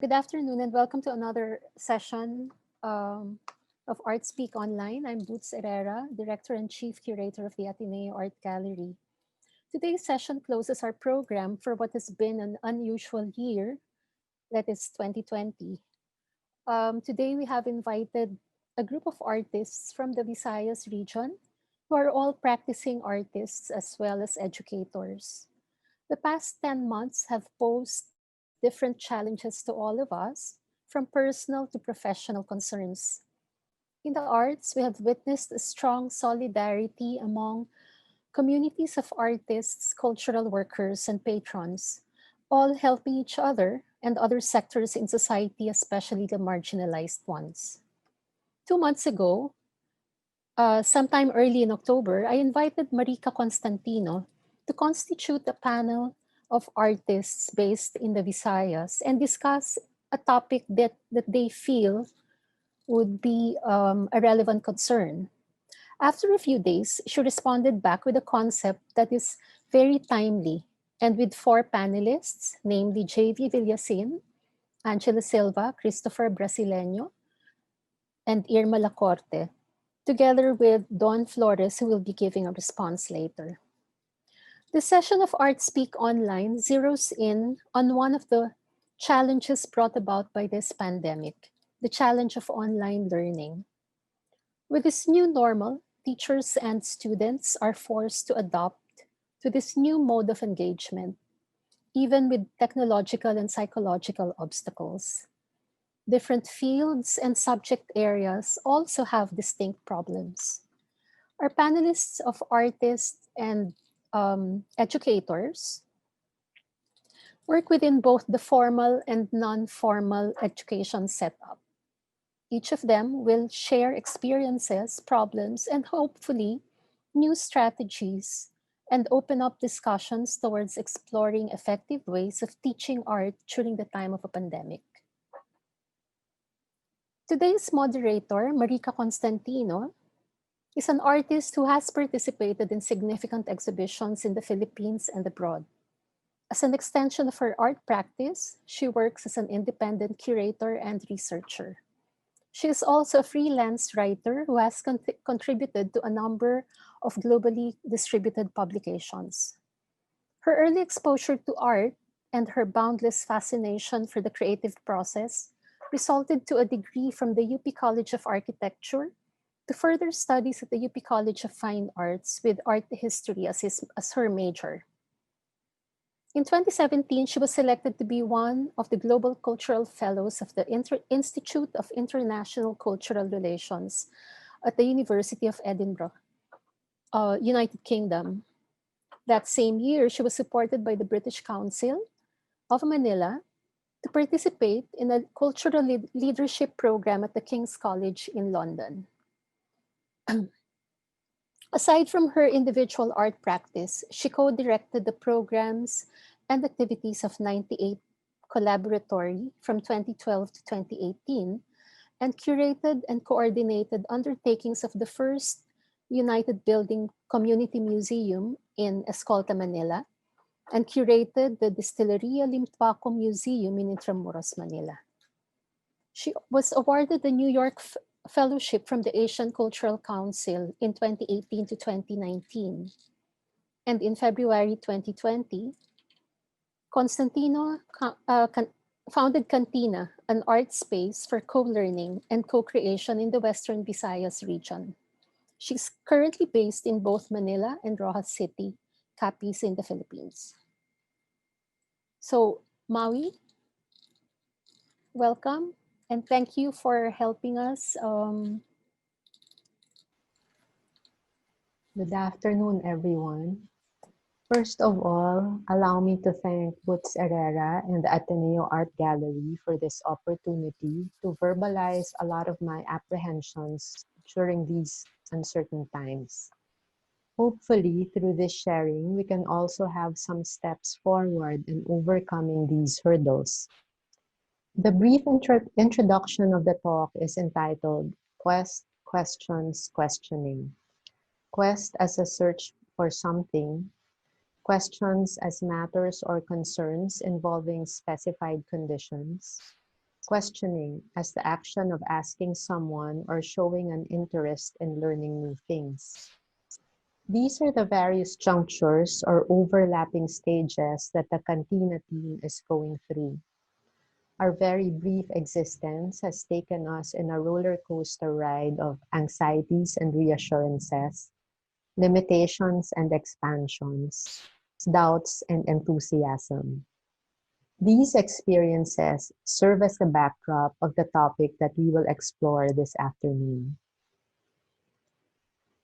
Good afternoon and welcome to another session of Art Speak Online. I'm Boots Herrera, Director and Chief Curator of the Ateneo Art Gallery. Today's session closes our program for what has been an unusual year, that is 2020. Today we have invited a group of artists from the Visayas region who are all practicing artists as well as educators. The past 10 months have posed different challenges to all of us, from personal to professional concerns. In the arts, we have witnessed a strong solidarity among communities of artists, cultural workers, and patrons, all helping each other and other sectors in society, especially the marginalized ones. 2 months ago, sometime early in October, I invited Marika Constantino to constitute a panel of artists based in the Visayas and discuss a topic that they feel would be a relevant concern. After a few days, she responded back with a concept that is very timely and with four panelists, namely Javy Villacin, Angela Silva, Kristoffer Brasileño, and Irma Lacorte, together with Don Flores, who will be giving a response later. The session of Art Speak Online zeroes in on one of the challenges brought about by this pandemic, the challenge of online learning. With this new normal, teachers and students are forced to adopt to this new mode of engagement, even with technological and psychological obstacles. Different fields and subject areas also have distinct problems. Our panelists of artists and educators work within both the formal and non-formal education setup. Each of them will share experiences, problems, and hopefully new strategies and open up discussions towards exploring effective ways of teaching art during the time of a pandemic. Today's moderator, Marika Constantino, is an artist who has participated in significant exhibitions in the Philippines and abroad. As an extension of her art practice, she works as an independent curator and researcher. She is also a freelance writer who has contributed to a number of globally distributed publications. Her early exposure to art and her boundless fascination for the creative process resulted to a degree from the UP College of Architecture to further studies at the UP College of Fine Arts with art history as her major. In 2017, she was selected to be one of the Global Cultural Fellows of the Institute of International Cultural Relations at the University of Edinburgh, United Kingdom. That same year, she was supported by the British Council of Manila to participate in a cultural leadership program at the King's College in London. Aside from her individual art practice, she co-directed the programs and activities of 98 Collaboratory from 2012 to 2018 and curated and coordinated undertakings of the first United Building Community Museum in Escolta, Manila, and curated the Distilleria Limtuaco Museum in Intramuros, Manila. She was awarded the New York Fellowship from the Asian Cultural Council in 2018 to 2019. And in February 2020, Constantino founded KANTINA, an art space for co-learning and co-creation in the Western Visayas region. She's currently based in both Manila and Roxas City, Capiz in the Philippines. So, Maui, welcome, and thank you for helping us. Good afternoon, everyone. First of all, allow me to thank Boots Herrera and the Ateneo Art Gallery for this opportunity to verbalize a lot of my apprehensions during these uncertain times. Hopefully, through this sharing, we can also have some steps forward in overcoming these hurdles. The brief introduction of the talk is entitled Quest, Questions, Questioning. Quest as a search for something, questions as matters or concerns involving specified conditions, questioning as the action of asking someone or showing an interest in learning new things. These are the various junctures or overlapping stages that the KANTINA team is going through. Our very brief existence has taken us in a roller coaster ride of anxieties and reassurances, limitations and expansions, doubts and enthusiasm. These experiences serve as the backdrop of the topic that we will explore this afternoon.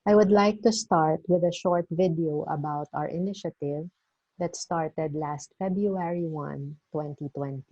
I would like to start with a short video about our initiative that started last February 1, 2020.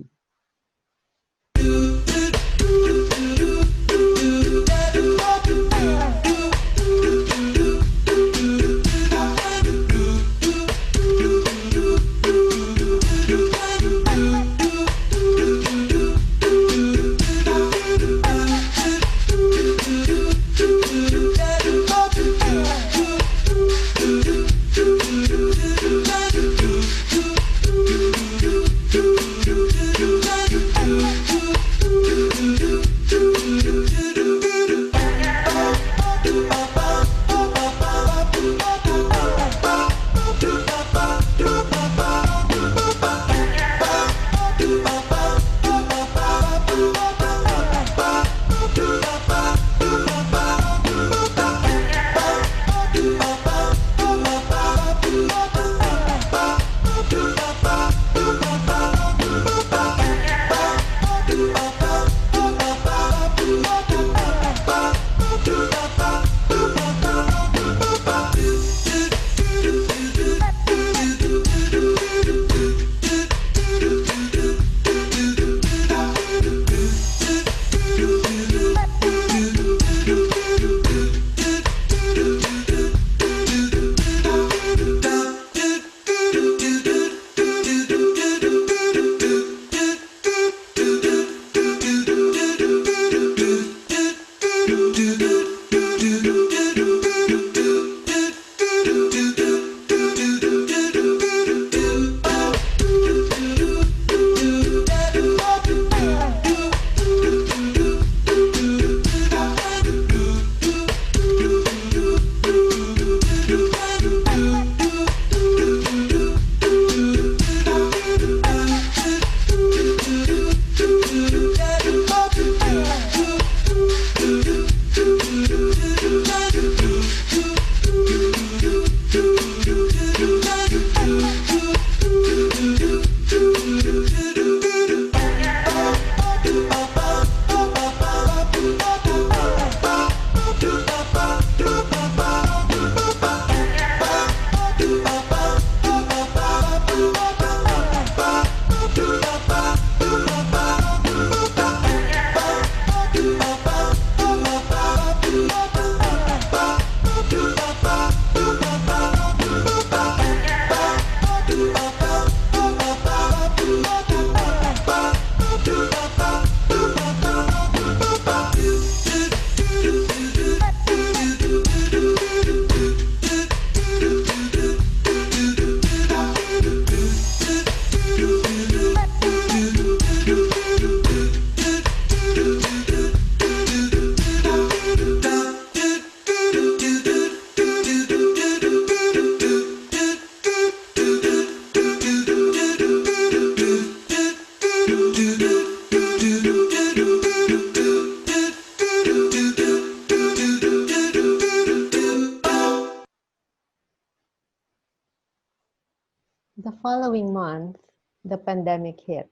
The following month, the pandemic hit,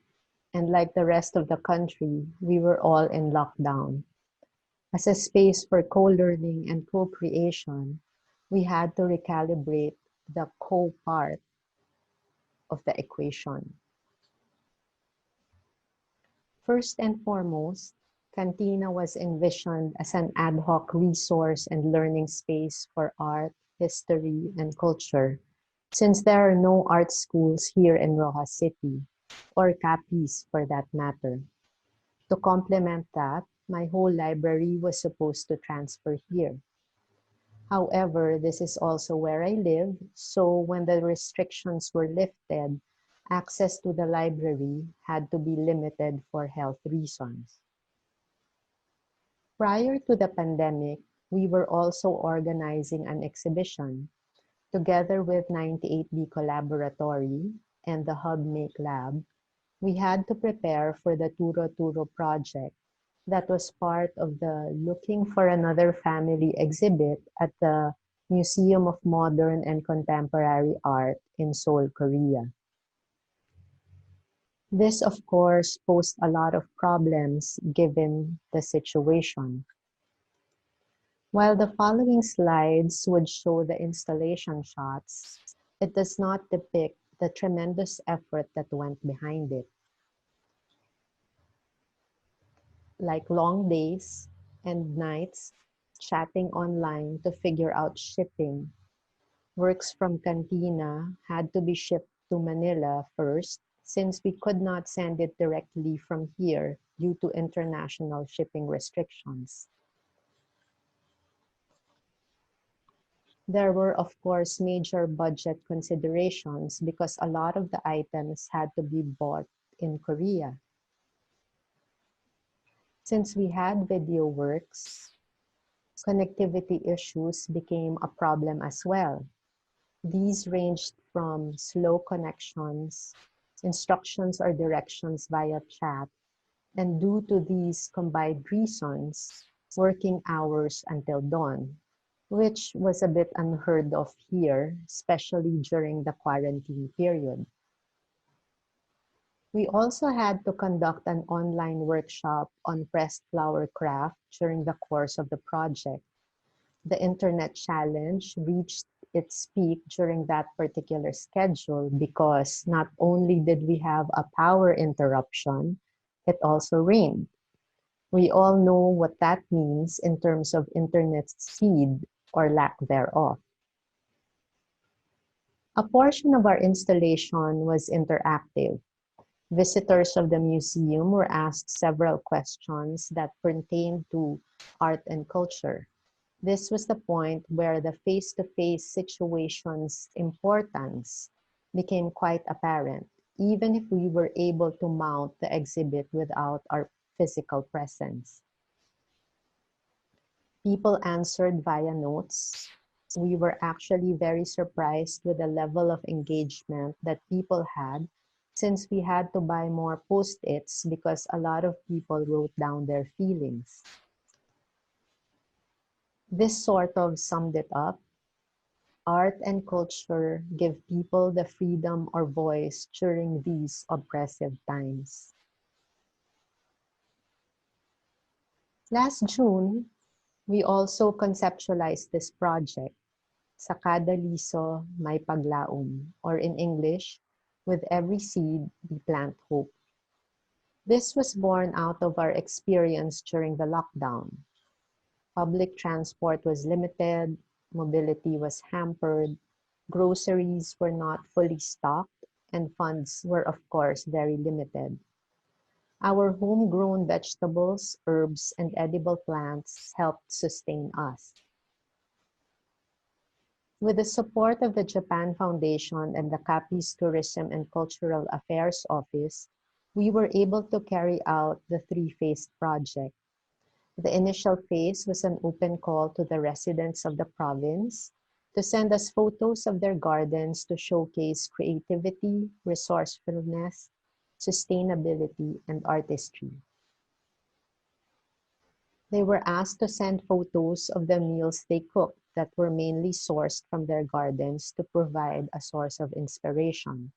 and like the rest of the country, we were all in lockdown. As a space for co-learning and co-creation, we had to recalibrate the co-part of the equation. First and foremost, KANTINA was envisioned as an ad hoc resource and learning space for art, history, and culture, since there are no art schools here in Roxas City, or CAPIs for that matter. To complement that, my whole library was supposed to transfer here. However, this is also where I live, so when the restrictions were lifted, Access to the library had to be limited for health reasons. Prior to the pandemic, we were also organizing an exhibition together with 98B Collaboratory and the Hub Make Lab. We had to prepare for the Turo Turo project that was part of the Looking for Another Family exhibit at the Museum of Modern and Contemporary Art in Seoul, Korea. This, of course, posed a lot of problems given the situation. While the following slides would show the installation shots, it does not depict the tremendous effort that went behind it. Like long days and nights chatting online to figure out shipping. Works from KANTINA had to be shipped to Manila first since we could not send it directly from here due to international shipping restrictions. There were, of course, major budget considerations because a lot of the items had to be bought in Korea. Since we had video works, connectivity issues became a problem as well. These ranged from slow connections, instructions or directions via chat, and due to these combined reasons, working hours until dawn, which was a bit unheard of here, especially during the quarantine period. We also had to conduct an online workshop on pressed flower craft during the course of the project. The internet challenge reached its peak during that particular schedule because not only did we have a power interruption, it also rained. We all know what that means in terms of internet speed or lack thereof. A portion of our installation was interactive. Visitors of the museum were asked several questions that pertained to art and culture. This was the point where the face-to-face situation's importance became quite apparent, even if we were able to mount the exhibit without our physical presence. People answered via notes. We were actually very surprised with the level of engagement that people had since we had to buy more post-its because a lot of people wrote down their feelings. This sort of summed it up. Art and culture give people the freedom or voice during these oppressive times. Last June, we also conceptualized this project, Sa Kada Liso May Paglaom, or in English, with every seed we plant hope. This was born out of our experience during the lockdown. Public transport was limited, mobility was hampered, groceries were not fully stocked, and funds were, of course, very limited. Our homegrown vegetables, herbs, and edible plants helped sustain us. With the support of the Japan Foundation and the Capiz Tourism and Cultural Affairs Office, we were able to carry out the three-phase project. The initial phase was an open call to the residents of the province to send us photos of their gardens to showcase creativity, resourcefulness, sustainability, and artistry. They were asked to send photos of the meals they cooked that were mainly sourced from their gardens to provide a source of inspiration,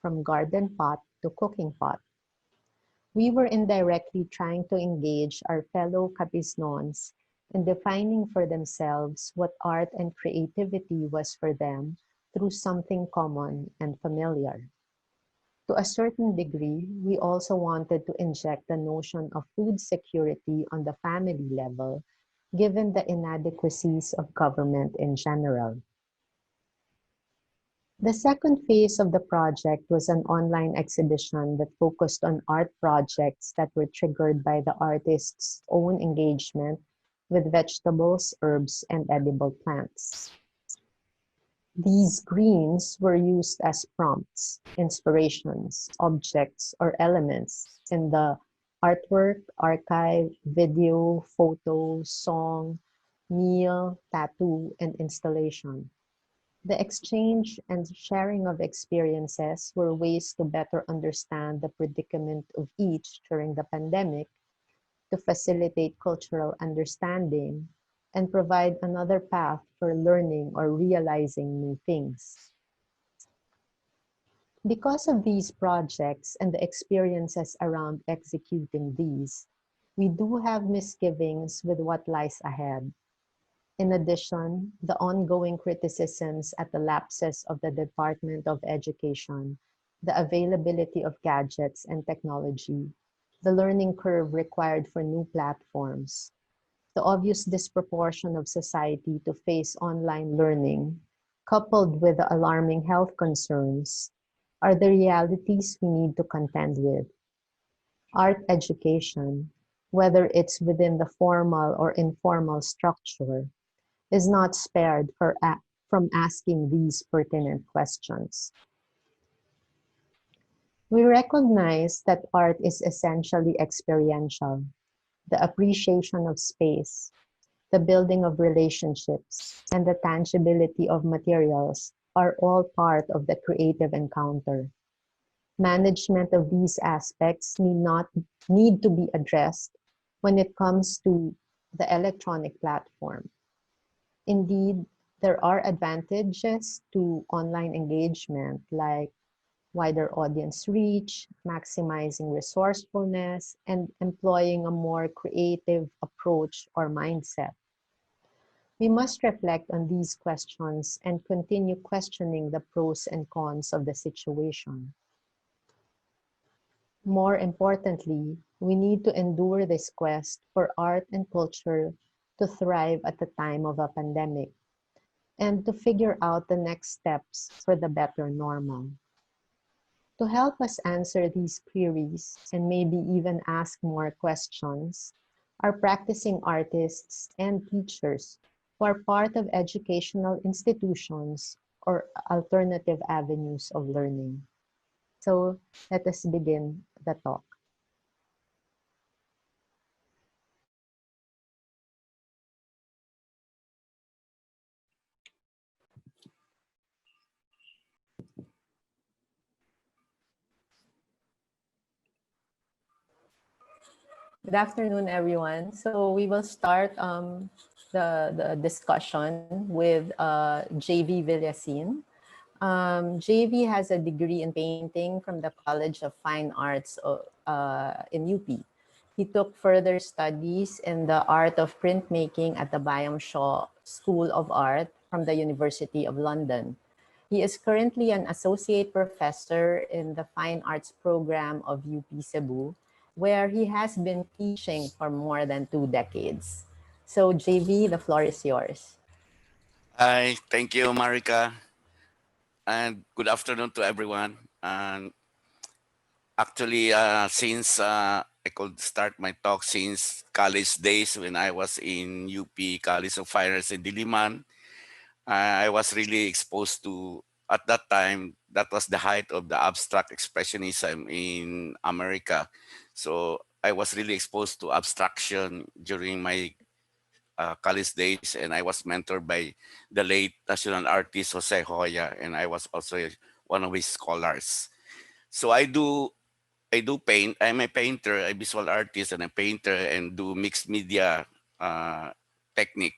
from garden pot to cooking pot. We were indirectly trying to engage our fellow Capiznons in defining for themselves what art and creativity was for them through something common and familiar. To a certain degree, we also wanted to inject the notion of food security on the family level, given the inadequacies of government in general. The second phase of the project was an online exhibition that focused on art projects that were triggered by the artist's own engagement with vegetables, herbs, and edible plants. These greens were used as prompts, inspirations, objects, or elements in the artwork, archive, video, photo, song, meal, tattoo, and installation. The exchange and sharing of experiences were ways to better understand the predicament of each during the pandemic, to facilitate cultural understanding, and provide another path for learning or realizing new things. Because of these projects and the experiences around executing these, we do have misgivings with what lies ahead. In addition, the ongoing criticisms at the lapses of the Department of Education, the availability of gadgets and technology, the learning curve required for new platforms, the obvious disproportion of society to face online learning, coupled with the alarming health concerns, are the realities we need to contend with. Art education, whether it's within the formal or informal structure, is not spared from asking these pertinent questions. We recognize that art is essentially experiential, the appreciation of space, the building of relationships, and the tangibility of materials are all part of the creative encounter. Management of these aspects need to be addressed when it comes to the electronic platform. Indeed, there are advantages to online engagement like wider audience reach, maximizing resourcefulness, and employing a more creative approach or mindset. We must reflect on these questions and continue questioning the pros and cons of the situation. More importantly, we need to endure this quest for art and culture to thrive at the time of a pandemic and to figure out the next steps for the better normal. To help us answer these queries and maybe even ask more questions are practicing artists and teachers who are part of educational institutions or alternative avenues of learning. So let us begin the talk. Good afternoon, everyone. So we will start the discussion with Javy Villacin. JV has a degree in painting from the College of Fine Arts in UP. He took further studies in the art of printmaking at the Byam Shaw School of Art from the University of London. He is currently an associate professor in the Fine Arts program of UP Cebu, where he has been teaching for more than 2 decades. So JV, the floor is yours. Hi, thank you, Marika, and good afternoon to everyone. And actually, since I could start my talk since college days when I was in UP College of Fine Arts in Diliman, I was really exposed to, at that time, that was the height of the abstract expressionism in America. So I was really exposed to abstraction during my college days, and I was mentored by the late national artist Jose Hoya, and I was also one of his scholars. So I do paint. I'm a painter, a visual artist, and a painter, and do mixed media uh, technique.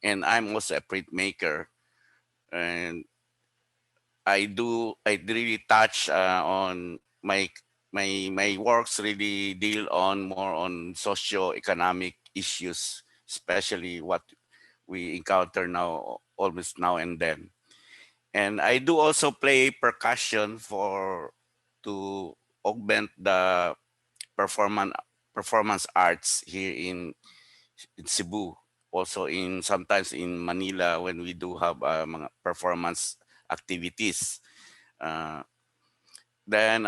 And I'm also a printmaker, and I really touch on my works really deal on more on socio-economic issues, especially what we encounter now almost now and then. And I do also play percussion for to augment the performance performance arts here in Cebu. Also in sometimes in Manila when we do have mga performance activities. Uh, then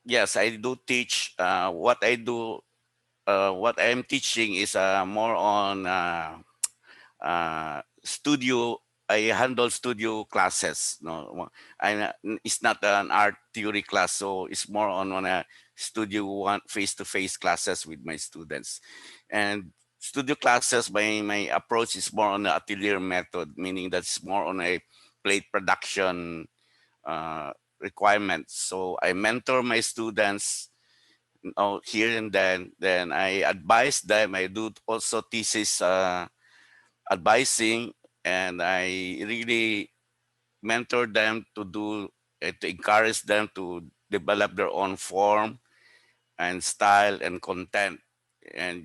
yes, I do teach. What I am teaching is more on studio I handle studio classes. No, it's not an art theory class, so it's more on a studio one face-to-face classes with my students. And studio classes, my approach is more on the atelier method, meaning that's more on a plate production uh, requirements. So I mentor my students, here and then. Then I advise them. I do also thesis advising, and I really mentor them to do to encourage them to develop their own form and style and content. And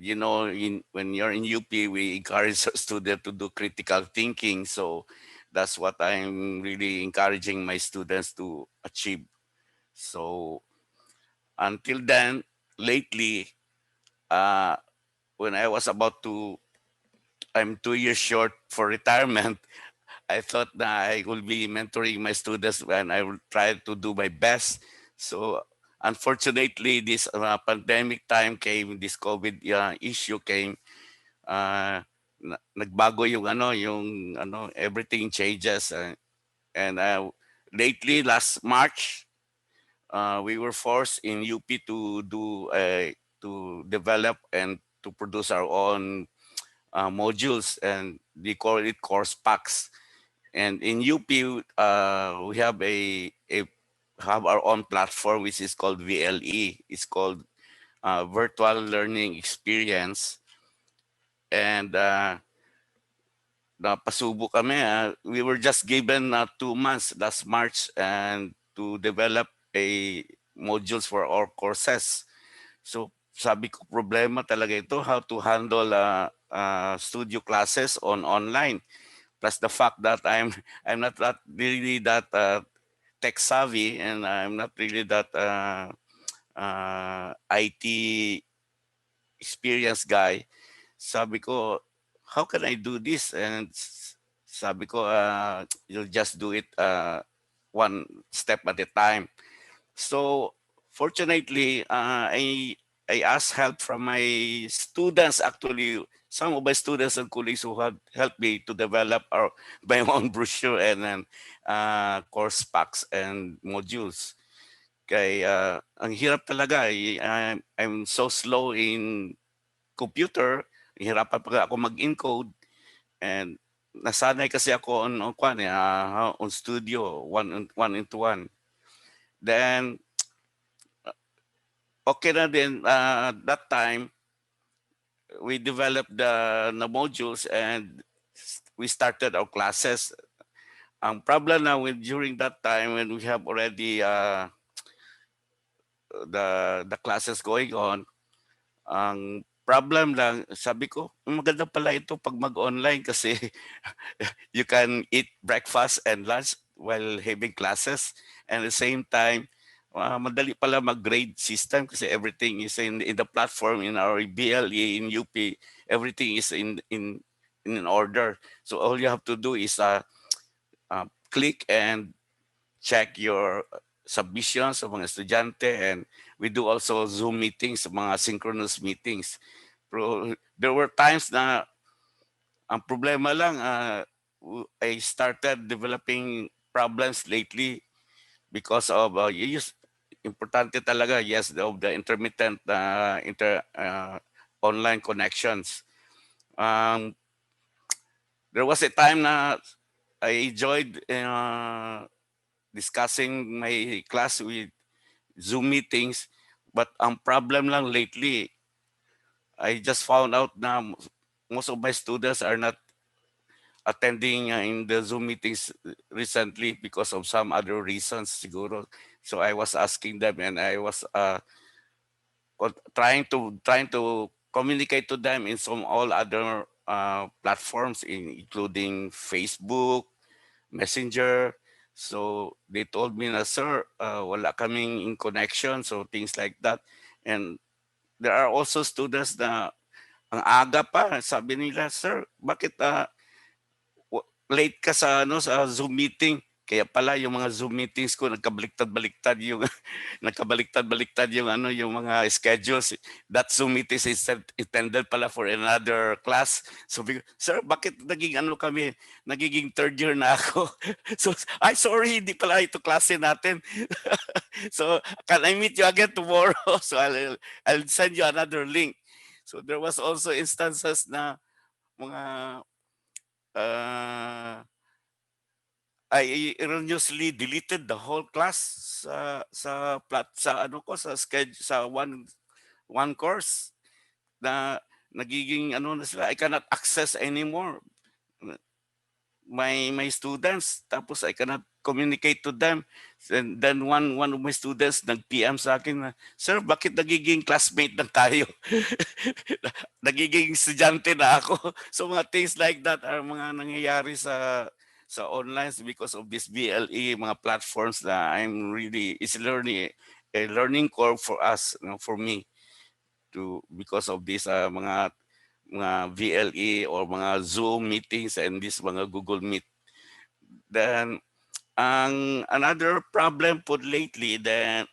when you're in UP, we encourage our students to do critical thinking. So that's what I'm really encouraging my students to achieve. So until then, lately, uh, when I was about to, I'm 2 years short for retirement. I thought that I will be mentoring my students and I will try to do my best. So unfortunately, this pandemic time came, this COVID issue came. Nagbago yung everything changes. And lately, last March, we were forced in UP to to develop and to produce our own modules, and they call it course packs. And in UP, we have our own platform, which is called VLE. It's called Virtual Learning Experience. And napasubo kami. We were just given 2 months last March and to develop a modules for our courses. So sabi ko, problema talaga ito, how to handle studio classes on online. Plus the fact that I'm not that really that tech savvy, and I'm not really that IT experienced guy. Sabi ko, how can I do this? And sabi ko, you'll just do it one step at a time. So fortunately, I asked help from my students. Actually, some of my students and colleagues who had helped me to develop my own brochure and then course packs and modules. Kay ang hirap talaga. I'm so slow in computer. Hirapan pa ako mag-encode, and nasanay kasi ako on studio, one into one. Then okay na din, that time we developed the modules and we started our classes. Ang problem na during that time when we have already the classes going on, ang problem lang, sabi ko, maganda pala ito pag mag-online kasi you can eat breakfast and lunch while having classes. And at the same time, madali pala mag-grade system kasi everything is in the platform in our BLE in UP. Everything is in an order. So all you have to do is click and check your submissions sa mga estudyante, and we do also Zoom meetings, mga synchronous meetings. Pero there were times na ang problema lang, I started developing problems lately because of importante talaga, yes, the intermittent online connections. Um, there was a time na I enjoyed discussing my class with Zoom meetings, but ang problem lang lately, I just found out na most of my students are not attending in the Zoom meetings recently because of some other reasons siguro. So I was asking them, and I was trying to communicate to them in some all other platforms, including Facebook, Messenger. So they told me na, sir, wala kaming in connection, so things like that. And there are also students na ang aga pa, sabi nila, sir, bakit late ka sa sa Zoom meeting? Kaya pala yung mga Zoom meetings ko nagkabaliktad-baliktad yung nagkabaliktad-baliktad yung ano yung mga schedules. That Zoom meeting is intended pala for another class. So sir, bakit naging ano kami? Nagiging third year na ako. So ay sorry, hindi pala ito klase natin. So can I meet you again tomorrow? So I'll send you another link. So there was also instances na mga uh, I erroneously deleted the whole class sa ano ko sa schedule sa one course na nagiging ano na sila I cannot access anymore my students, tapos I cannot communicate to them. And then one of my students nag-PM sa akin na, "Sir, bakit nagiging classmate na tayo?" Nagiging estudyante na ako. So mga things like that are mga nangyayari sa online because of this BLE, mga platforms na I'm really is learning a learning curve for us, you know, for me to because of this mga VLE or mga Zoom meetings and this mga Google Meet. Then ang another problem po lately that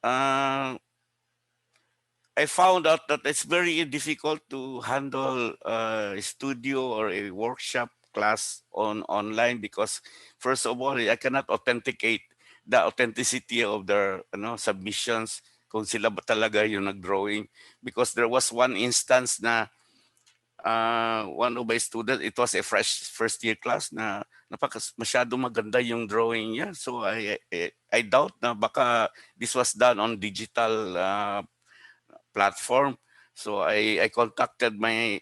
uh, I found out that it's very difficult to handle a studio or a workshop class online because first of all I cannot authenticate the authenticity of their submissions kung sila ba talaga yung nag-drawing because there was one instance na one of my students, it was a fresh first year class na masyado maganda yung drawing niya. So I doubt na baka this was done on digital platform. So I contacted my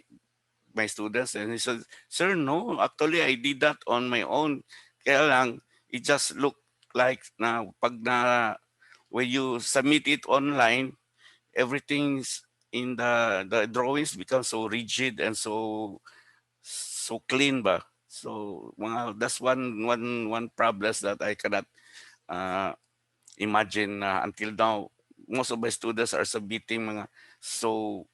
students and he said, "Sir, no, actually I did that on my own. Kaya lang, it just looked like na pag na when you submit it online, everything's in the drawings become so rigid and so clean ba. So that's one problem that I cannot uh, imagine until now. Most of my students are submitting mga so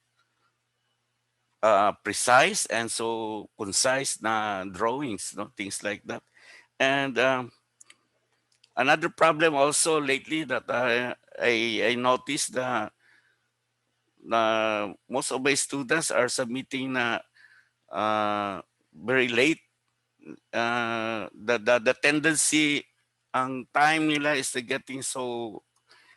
precise and so concise na drawings, no, things like that. And another problem also lately that I noticed na most of my students are submitting na very late. The tendency, ang time nila is getting so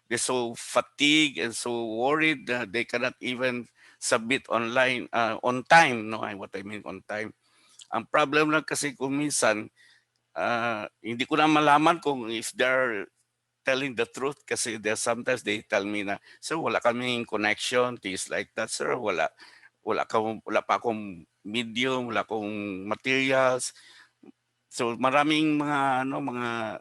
they're so fatigued and so worried that they cannot even submit online on time. No, what I mean on time. Ang problem lang kasi kung minsan hindi ko na malaman kung if they're telling the truth kasi sometimes they tell me na, "Sir, wala kaming connection," things like that. "Sir, wala pa akong medium, wala akong materials." So maraming mga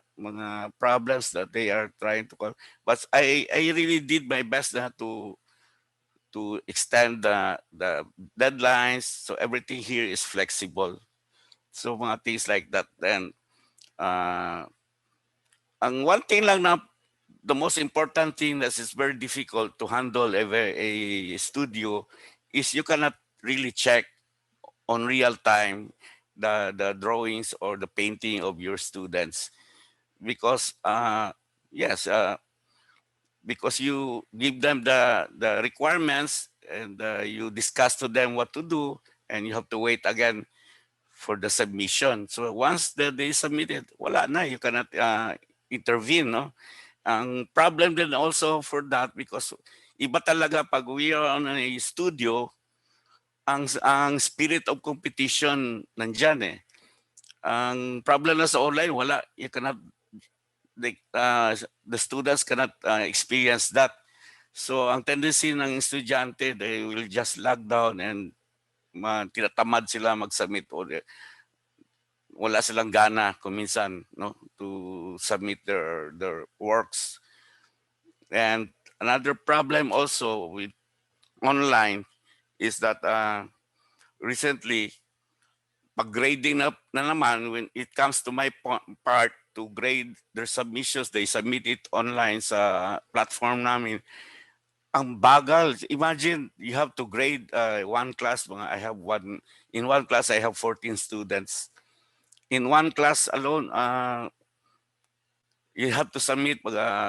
problems that they are trying to solve. But I really did my best na to extend the deadlines so everything here is flexible. So mga things like that. Then ang one thing lang na the most important thing that is very difficult to handle a studio is you cannot really check on real time the drawings or the painting of your students because yes because you give them the requirements and you discuss to them what to do and you have to wait again for the submission. So once they submit it, wala na, you cannot intervene, no? Ang problem din also for that because iba talaga pag we are on a studio, ang spirit of competition nandyan eh. Ang problem na sa online, wala. You cannot, the students cannot experience that. So ang tendency ng estudyante, they will just lag down and tinatamad sila mag-submit or wala silang gana kung minsan, no, to submit their works. And another problem also with online is that recently pag-grading na naman when it comes to my part to grade their submissions, they submit it online sa platform namin. Ang bagal. Imagine you have to grade one class. I have in one class I have 14 students. in one class alone, you have to submit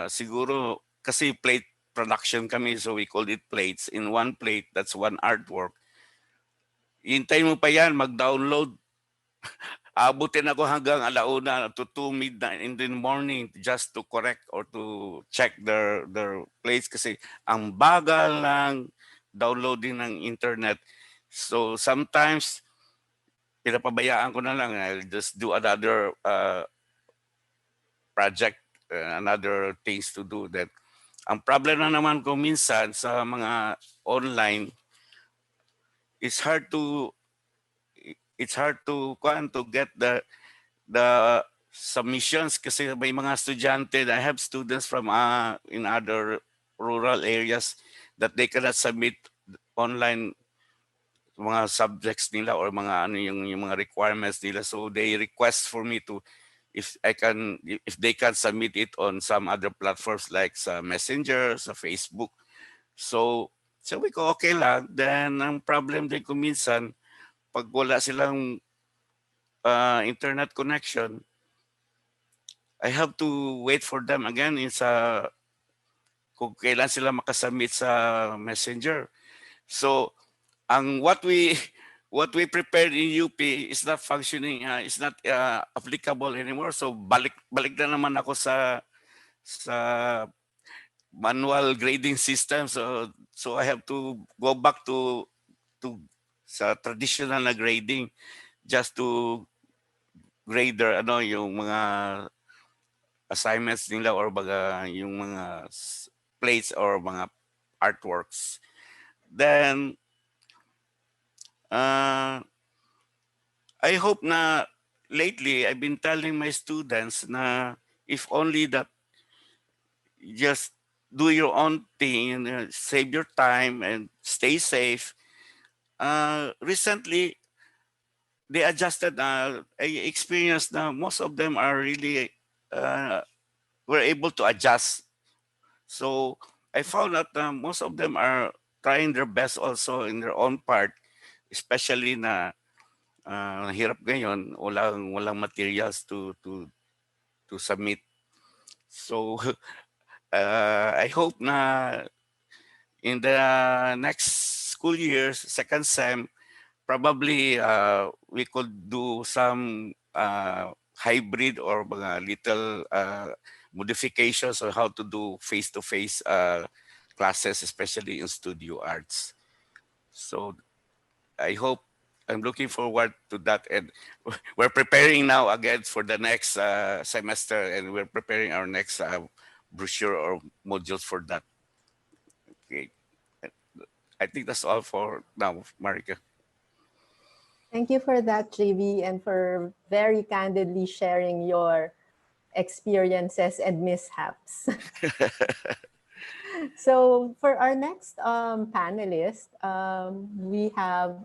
siguro kasi plate production kami, so we call it plates. In one plate, that's one artwork. Hintayin mo pa yan, mag-download. Abutin ako hanggang alauna to 2 midnight in the morning just to correct or to check their plates kasi ang bagal lang downloading ng internet. So sometimes pinapabayaan ko na lang. I'll just do another project, another things to do. That ang problem na naman ko minsan sa mga online, it's hard to get the submissions kasi may mga estudyante. I have students from in other rural areas that they cannot submit online mga subjects nila or mga ano yung mga requirements nila, so they request for me to if they can submit it on some other platforms like sa Messenger, sa Facebook. So sabi ko okay lang. Then ang problem din ko minsan pag wala silang internet connection, I have to wait for them again kung kailan sila makasubmit sa Messenger. So ang what we prepared in UP is not functioning, is not applicable anymore. So balik na naman ako sa manual grading system. So I have to go back to sa traditional na grading just to grade their yung mga assignments nila or baga yung mga plates or mga artworks. Then I hope na lately I've been telling my students na if only that just do your own thing and save your time and stay safe. Recently, they adjusted. I experienced na most of them are really were able to adjust. So I found out most of them are trying their best also in their own part, especially na hirap ngayon, walang materials to submit. So I hope na in the next school year, second sem, probably we could do some hybrid or mga little modifications on how to do face-to-face classes, especially in studio arts. So I hope, I'm looking forward to that, and we're preparing now again for the next semester, and we're preparing our next brochure or modules for that. Okay. I think that's all for now, Marika. Thank you for that, JV, and for very candidly sharing your experiences and mishaps. So for our next panelist, we have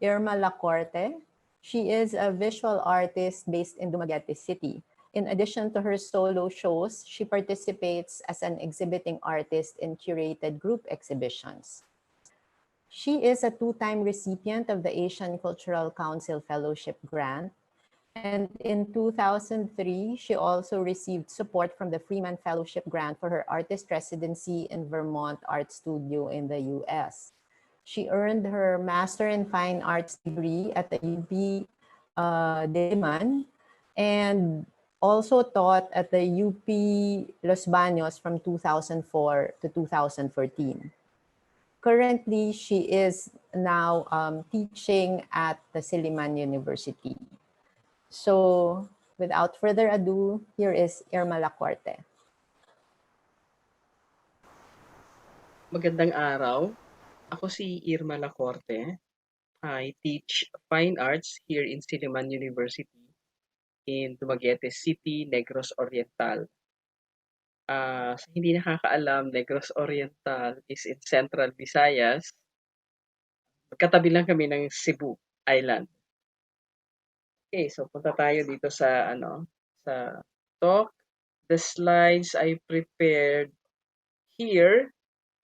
Irma Lacorte. She is a visual artist based in Dumaguete City. In addition to her solo shows, she participates as an exhibiting artist in curated group exhibitions. She is a two-time recipient of the Asian Cultural Council Fellowship Grant. And in 2003, she also received support from the Freeman Fellowship Grant for her artist residency in Vermont Art Studio in the US. She earned her Master in Fine Arts degree at the UP Diliman and also taught at the UP Los Baños from 2004 to 2014. Currently, she is now teaching at the Silliman University. So, without further ado, here is Irma Lacorte. Magandang araw. Ako si Irma Lacorte. I teach fine arts here in Silliman University in Dumaguete City, Negros Oriental. Sa hindi nakakaalam, Negros Oriental is in Central Visayas. Magkatabi lang kami ng Cebu Island. Okay, so punta tayo dito sa sa talk. The slides I prepared here,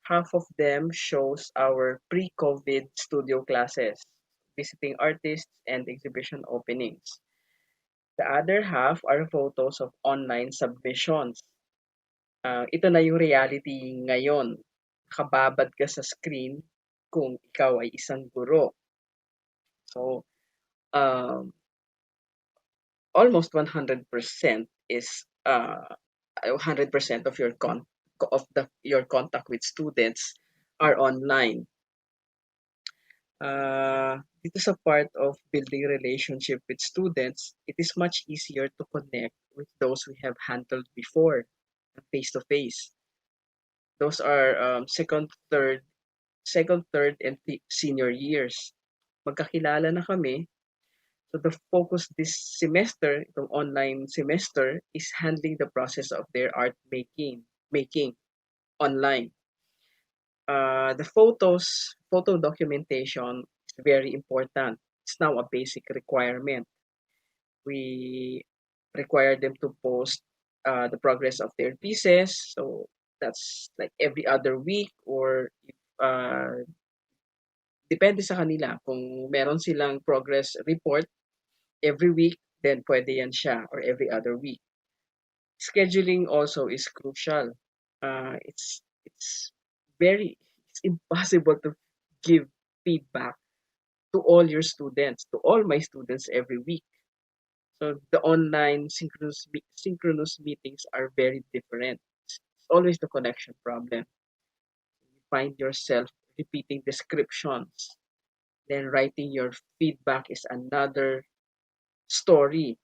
half of them shows our pre-COVID studio classes, visiting artists and exhibition openings. The other half are photos of online submissions. Ito na yung reality ngayon. Nakababad ka sa screen kung ikaw ay isang guro. So, um, almost 100% is 100% of your contact with students are online. Dito sa part of building relationship with students, it is much easier to connect with those we have handled before, face to face. Those are second, third, and senior years. Magkakilala na kami. So the focus this semester, itong online semester, is handling the process of their art making online. The photo documentation is very important. It's now a basic requirement. We require them to post the progress of their pieces. So that's like every other week, or if, depende sa kanila. Kung meron silang progress report every week, then pwede yan siya, or every other week. Scheduling also is crucial. It's impossible to give feedback to all your students, to all my students every week. So the online synchronous meetings are very different. It's always the connection problem. You find yourself repeating descriptions, then writing your feedback is another story.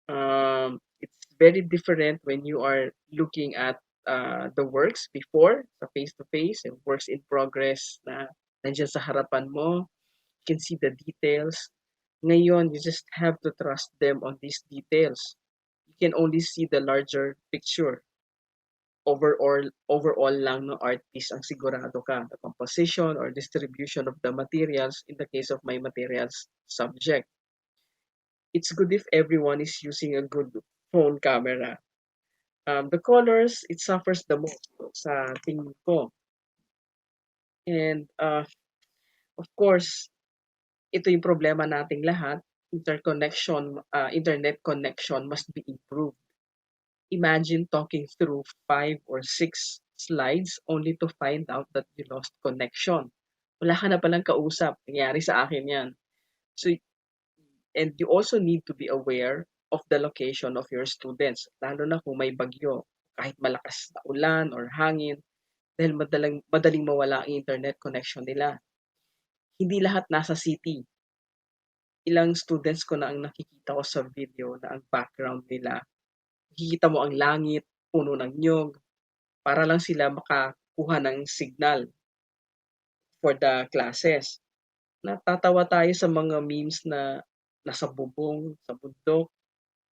It's very different when you are looking at the works before sa face-to-face and works in progress na nandiyan sa harapan mo. You can see the details. Ngayon, you just have to trust them on these details. You can only see the larger picture. Overall lang no art piece ang sigurado ka. The composition or distribution of the materials in the case of my materials subject. It's good if everyone is using a good phone camera. The colors, it suffers the most sa tingin ko. And of course, ito yung problema nating lahat. Internet connection must be improved. Imagine talking through 5 or 6 slides only to find out that you lost connection. Wala ka na palang kausap. Nangyari sa akin yan. So, and you also need to be aware of the location of your students, lalo na kung may bagyo, kahit malakas na ulan or hangin, dahil madaling mawala ang internet connection nila. Hindi lahat nasa city. Ilang students ko na ang nakikita ko sa video na ang background nila, nakikita mo ang langit, puno ng nyog, para lang sila makakuha ng signal for the classes. Natatawa tayo sa mga memes na nasa bubong, sa bundok.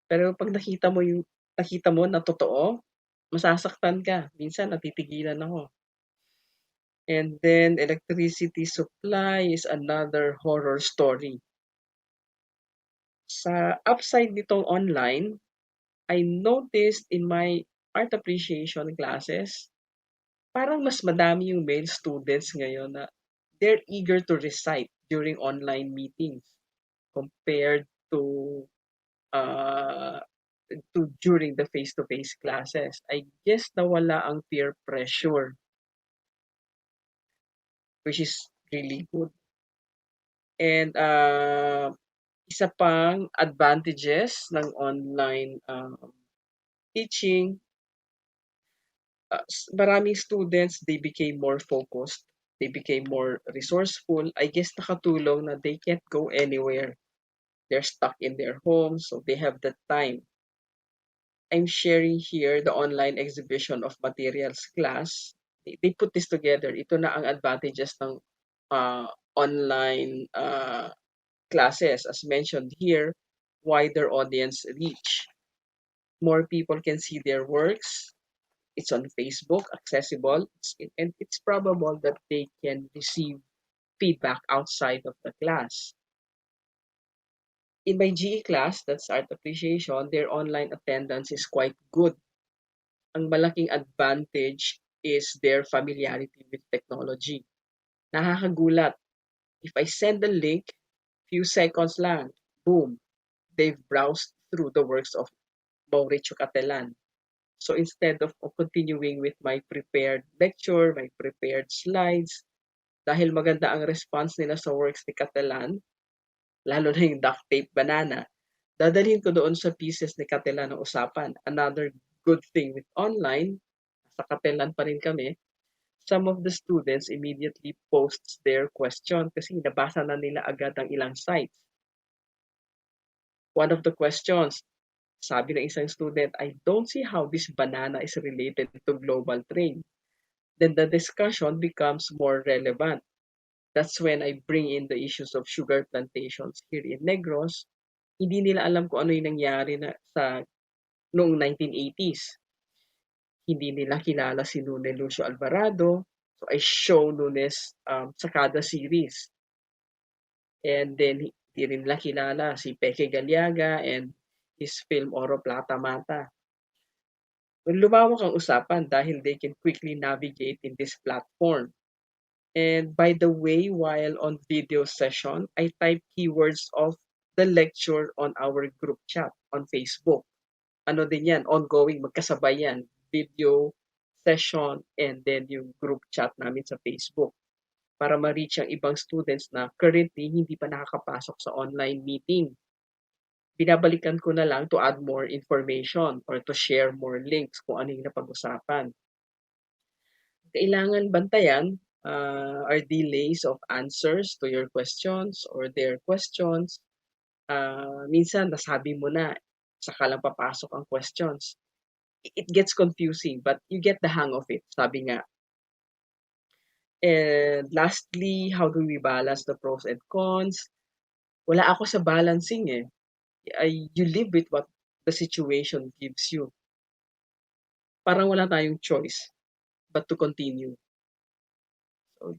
Pero pag nakita mo na totoo, masasaktan ka. Minsan natitigilan ako. And then electricity supply is another horror story. Sa upside nitong online, I noticed in my art appreciation classes, parang mas madami yung male students ngayon na they're eager to recite during online meetings compared to during the face-to-face classes. I guess nawala ang peer pressure, which is really good. And isa pang advantages ng online teaching, maraming students, they became more focused, they became more resourceful. I guess nakatulong na they can't go anywhere. They're stuck in their homes, so they have the time. I'm sharing here the online exhibition of materials class. They put this together. Ito na ang advantages ng online classes. As mentioned here, wider audience reach. More people can see their works. It's on Facebook, accessible, and it's probable that they can receive feedback outside of the class. In my GE class, that's art appreciation, their online attendance is quite good. Ang malaking advantage is their familiarity with technology. Nakakagulat. If I send the link, few seconds lang, boom, they've browsed through the works of Mauricio Cattelan. So instead of continuing with my prepared lecture, my prepared slides, dahil maganda ang response nila sa works ni Cattelan, lalo na yung duct tape banana, dadalhin ko doon sa pieces ni Cattelan ng usapan. Another good thing with online, sa Cattelan pa rin kami, some of the students immediately posts their question kasi nabasa na nila agad ang ilang sites. One of the questions, sabi ng isang student, I don't see how this banana is related to global trade. Then the discussion becomes more relevant. That's when I bring in the issues of sugar plantations here in Negros. Hindi nila alam kung ano yung nangyari na sa noong 1980s. Hindi nila kilala si Nune Lucio Alvarado. So I show Nunes Sakada series. And then hindi rin nila kilala si Peque Galiaga and his film Oro Plata Mata. Lumawak ang usapan dahil they can quickly navigate in this platform. And by the way, while on video session, I type keywords of the lecture on our group chat on Facebook. Ano din yan, ongoing, magkasabay yan. Video session and then yung group chat namin sa Facebook para ma-reach ang ibang students na currently hindi pa nakakapasok sa online meeting. Binabalikan ko na lang to add more information or to share more links kung ano yung napag-usapan. Kailangan bantayan are delays of answers to your questions or their questions. Minsan, nasabi mo na, saka lang papasok ang questions. It gets confusing, but you get the hang of it, sabi nga. And lastly, how do we balance the pros and cons? Wala ako sa balancing eh. You live with what the situation gives you. Parang wala tayong choice but to continue. So,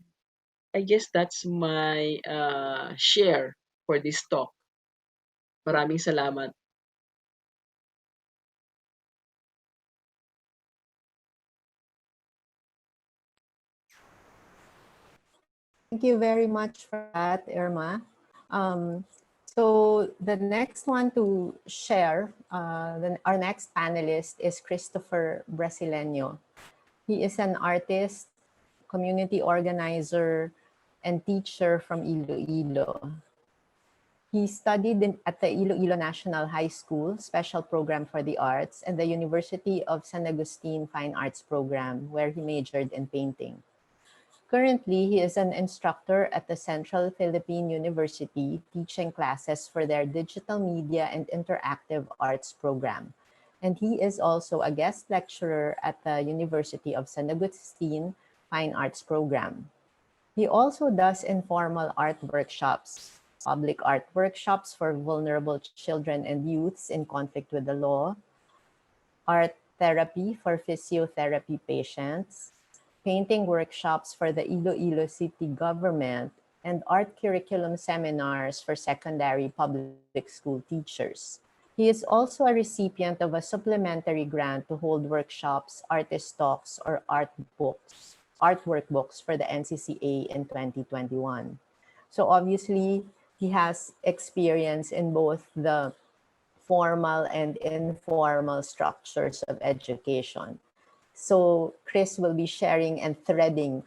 I guess that's my share for this talk. Maraming salamat. Thank you very much for that, Irma. So the next one to share, our next panelist is Kristoffer Brasileño. He is an artist, community organizer, and teacher from Iloilo. He studied at the Iloilo National High School Special Program for the Arts and the University of San Agustin Fine Arts Program, where he majored in painting. Currently, he is an instructor at the Central Philippine University, teaching classes for their digital media and interactive arts program. And he is also a guest lecturer at the University of San Agustin Fine Arts Program. He also does informal art workshops, public art workshops for vulnerable children and youths in conflict with the law, art therapy for physiotherapy patients, painting workshops for the Iloilo City government, and art curriculum seminars for secondary public school teachers. He is also a recipient of a supplementary grant to hold workshops, artist talks, or artwork books for the NCCA in 2021. So obviously, he has experience in both the formal and informal structures of education. So Chris will be sharing and threading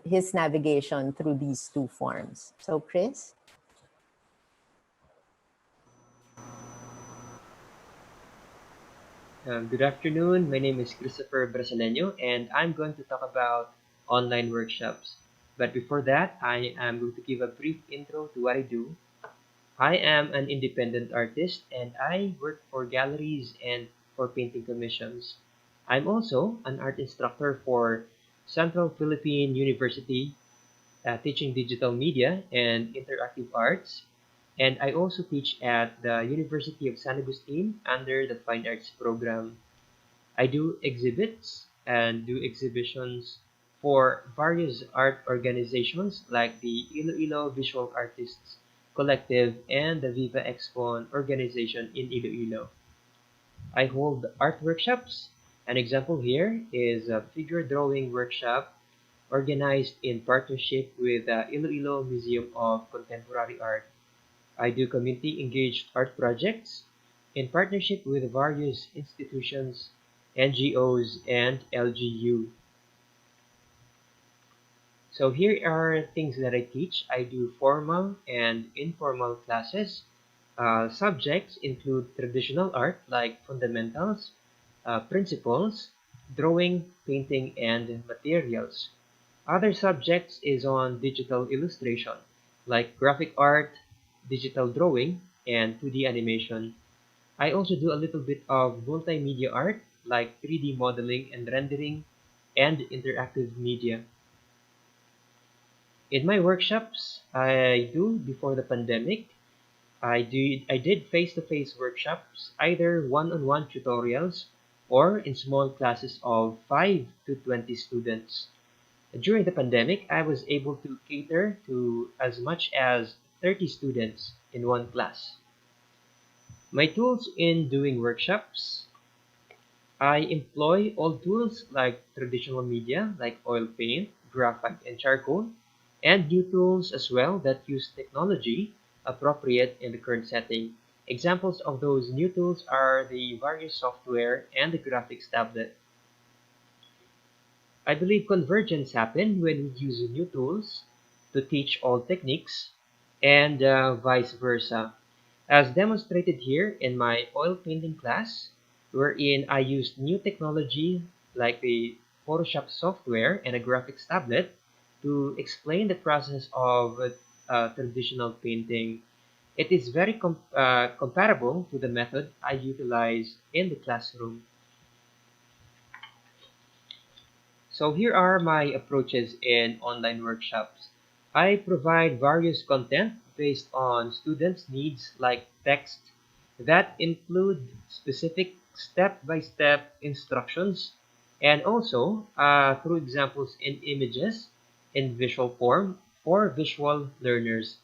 his navigation through these two forms. So Chris? Good afternoon. My name is Kristoffer Brasileño, and I'm going to talk about online workshops. But before that, I am going to give a brief intro to what I do. I am an independent artist, and I work for galleries and for painting commissions. I'm also an art instructor for Central Philippine University, teaching digital media and interactive arts. And I also teach at the University of San Agustin under the Fine Arts program. I do exhibits and do exhibitions for various art organizations like the Iloilo Visual Artists Collective and the Viva Expon organization in Iloilo. I hold art workshops. An example here is a figure drawing workshop organized in partnership with the Iloilo Museum of Contemporary Art. I do community engaged art projects in partnership with various institutions, NGOs, and LGU. So here are things that I teach. I do formal and informal classes. Subjects include traditional art like fundamentals, principles, drawing, painting, and materials. Other subjects is on digital illustration like graphic art, digital drawing, and 2D animation. I also do a little bit of multimedia art like 3D modeling and rendering and interactive media. In my workshops I do before the pandemic, I did face-to-face workshops, either one-on-one tutorials or in small classes of 5 to 20 students. During the pandemic, I was able to cater to as much as 30 students in one class. My tools in doing workshops: I employ old tools like traditional media like oil paint, graphite, and charcoal, and new tools as well that use technology appropriate in the current setting. Examples of those new tools are the various software and the graphics tablet. I believe convergence happens when we use new tools to teach old techniques and vice versa. As demonstrated here in my oil painting class, wherein I used new technology like the Photoshop software and a graphics tablet to explain the process of traditional painting. It is very comparable to the method I utilize in the classroom. So here are my approaches in online workshops. I provide various content based on students' needs like text that include specific step-by-step instructions and also through examples in images in visual form for visual learners.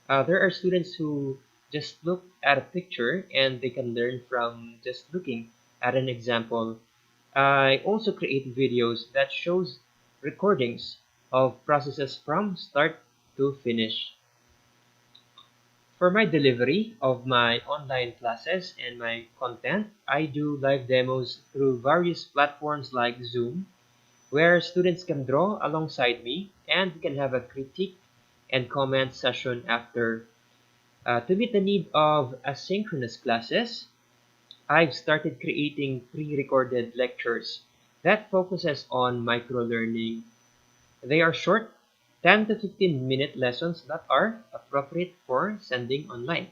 There are students who just look at a picture and they can learn from just looking at an example. I also create videos that shows recordings of processes from start to finish. For my delivery of my online classes and my content, I do live demos through various platforms like Zoom, where students can draw alongside me and we can have a critique and comment session after. To meet the need of asynchronous classes, I've started creating pre-recorded lectures that focuses on microlearning. They are short, 10 to 15-minute lessons that are appropriate for sending online.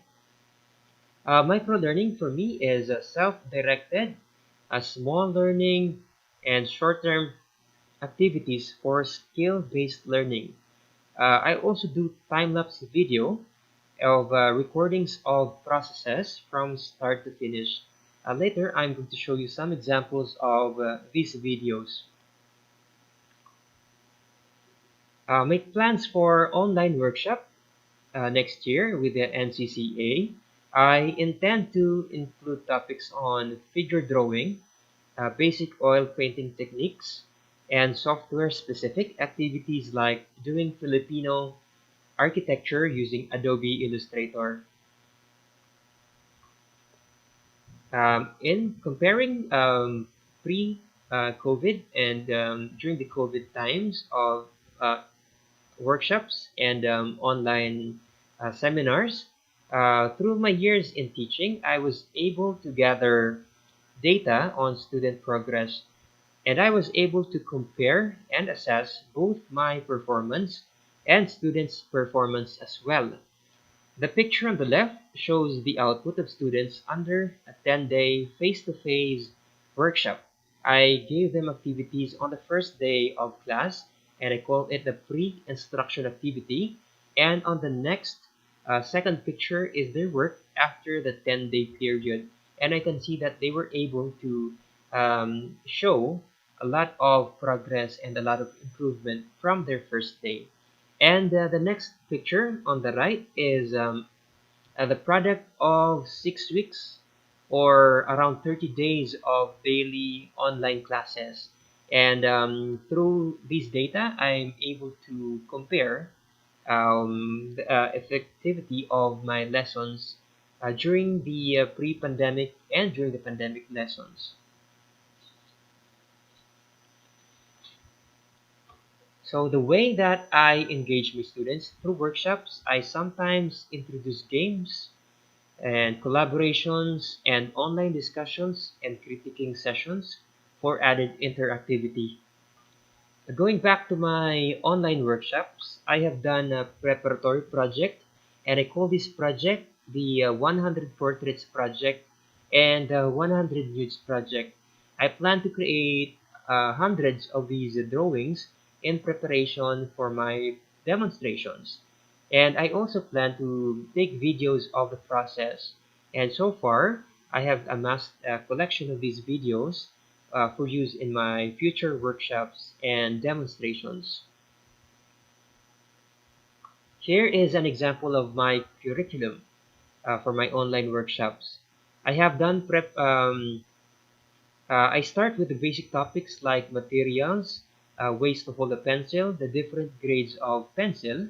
Microlearning for me is a self-directed, a small learning, and short-term activities for skill-based learning. I also do time-lapse video of recordings of processes from start to finish. Later, I'm going to show you some examples of these videos. Make plans for online workshop next year with the NCCA. I intend to include topics on figure drawing, basic oil painting techniques, and software-specific activities like doing Filipino architecture using Adobe Illustrator. In comparing pre-COVID and during the COVID times of uh, workshops and online seminars, through my years in teaching, I was able to gather data on student progress, and I was able to compare and assess both my performance and students' performance as well. The picture on the left shows the output of students under a 10-day face-to-face workshop. I gave them activities on the first day of class, and I call it the pre-instruction activity. And on the next second picture is their work after the 10-day period. And I can see that they were able to show a lot of progress and a lot of improvement from their first day. And the next picture on the right is the product of 6 weeks or around 30 days of daily online classes. And through these data, I'm able to compare the effectivity of my lessons during the pre-pandemic and during the pandemic lessons. So the way that I engage my students through workshops, I sometimes introduce games and collaborations and online discussions and critiquing sessions for added interactivity. Going back to my online workshops, I have done a preparatory project, and I call this project the 100 Portraits Project and 100 Nudes Project. I plan to create hundreds of these drawings in preparation for my demonstrations. And I also plan to take videos of the process. And so far, I have amassed a collection of these videos for use in my future workshops and demonstrations. Here is an example of my curriculum for my online workshops. I have done prep. I start with the basic topics like materials, ways to hold a pencil, the different grades of pencil,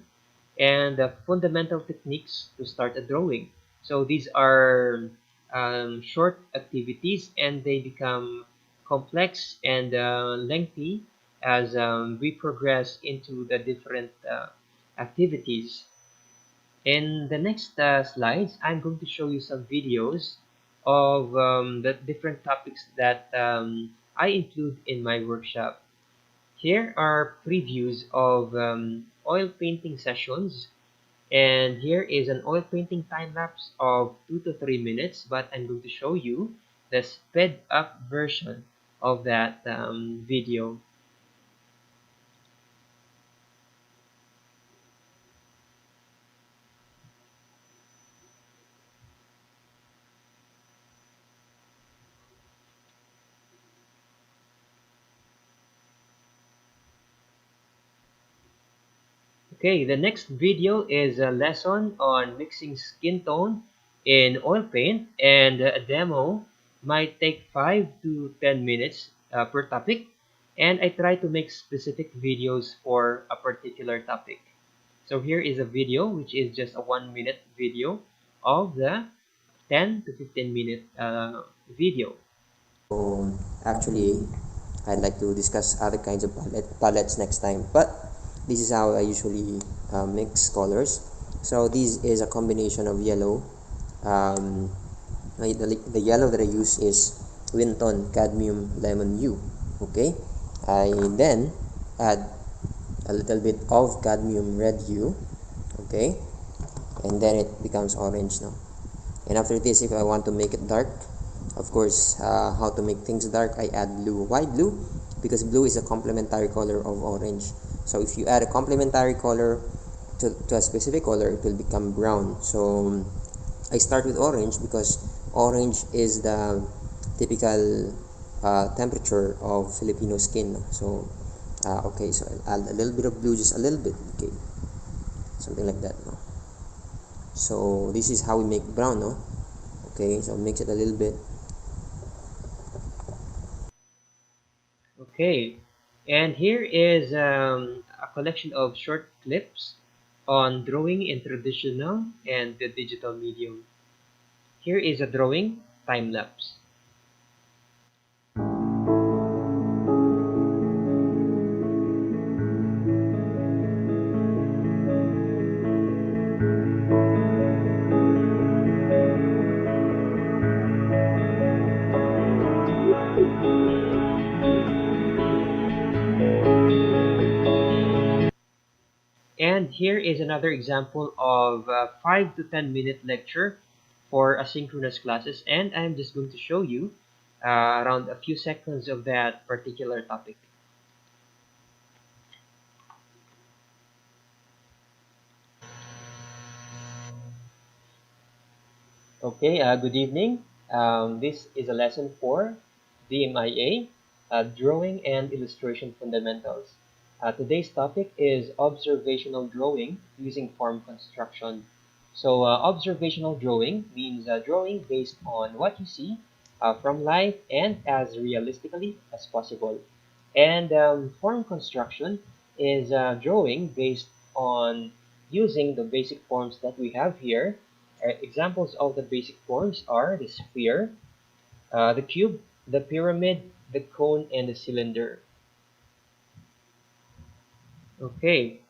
and the fundamental techniques to start a drawing. So these are short activities and they become complex and lengthy as we progress into the different activities. In the next slides, I'm going to show you some videos of the different topics that I include in my workshop. Here are previews of oil painting sessions, and here is an oil painting time lapse of 2 to 3 minutes, but I'm going to show you the sped up version of that video. Okay, the next video is a lesson on mixing skin tone in oil paint, and a demo might take 5 to 10 minutes per topic, and I try to make specific videos for a particular topic. So here is a video which is just a 1 minute video of the 10 to 15 minute video. So actually, I'd like to discuss other kinds of palettes next time. But this is how I usually mix colors. So this is a combination of yellow. Um, the yellow that I use is Winton Cadmium Lemon Hue. Okay, I then add a little bit of cadmium red hue. Okay, and then it becomes orange now. And after this, if I want to make it dark, of course, how to make things dark, I add blue. Why blue? Because blue is a complementary color of orange. So if you add a complementary color to a specific color, it will become brown. So I start with orange because orange is the typical temperature of Filipino skin. So okay, so I'll add a little bit of blue, just a little bit. Okay, something like that. No? So this is how we make brown. No? Okay, so mix it a little bit. Okay, and here is a collection of short clips on drawing in traditional and the digital medium. Here is a drawing time lapse. And here is another example of a 5 to 10 minute lecture for asynchronous classes, and I'm just going to show you around a few seconds of that particular topic. Okay, good evening. This is a lesson for DMIA, Drawing and Illustration Fundamentals. Today's topic is observational drawing using form construction. So, observational drawing means drawing based on what you see from life and as realistically as possible. And form construction is drawing based on using the basic forms that we have here, examples of the basic forms are the sphere, the cube, the pyramid, the cone, and the cylinder. Okay,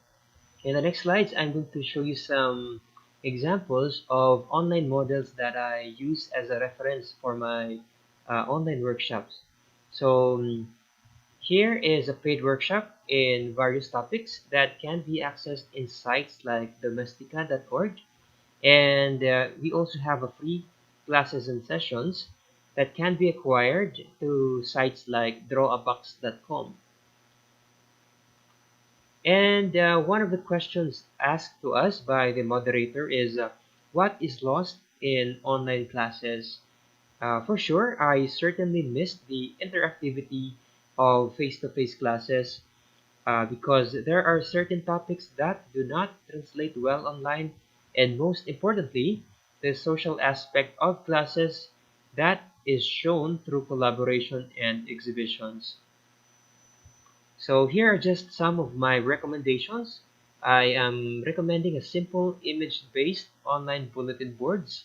in the next slides, I'm going to show you some examples of online models that I use as a reference for my online workshops. So here is a paid workshop in various topics that can be accessed in sites like domestica.org, and we also have a free classes and sessions that can be acquired through sites like drawabox.com. And one of the questions asked to us by the moderator is what is lost in online classes? For sure, I certainly missed the interactivity of face-to-face classes because there are certain topics that do not translate well online, and most importantly, the social aspect of classes that is shown through collaboration and exhibitions. So here are just some of my recommendations. I am recommending a simple image-based online bulletin boards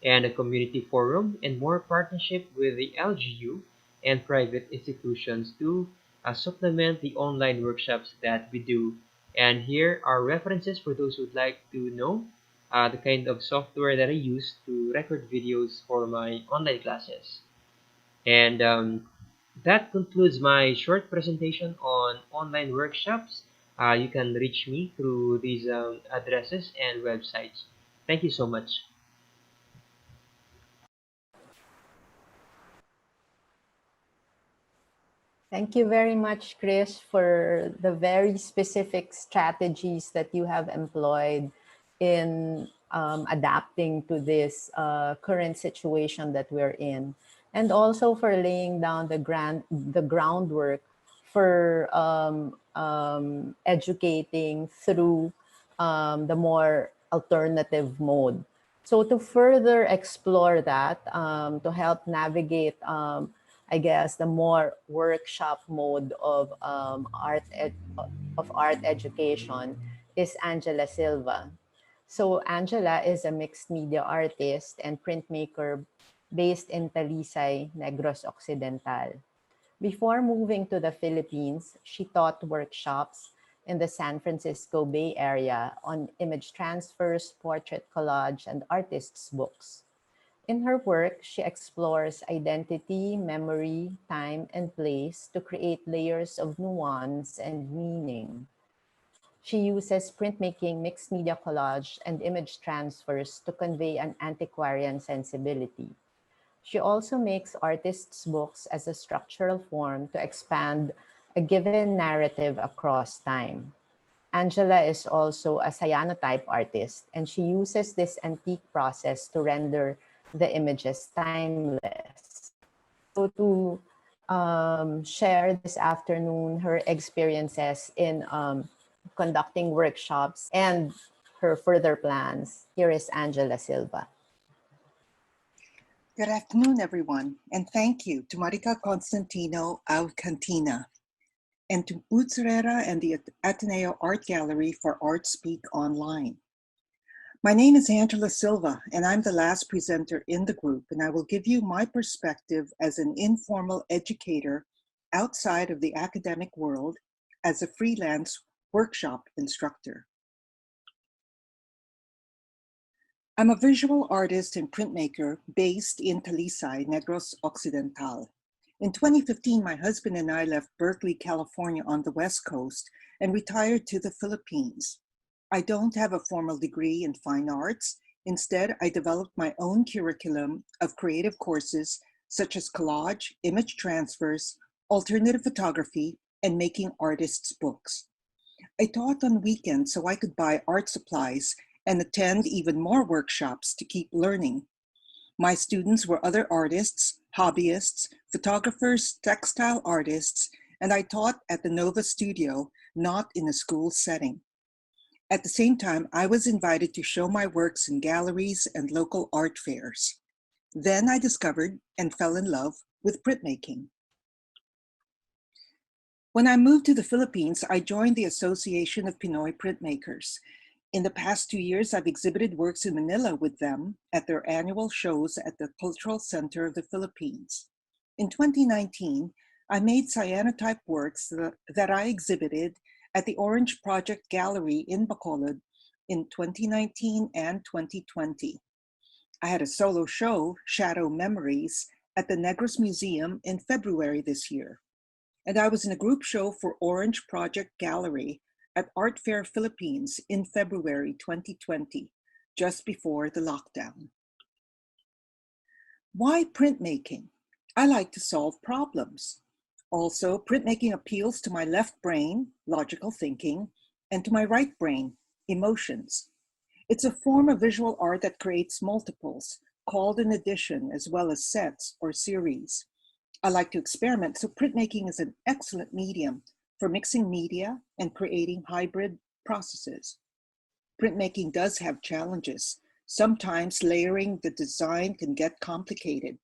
and a community forum and more partnership with the LGU and private institutions to supplement the online workshops that we do. And here are references for those who would like to know the kind of software that I use to record videos for my online classes. And that concludes my short presentation on online workshops. You can reach me through these addresses and websites. Thank you so much. Thank you very much, Chris, for the very specific strategies that you have employed in adapting to this current situation that we're in, and also for laying down the groundwork for educating through the more alternative mode. So to further explore that, to help navigate I guess the more workshop mode of art education is Angela Silva. So Angela is a mixed media artist and printmaker based in Talisay, Negros Occidental. Before moving to the Philippines, she taught workshops in the San Francisco Bay Area on image transfers, portrait collage, and artists' books. In her work, she explores identity, memory, time, and place to create layers of nuance and meaning. She uses printmaking, mixed media collage, and image transfers to convey an antiquarian sensibility. She also makes artists' books as a structural form to expand a given narrative across time. Angela is also a cyanotype artist, and she uses this antique process to render the images timeless. So to share this afternoon her experiences in conducting workshops and her further plans, here is Angela Silva. Good afternoon, everyone, and thank you to Marika Constantino of KANTINA and to Boots Herrera and the Ateneo Art Gallery for Art Speak Online. My name is Angela Silva, and I'm the last presenter in the group, and I will give you my perspective as an informal educator outside of the academic world as a freelance workshop instructor. I'm a visual artist and printmaker based in Talisay, Negros Occidental. In 2015, my husband and I left Berkeley, California on the West Coast and retired to the Philippines. I don't have a formal degree in fine arts. Instead, I developed my own curriculum of creative courses such as collage, image transfers, alternative photography, and making artists' books. I taught on weekends so I could buy art supplies and attend even more workshops to keep learning. My students were other artists, hobbyists, photographers, textile artists, and I taught at the Nova Studio, not in a school setting. At the same time, I was invited to show my works in galleries and local art fairs. Then I discovered and fell in love with printmaking. When I moved to the Philippines, I joined the Association of Pinoy Printmakers. In the past 2 years, I've exhibited works in Manila with them at their annual shows at the Cultural Center of the Philippines. In 2019, I made cyanotype works that I exhibited at the Orange Project Gallery in Bacolod in 2019 and 2020. I had a solo show, Shadow Memories, at the Negros Museum in February this year. And I was in a group show for Orange Project Gallery at Art Fair Philippines in February 2020, just before the lockdown. Why printmaking? I like to solve problems. Also, printmaking appeals to my left brain, logical thinking, and to my right brain, emotions. It's a form of visual art that creates multiples, called an edition, as well as sets or series. I like to experiment, so printmaking is an excellent medium for mixing media and creating hybrid processes. Printmaking does have challenges. Sometimes layering the design can get complicated.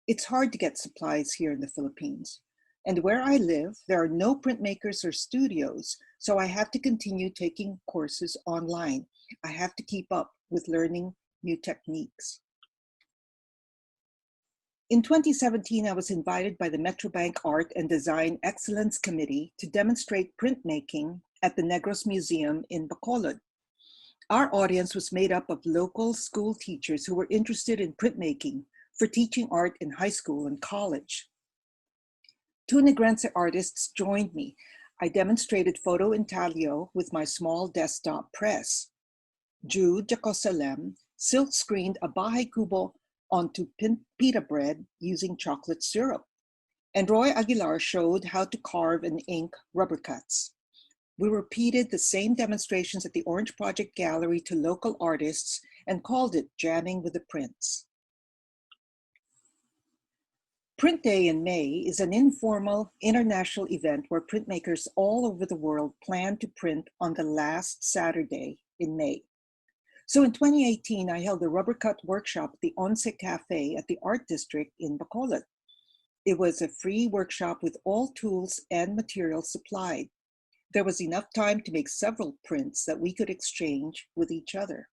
It's hard to get supplies here in the Philippines. And where I live, there are no printmakers or studios, so I have to continue taking courses online. I have to keep up with learning new techniques. In 2017, I was invited by the Metrobank Art and Design Excellence Committee to demonstrate printmaking at the Negros Museum in Bacolod. Our audience was made up of local school teachers who were interested in printmaking for teaching art in high school and college. Two Negrense artists joined me. I demonstrated photo intaglio with my small desktop press. Jude Jacosalem silk-screened a bahay kubo onto pita bread using chocolate syrup. And Roy Aguilar showed how to carve and ink rubber cuts. We repeated the same demonstrations at the Orange Project Gallery to local artists and called it Jamming with the Prints. Print Day in May is an informal international event where printmakers all over the world plan to print on the last Saturday in May. So in 2018, I held a rubber cut workshop at the Once Cafe at the Art District in Bacolod. It was a free workshop with all tools and materials supplied. There was enough time to make several prints that we could exchange with each other.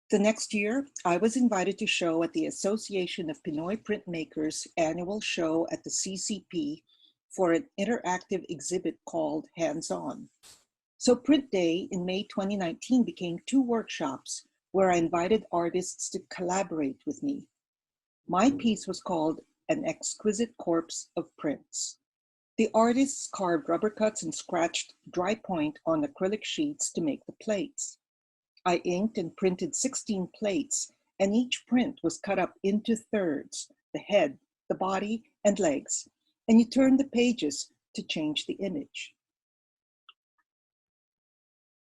The next year, I was invited to show at the Association of Pinoy Printmakers annual show at the CCP for an interactive exhibit called Hands On. So Print Day in May 2019 became two workshops where I invited artists to collaborate with me. My piece was called An Exquisite Corpse of Prints. The artists carved rubber cuts and scratched dry point on acrylic sheets to make the plates. I inked and printed 16 plates, and each print was cut up into thirds, the head, the body, and legs, and you turn the pages to change the image.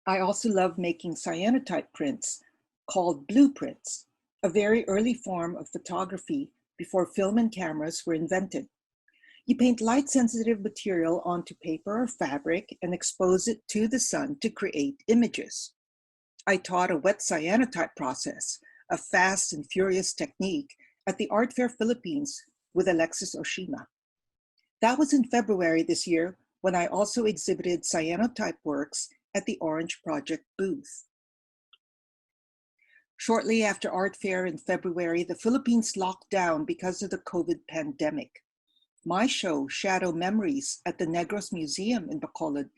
I also love making cyanotype prints called blueprints, a very early form of photography before film and cameras were invented. You paint light-sensitive material onto paper or fabric and expose it to the sun to create images. I taught a wet cyanotype process, a fast and furious technique, at the Art Fair Philippines with Alexis Oshima. That was in February this year when I also exhibited cyanotype works at the Orange Project booth. Shortly after Art Fair in February, the Philippines locked down because of the COVID pandemic. My show, Shadow Memories, at the Negros Museum in Bacolod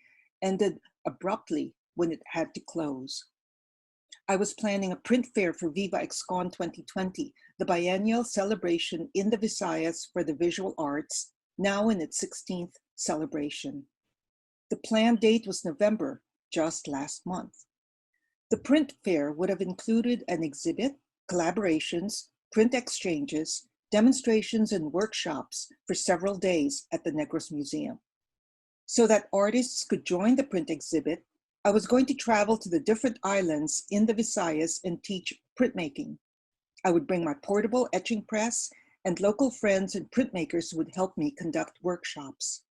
ended abruptly when it had to close. I was planning a print fair for Viva ExCon 2020, the biennial celebration in the Visayas for the visual arts, now in its 16th celebration. The planned date was November, just last month. The print fair would have included an exhibit, collaborations, print exchanges, demonstrations, and workshops for several days at the Negros Museum. So that artists could join the print exhibit, I was going to travel to the different islands in the Visayas and teach printmaking. I would bring my portable etching press, and local friends and printmakers would help me conduct workshops.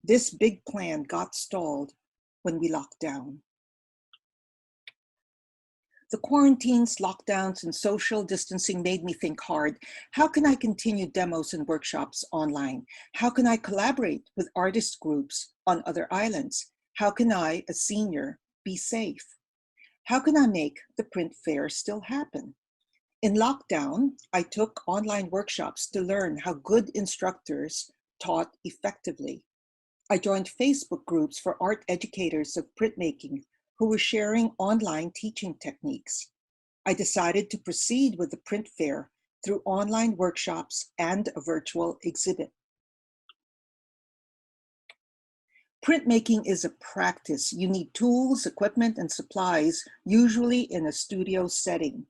This big plan got stalled when we locked down. The quarantines, lockdowns, and social distancing made me think hard. How can I continue demos and workshops online? How can I collaborate with artist groups on other islands? How can I, a senior, be be safe? How can I make the print fair still happen? In lockdown, I took online workshops to learn how good instructors taught effectively. I joined Facebook groups for art educators of printmaking who were sharing online teaching techniques. I decided to proceed with the print fair through online workshops and a virtual exhibit. Printmaking is a practice. You need tools, equipment, and supplies, usually in a studio setting.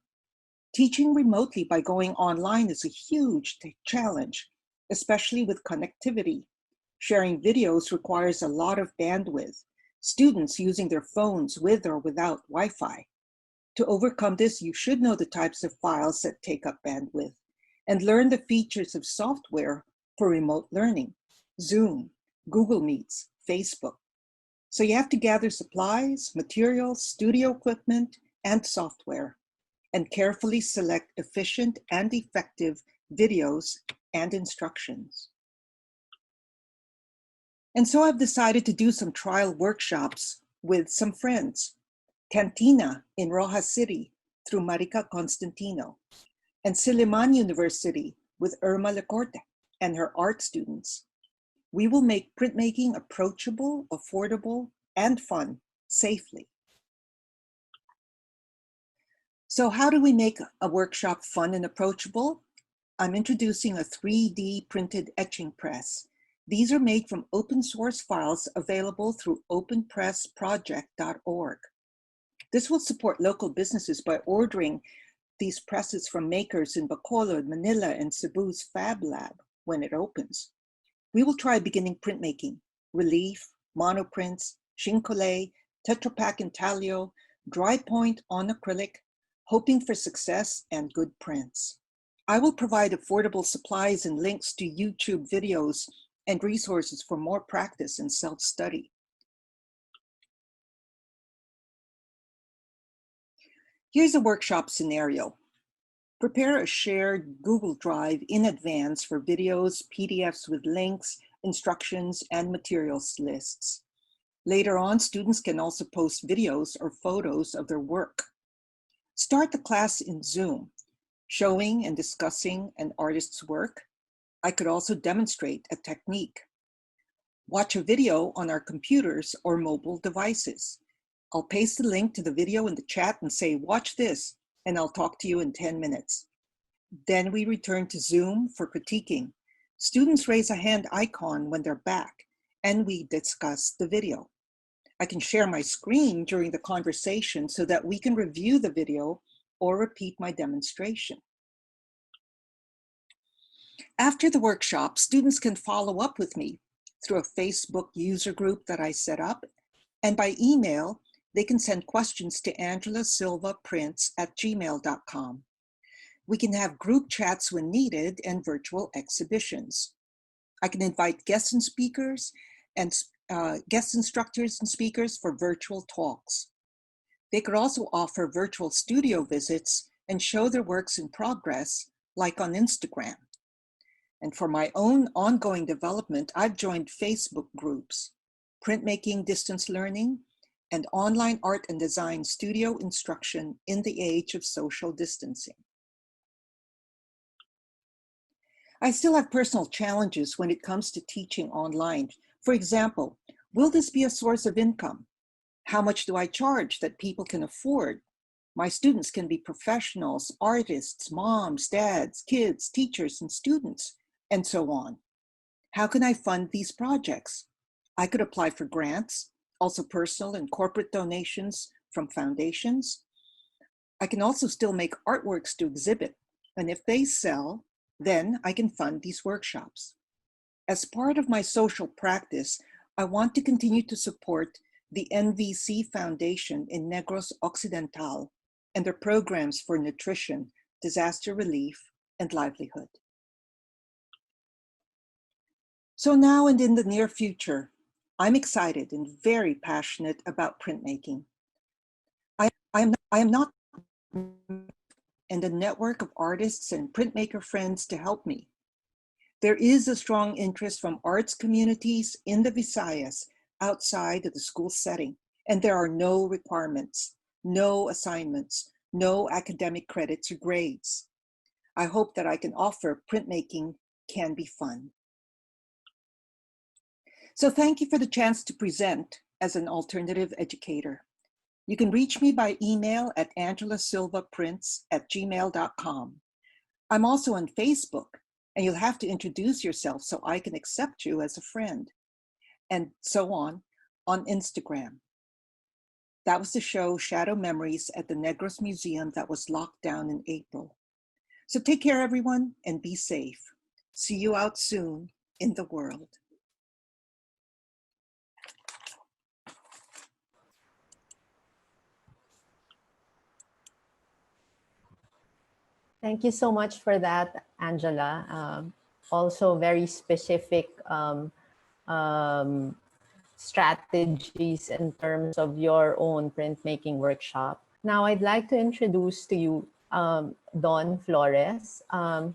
Teaching remotely by going online is a huge challenge, especially with connectivity. Sharing videos requires a lot of bandwidth, students using their phones with or without Wi-Fi. To overcome this, you should know the types of files that take up bandwidth and learn the features of software for remote learning, Zoom, Google Meets, Facebook. So you have to gather supplies, materials, studio equipment, and software, and carefully select efficient and effective videos and instructions. And so I've decided to do some trial workshops with some friends. KANTINA in Roxas City through Marika Constantino, and Silva University with Irma Lacorte and her art students. We will make printmaking approachable, affordable, and fun safely. So how do we make a workshop fun and approachable? I'm introducing a 3D printed etching press. These are made from open source files available through openpressproject.org. This will support local businesses by ordering these presses from makers in Bacolod, Manila, and Cebu's Fab Lab when it opens. We will try beginning printmaking, relief, monoprints, chincolé, Tetra Pak intaglio, dry point on acrylic, hoping for success and good prints. I will provide affordable supplies and links to YouTube videos and resources for more practice and self-study. Here's a workshop scenario. Prepare a shared Google Drive in advance for videos, PDFs with links, instructions, and materials lists. Later on, students can also post videos or photos of their work. Start the class in Zoom, showing and discussing an artist's work. I could also demonstrate a technique. Watch a video on our computers or mobile devices. I'll paste the link to the video in the chat and say, watch this, and I'll talk to you in 10 minutes. Then we return to Zoom for critiquing. Students raise a hand icon when they're back, and we discuss the video. I can share my screen during the conversation so that we can review the video or repeat my demonstration. After the workshop, students can follow up with me through a Facebook user group that I set up, and by email, they can send questions to angelasilvaprints@gmail.com. We can have group chats when needed and virtual exhibitions. I can invite guest instructors and speakers for virtual talks. They could also offer virtual studio visits and show their works in progress, like on Instagram. And for my own ongoing development, I've joined Facebook groups, Printmaking Distance Learning, and Online Art and Design Studio Instruction in the Age of Social Distancing. I still have personal challenges when it comes to teaching online. For example, will this be a source of income? How much do I charge that people can afford? My students can be professionals, artists, moms, dads, kids, teachers, and students, and so on. How can I fund these projects? I could apply for grants, also personal and corporate donations from foundations. I can also still make artworks to exhibit, and if they sell, then I can fund these workshops. As part of my social practice, I want to continue to support the NVC Foundation in Negros Occidental and their programs for nutrition, disaster relief, and livelihood. So now and in the near future, I'm excited and very passionate about printmaking. I am not and a network of artists and printmaker friends to help me. There is a strong interest from arts communities in the Visayas outside of the school setting, and there are no requirements, no assignments, no academic credits or grades. I hope that I can offer printmaking can be fun. So thank you for the chance to present as an alternative educator. You can reach me by email at angelasilvaprints@gmail.com. I'm also on Facebook, and you'll have to introduce yourself so I can accept you as a friend, and so on Instagram. That was the show Shadow Memories at the Negros Museum that was locked down in April. So take care, everyone, and be safe. See you out soon in the world. Thank you so much for that, Angela. Also very specific strategies in terms of your own printmaking workshop. Now I'd like to introduce to you Don Flores.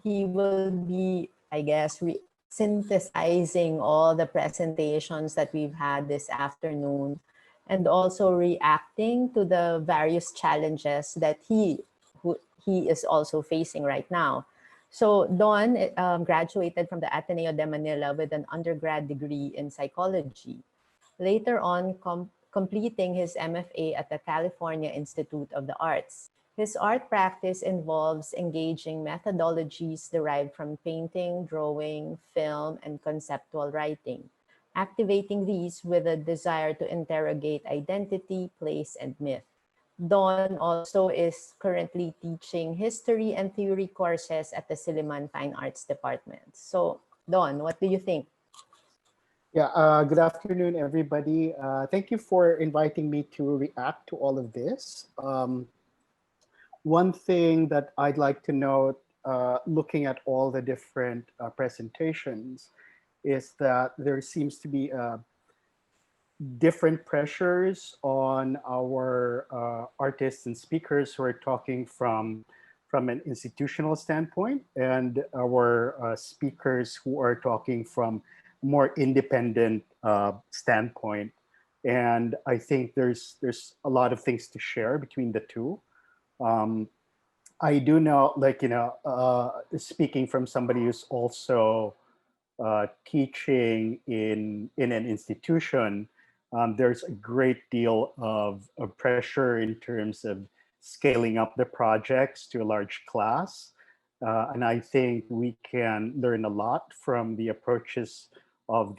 He will be, I guess, synthesizing all the presentations that we've had this afternoon, and also reacting to the various challenges that he is also facing right now. So Don graduated from the Ateneo de Manila with an undergrad degree in psychology. Later on, completing his MFA at the California Institute of the Arts. His art practice involves engaging methodologies derived from painting, drawing, film, and conceptual writing, activating these with a desire to interrogate identity, place, and myth. Don also is currently teaching history and theory courses at the Silliman Fine Arts Department. So, Don, what do you think? Yeah, good afternoon, everybody. Thank you for inviting me to react to all of this. One thing that I'd like to note, looking at all the different presentations, is that there seems to be different pressures on our artists and speakers who are talking from an institutional standpoint, and our speakers who are talking from more independent standpoint. And I think there's a lot of things to share between the two. I do know, like, speaking from somebody who's also teaching in an institution, there's a great deal of pressure in terms of scaling up the projects to a large class. And I think we can learn a lot from the approaches of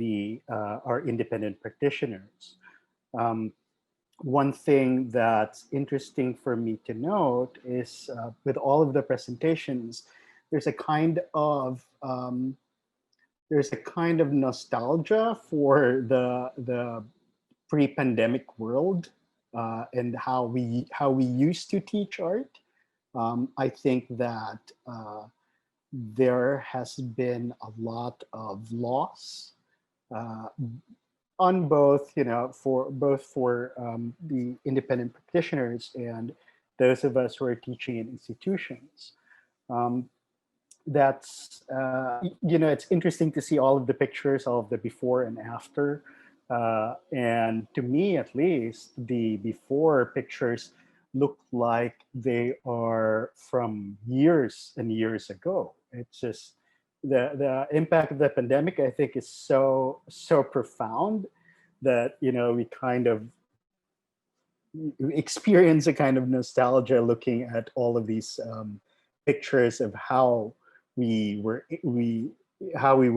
our independent practitioners. One thing that's interesting for me to note is with all of the presentations, there's a kind of nostalgia for the pre-pandemic world and how we used to teach art. I think that there has been a lot of loss on both, for the independent practitioners and those of us who are teaching in institutions. That's it's interesting to see all of the pictures of the before and after, and to me at least, the before pictures look like they are from years and years ago. It's just the impact of the pandemic, I think, is so profound that we kind of experience a kind of nostalgia looking at all of these pictures of how we would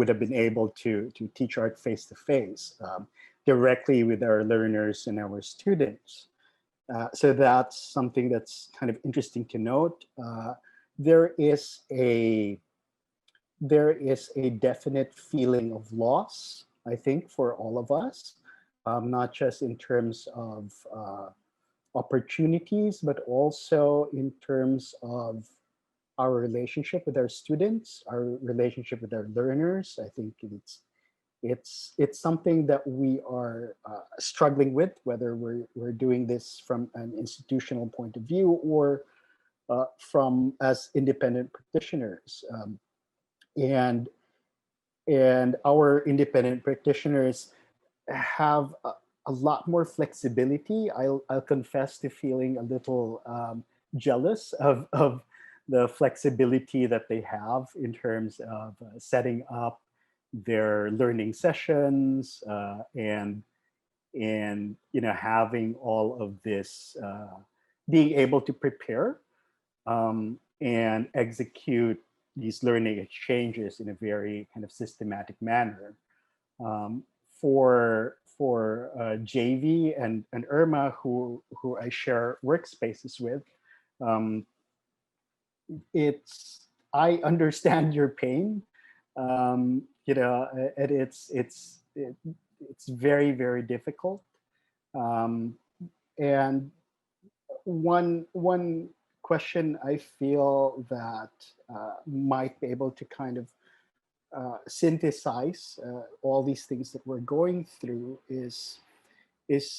have been able to teach art face to face, directly with our learners and our students. So that's something that's kind of interesting to note. There is a definite feeling of loss, I think, for all of us, not just in terms of opportunities, but also in terms of our relationship with our students, our relationship with our learners. I think it's something that we are struggling with, whether we're doing this from an institutional point of view or from as independent practitioners. And our independent practitioners have a lot more flexibility. I'll confess to feeling a little jealous of the flexibility that they have in terms of setting up their learning sessions and having all of this, being able to prepare and execute these learning exchanges in a very kind of systematic manner. Um, for Javy and Irma, who I share workspaces with, um, I understand your pain. And it's very, very difficult. Um, and one question I feel that might be able to kind of synthesize all these things that we're going through is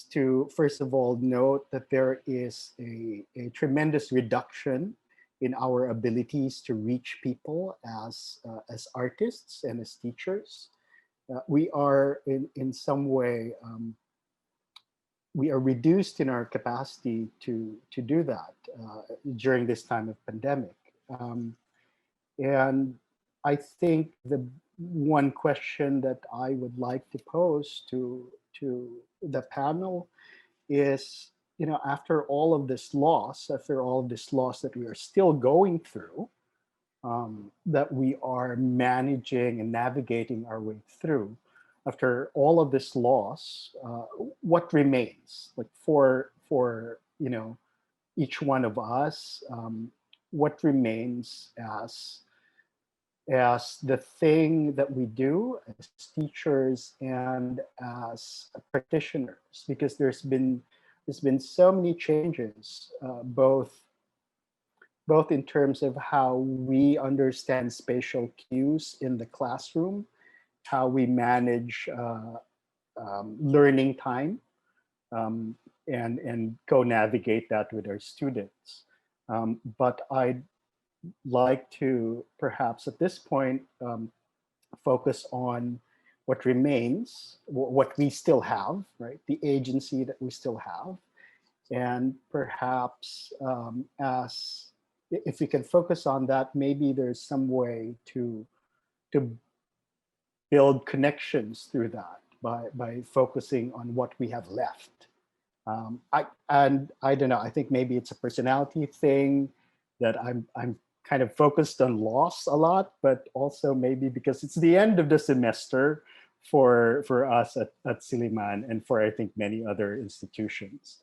to first of all note that there is a tremendous reduction in our abilities to reach people as artists and as teachers. We are in some way we are reduced in our capacity to do that during this time of pandemic. And I think the one question that I would like to pose to the panel is, after all of this loss, that we are still going through, that we are managing and navigating our way through, after all of this loss, what remains? Like for each one of us, what remains as the thing that we do as teachers and as practitioners, because there's been so many changes, both in terms of how we understand spatial cues in the classroom, how we manage learning time, and co-navigate that with our students. But I'd like to perhaps at this point focus on what remains, what we still have, right? The agency that we still have. And perhaps as if we can focus on that, maybe there's some way to build connections through that by focusing on what we have left. I don't know. I think maybe it's a personality thing that I'm kind of focused on loss a lot, but also maybe because it's the end of the semester for us at Silliman and for I think many other institutions.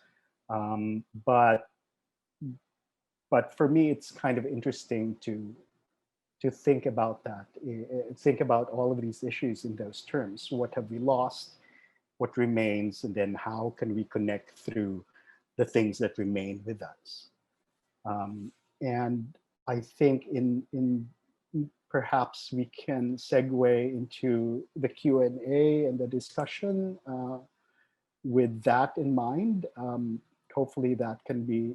But for me, it's kind of interesting to think about that, think about all of these issues in those terms. What have we lost? What remains? And then how can we connect through the things that remain with us? And I think in perhaps we can segue into the Q&A and the discussion with that in mind. Hopefully that can be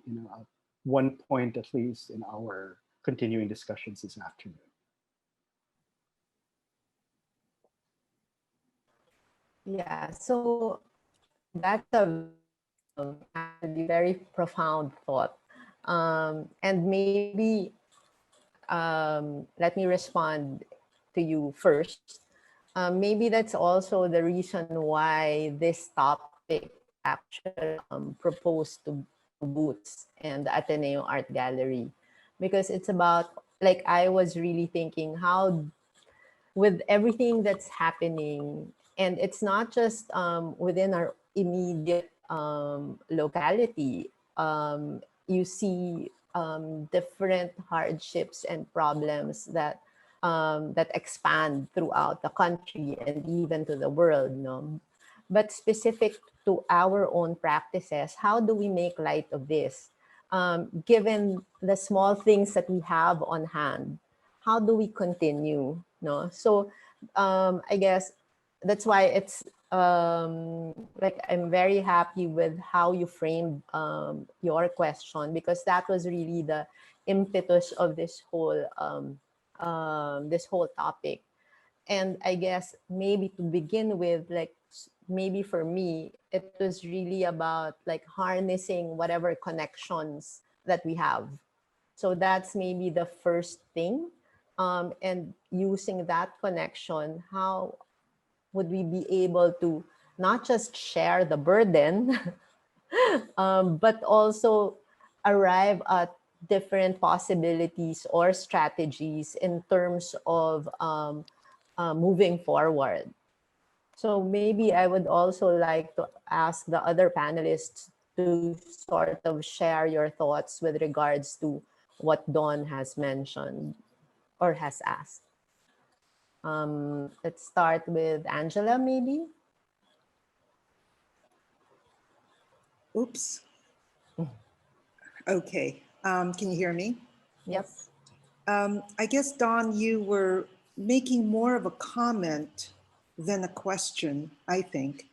one point at least in our continuing discussions this afternoon. Yeah, so that's a actually very profound thought. And maybe let me respond to you first. Maybe that's also the reason why this topic actually proposed to Boots and the Ateneo Art Gallery, because it's about, like, I was really thinking how, with everything that's happening, and it's not just within our immediate locality, you see different hardships and problems that that expand throughout the country and even to the world, no? But specific to our own practices, how do we make light of this? Given the small things that we have on hand, how do we continue? No, so I guess that's why it's like I'm very happy with how you framed your question, because that was really the impetus of this whole topic. And I guess maybe to begin with, like, maybe for me, it was really about like harnessing whatever connections that we have. So that's maybe the first thing. And using that connection, how would we be able to not just share the burden, but also arrive at different possibilities or strategies in terms of moving forward. So maybe I would also like to ask the other panelists to sort of share your thoughts with regards to what Dawn has mentioned or has asked. Let's start with Angela, maybe. Oops. Okay. Can you hear me? Yep. I guess, Don, you were making more of a comment than a question, I think,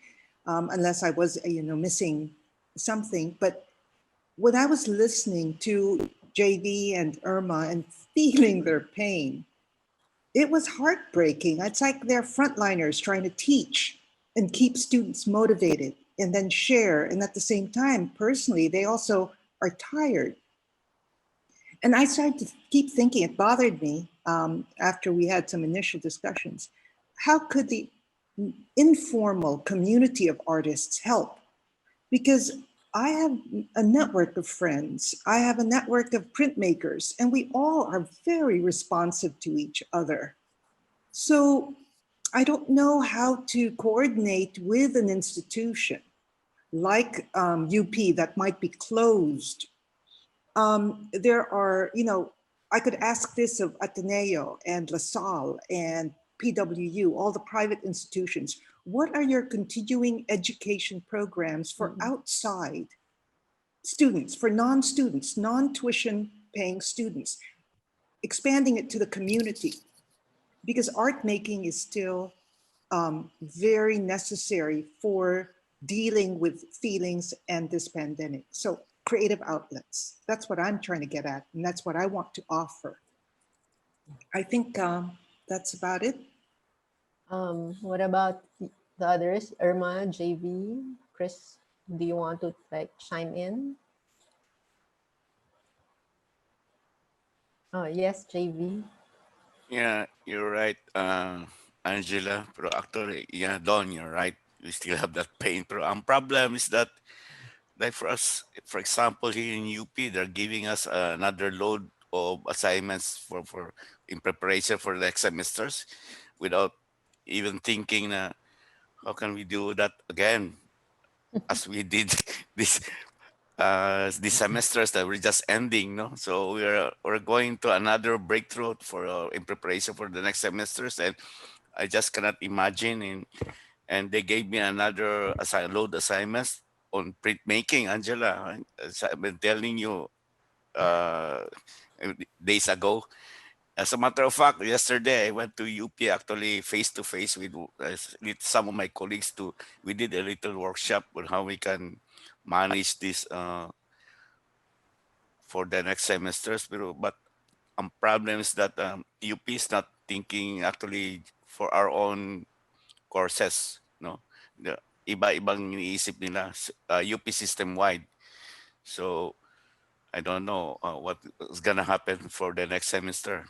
unless I was, missing something. But when I was listening to JV and Irma and feeling their pain, it was heartbreaking. It's like they're frontliners trying to teach and keep students motivated and then share. And at the same time, personally, they also are tired. And I started to keep thinking, it bothered me after we had some initial discussions. How could the informal community of artists help? Because I have a network of friends, I have a network of printmakers, and we all are very responsive to each other. So I don't know how to coordinate with an institution like UP that might be closed. There are, I could ask this of Ateneo and LaSalle and PWU, all the private institutions. What are your continuing education programs for outside students, for non-students, non-tuition paying students, expanding it to the community? Because art making is still very necessary for dealing with feelings and this pandemic. So creative outlets, that's what I'm trying to get at, and that's what I want to offer. I think that's about it. What about the others? Irma, JV, Chris, do you want to like chime in? Oh, yes, JV. Yeah, you're right, Angela. Pero actually, yeah, Don, you're right. We still have that pain. Pero ang problem is that, like for us, for example, here in UP, they're giving us another load of assignments for in preparation for the next semesters, without even thinking, how can we do that again, as we did this these semesters that we're just ending, no? So we're going to another breakthrough for in preparation for the next semesters, and I just cannot imagine. And they gave me another load assignments on printmaking, Angela. As I've been telling you uh, days ago. As a matter of fact, yesterday I went to UP actually face to face with some of my colleagues. We did a little workshop on how we can manage this for the next semesters. But problem is that UP is not thinking actually for our own courses. No, the iba-ibang iniisip nila, UP system wide. So I don't know what is gonna happen for the next semester,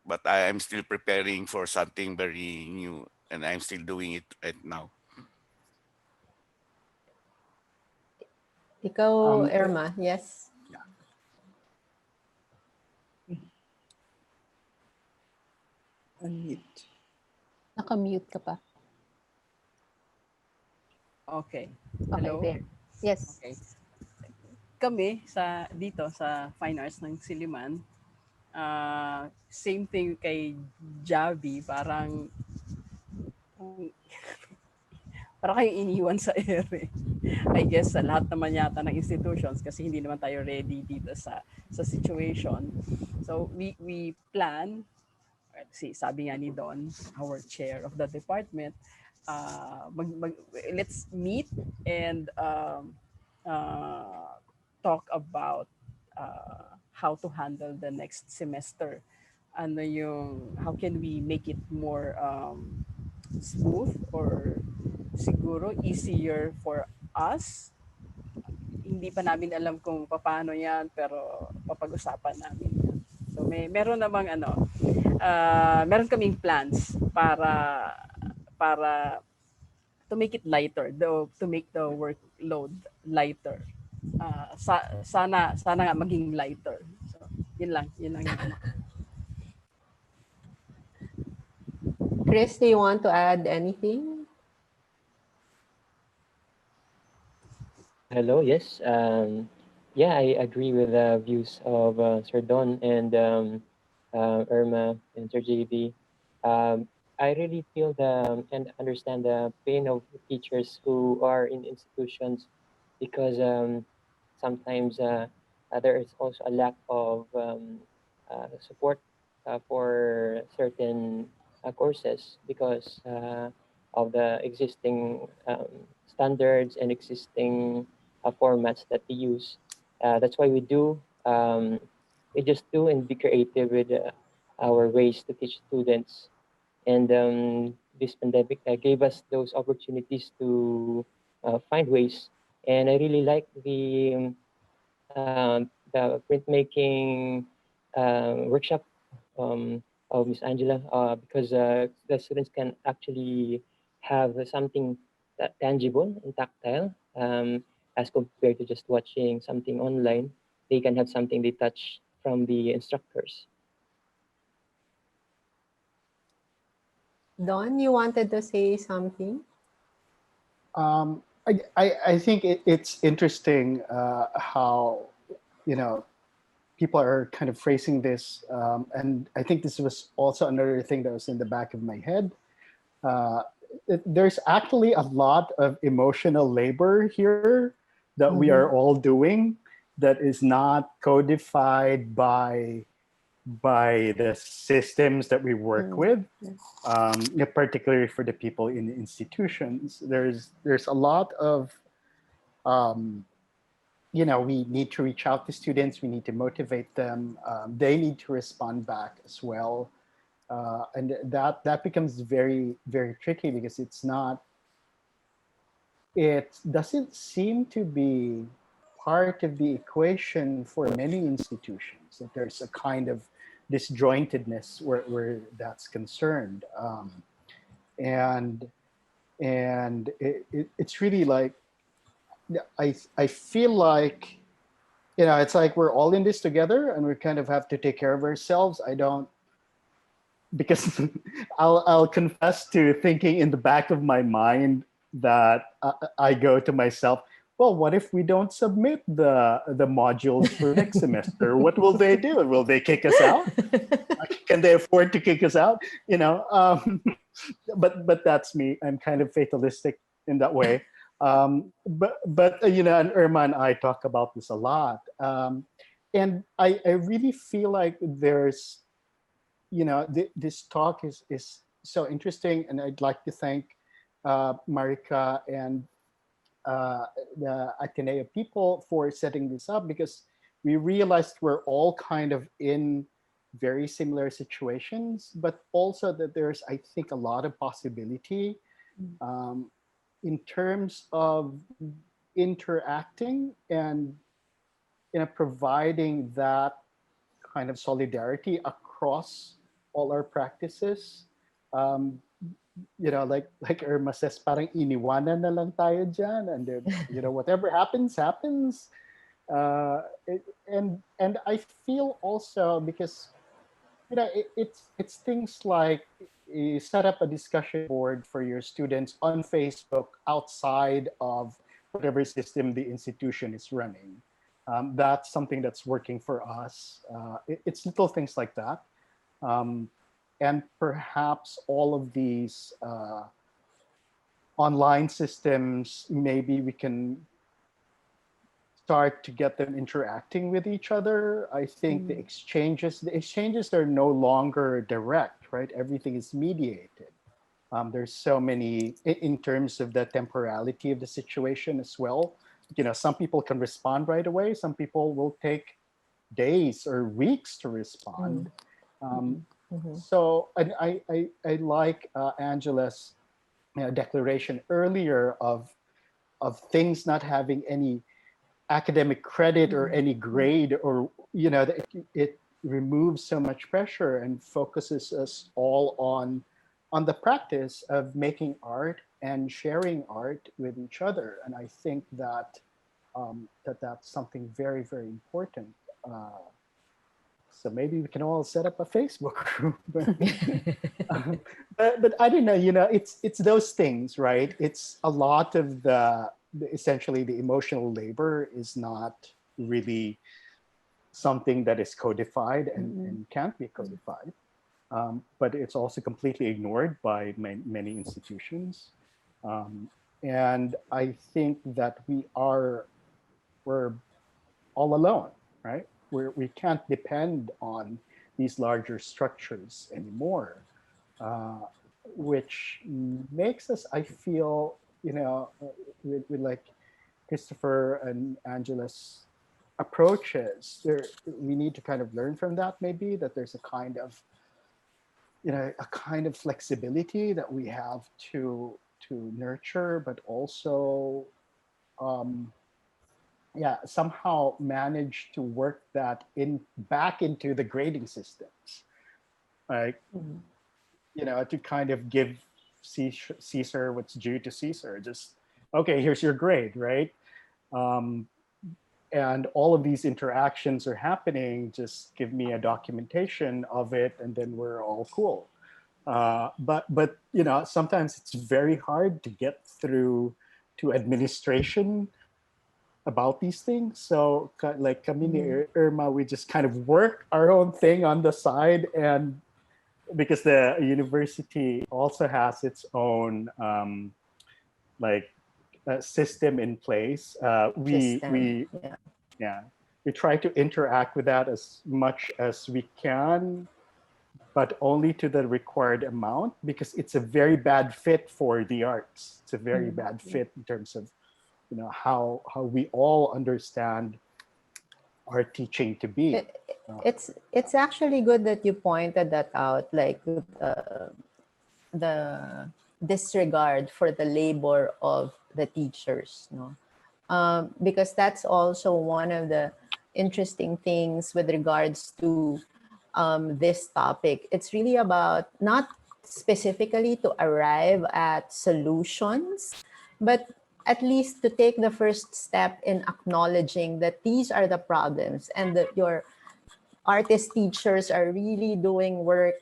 but I am still preparing for something very new, and I'm still doing it right now. Ikaw, Eh, Irma, yes. Unmute. Nakamute ka pa. Okay. Okay, Hello? there. Yes. Okay. Kami dito sa Fine Arts ng Siliman, same thing kay Javy, parang para kayo iniwan sa ere. I guess sa lahat naman yata ng institutions kasi hindi naman tayo ready dito sa situation. So we plan, sabi nga ni Don, our chair of the department, let's meet and talk about how to handle the next semester. How can we make it more smooth or siguro easier for us. Hindi pa namin alam kung paano yan, pero papag-usapan namin yan. So meron namang meron kaming plans para to make it lighter, to make the workload lighter. Sana nga maging lighter. So yun lang yung Chris, do you want to add anything? Hello, yes. Yeah, I agree with the views of Sir Don and Irma and Sir JB. I really feel and understand the pain of teachers who are in institutions because sometimes there is also a lack of support for certain courses because of the existing standards and existing formats that we use. That's why we just do and be creative with our ways to teach students. And this pandemic gave us those opportunities to find ways. And I really like the printmaking workshop of Miss Angela because the students can actually have something that tangible and tactile as compared to just watching something online. They can have something they touch from the instructors. Don, you wanted to say something? I think it's interesting how, you know, people are kind of phrasing this. And I think this was also another thing that was in the back of my head. Uh, there's actually a lot of emotional labor here that we are all doing that is not codified by the systems that we work with, particularly for the people in the institutions. There's a lot of we need to reach out to students. We need to motivate them. They need to respond back as well, and that becomes very, very tricky because it doesn't seem to be part of the equation for many institutions. That there's a kind of disjointedness where that's concerned, and it's really like I feel like it's like we're all in this together and we kind of have to take care of ourselves. I don't because I'll confess to thinking in the back of my mind that I go to myself, well, what if we don't submit the modules for next semester? What will they do? Will they kick us out? Can they afford to kick us out? But that's me. I'm kind of fatalistic in that way. But and Irma and I talk about this a lot, and I really feel like there's this talk is so interesting, and I'd like to thank Marika and the Ateneo people for setting this up, because we realized we're all kind of in very similar situations, but also that there's, I think, a lot of possibility in terms of interacting and providing that kind of solidarity across all our practices. Um, like Irma says, parang iniwanan na lang tayo dyan, and whatever happens, happens. And I feel also because it's things like you set up a discussion board for your students on Facebook outside of whatever system the institution is running. That's something that's working for us. It's little things like that. And perhaps all of these online systems, maybe we can start to get them interacting with each other. I think the exchanges are no longer direct, right? Everything is mediated. There's so many in terms of the temporality of the situation as well. Some people can respond right away. Some people will take days or weeks to respond. So I like Angela's declaration earlier of things not having any academic credit or any grade, or it removes so much pressure and focuses us all on the practice of making art and sharing art with each other. And I think that that's something very, very important. So maybe we can all set up a Facebook group. But I don't know, it's those things, right? It's a lot of essentially the emotional labor is not really something that is codified and can't be codified. But it's also completely ignored by many institutions. And I think that we're all alone, right? We can't depend on these larger structures anymore, which makes us, I feel, with like Kristoffer and Angela's approaches, we need to kind of learn from that, maybe, that there's a kind of flexibility that we have to nurture, but also somehow manage to work that back into the grading systems, like to kind of give Caesar what's due to Caesar. Just, okay, here's your grade, right? And all of these interactions are happening. Just give me a documentation of it, and then we're all cool. But sometimes it's very hard to get through to administration about these things. So like Camille, Irma, we just kind of work our own thing on the side, and because the university also has its own system in place, we try to interact with that as much as we can, but only to the required amount, because it's a very bad fit for the arts. It's a very bad fit in terms of how we all understand our teaching to be. It's actually good that you pointed that out, like the disregard for the labor of the teachers, because that's also one of the interesting things with regards to this topic. It's really about not specifically to arrive at solutions, but at least to take the first step in acknowledging that these are the problems, and that your artist teachers are really doing work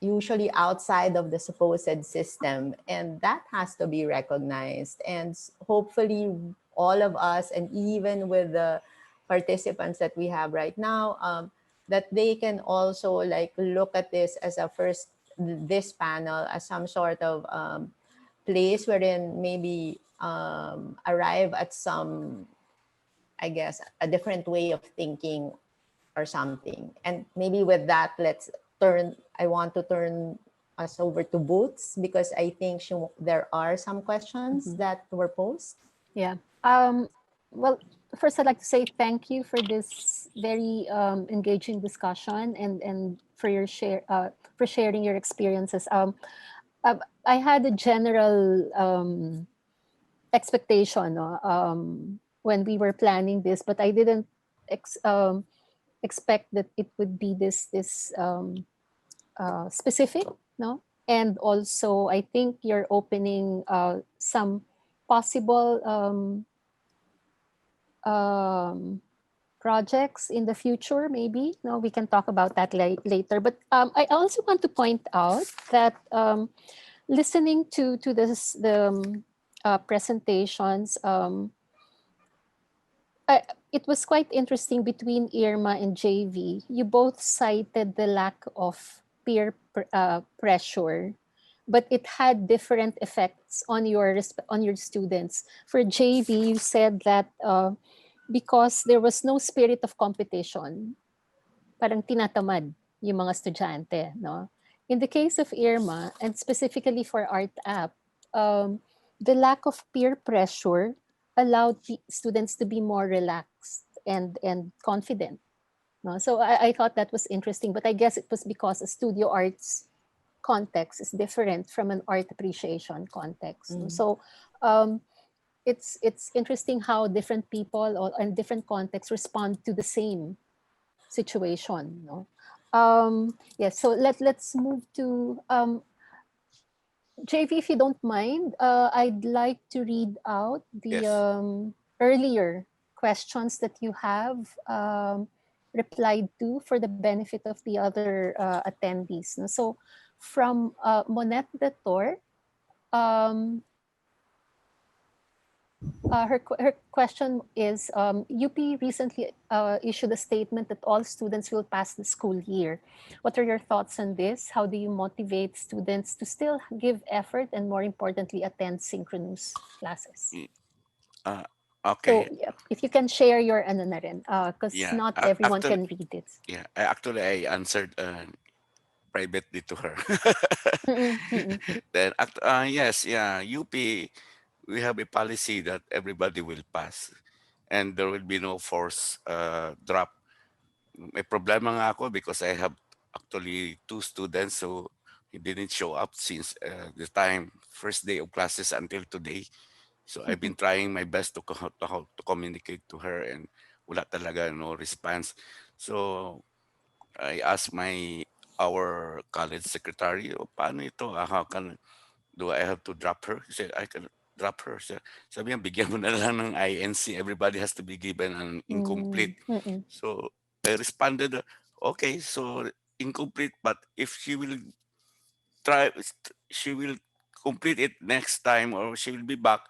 usually outside of the supposed system, and that has to be recognized. And hopefully all of us, and even with the participants that we have right now, that they can also look at this as this panel as some sort of place wherein maybe arrive at some, I guess, a different way of thinking or something. And maybe with that, I want to turn us over to Boots, because I think there are some questions that were posed. Yeah. Well, first I'd like to say thank you for this very engaging discussion, and for your for sharing your experiences. I had a general expectation when we were planning this, but I didn't expect that it would be this specific, no? And also, I think you're opening some possible projects in the future, maybe. No, we can talk about that later. But I also want to point out that listening to the presentations, it was quite interesting between Irma and Javy. You both cited the lack of peer pressure, but it had different effects on your students. For Javy, you said that because there was no spirit of competition, parang tinatamad yung mga estudyante, no? In the case of Irma, and specifically for Art App, the lack of peer pressure allowed students to be more relaxed and confident. No? So I thought that was interesting, but I guess it was because studio arts context is different from an art appreciation context. Mm. So it's interesting how different people or and different contexts respond to the same situation. No? Yes, so let's move to JV, if you don't mind, I'd like to read out the Yes. earlier questions that you have replied to for the benefit of the other attendees. No? So from Monette de Tor, um, her question is, UP recently issued a statement that all students will pass the school year. What are your thoughts on this? How do you motivate students to still give effort and, more importantly, attend synchronous classes? Mm, Uh, So okay. yeah, if you can share your ano na rin, because Yeah. not everyone Actually, can read it. yeah. Actually, I answered privately to her. Mm-mm, mm-mm, Then, yes, yeah. UP, we have a policy that everybody will pass, and there will be no force drop. May problema nga ako because I have actually two students who he didn't show up since the time first day of classes until today. So I've been trying my best to communicate to her, and wala talaga no response. So I asked our college secretary, "O, paano ito? How can do I have to drop her?" He said, "I can drop her." Sabi niya, bigyan mo na lang ng INC. Everybody has to be given an incomplete. mm, mm-mm, So I responded, "Okay, so incomplete, but if try, she will complete it next time or she will be back,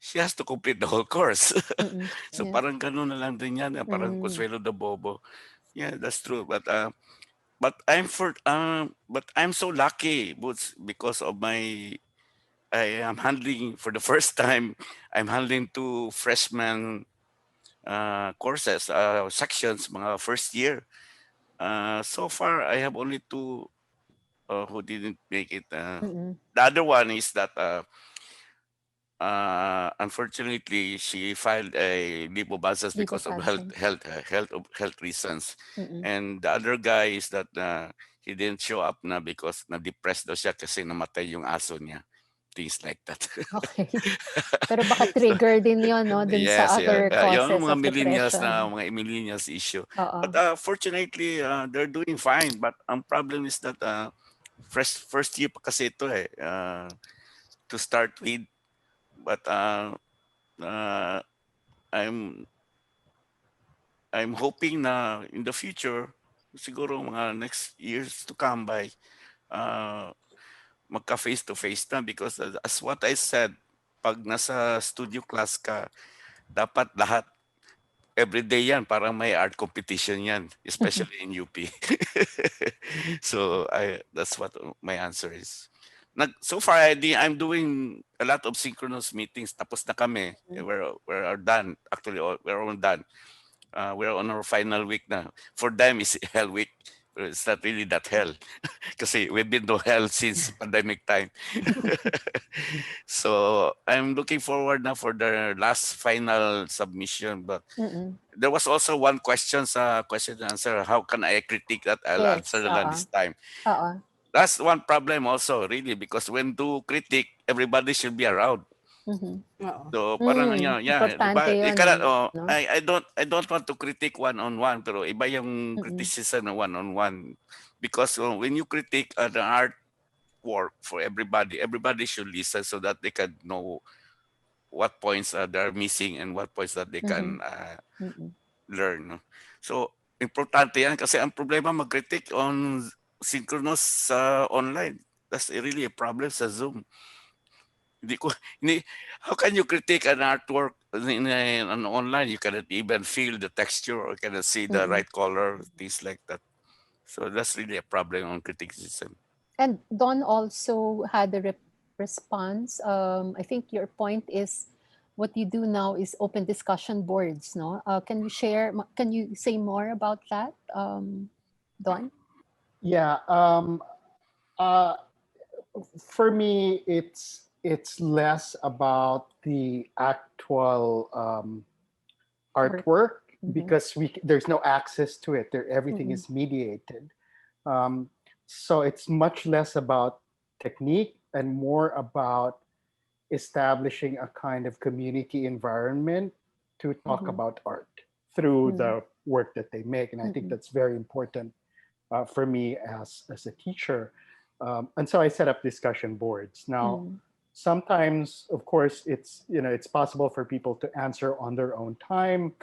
she has to complete the whole course." mm-mm, So yeah. parang ganun na lang din yan, parang Mm, Consuelo de Bobo. Yeah, that's true. But I'm so lucky, Boots, because of I am handling for the first time. I'm handling two freshman courses, sections, mga first year. So far, I have only two who didn't make it. mm-mm. The other one is that unfortunately she filed a leave of absence Leave because of of absence. health reasons, Mm-mm. and the other guy is that he didn't show up na because na depressed daw siya kasi namatay yung aso niya, things like that. Okay. Pero baka So, trigger din yon, no, dun yes, sa yeah. other Yung causes mga of millennials depression. issue. But Oo. fortunately, they're doing fine. But ang problem is that first year pa kasi ito to start with. But uh, I'm I'm hoping na in the future, siguro mga next years to come by, uh, magka face to face na because as what I said, pag nasa studio class ka, dapat lahat everyday yan, parang may art competition yan, especially in UP. So that's what my answer is. So far, I'm doing a lot of synchronous meetings. Tapos na kami. We're done. Actually, we're all done. We're on our final week now. For them, it's hell week. But it's not really that hell. Kasi we've been to hell since pandemic time. So I'm looking forward now for the last final submission. But Mm-mm. there was also one question and answer. How can I critique that? I'll answer Yes, the land oo. this time. Oo. That's one problem also, really, because when do critique, everybody should be around. Mhm. Oo. So parang yeah, di Importante ba? You 'yun, cannot, no? I don't want to critique one on one, pero iba yung Mm. criticism na one on one. Because when you critique the artwork for everybody, everybody should listen so that they can know what points they're missing and what points that they can Mhm. Mm. learn. No? So importante yan kasi ang problema mag-critique on synchronous online. That's really a problem sa Zoom. Hindi ko hindi how can you critique an artwork in online? You cannot even feel the texture or cannot see the Mm. right color, things like that. So that's really a problem on criticism. And Don also had a response. I think your point is what you do now is open discussion boards, no? Can you say more about that, Don? Yeah. Uh, for me, it's less about the actual Work. artwork Mhm. because there's no access to it. There, everything Mm. is mediated. Um, So it's much less about technique and more about establishing a kind of community environment to talk about art through the work that they make. And I think that's very important for me as a teacher. And so I set up discussion boards. Now, sometimes, of course, it's possible for people to answer on their own time.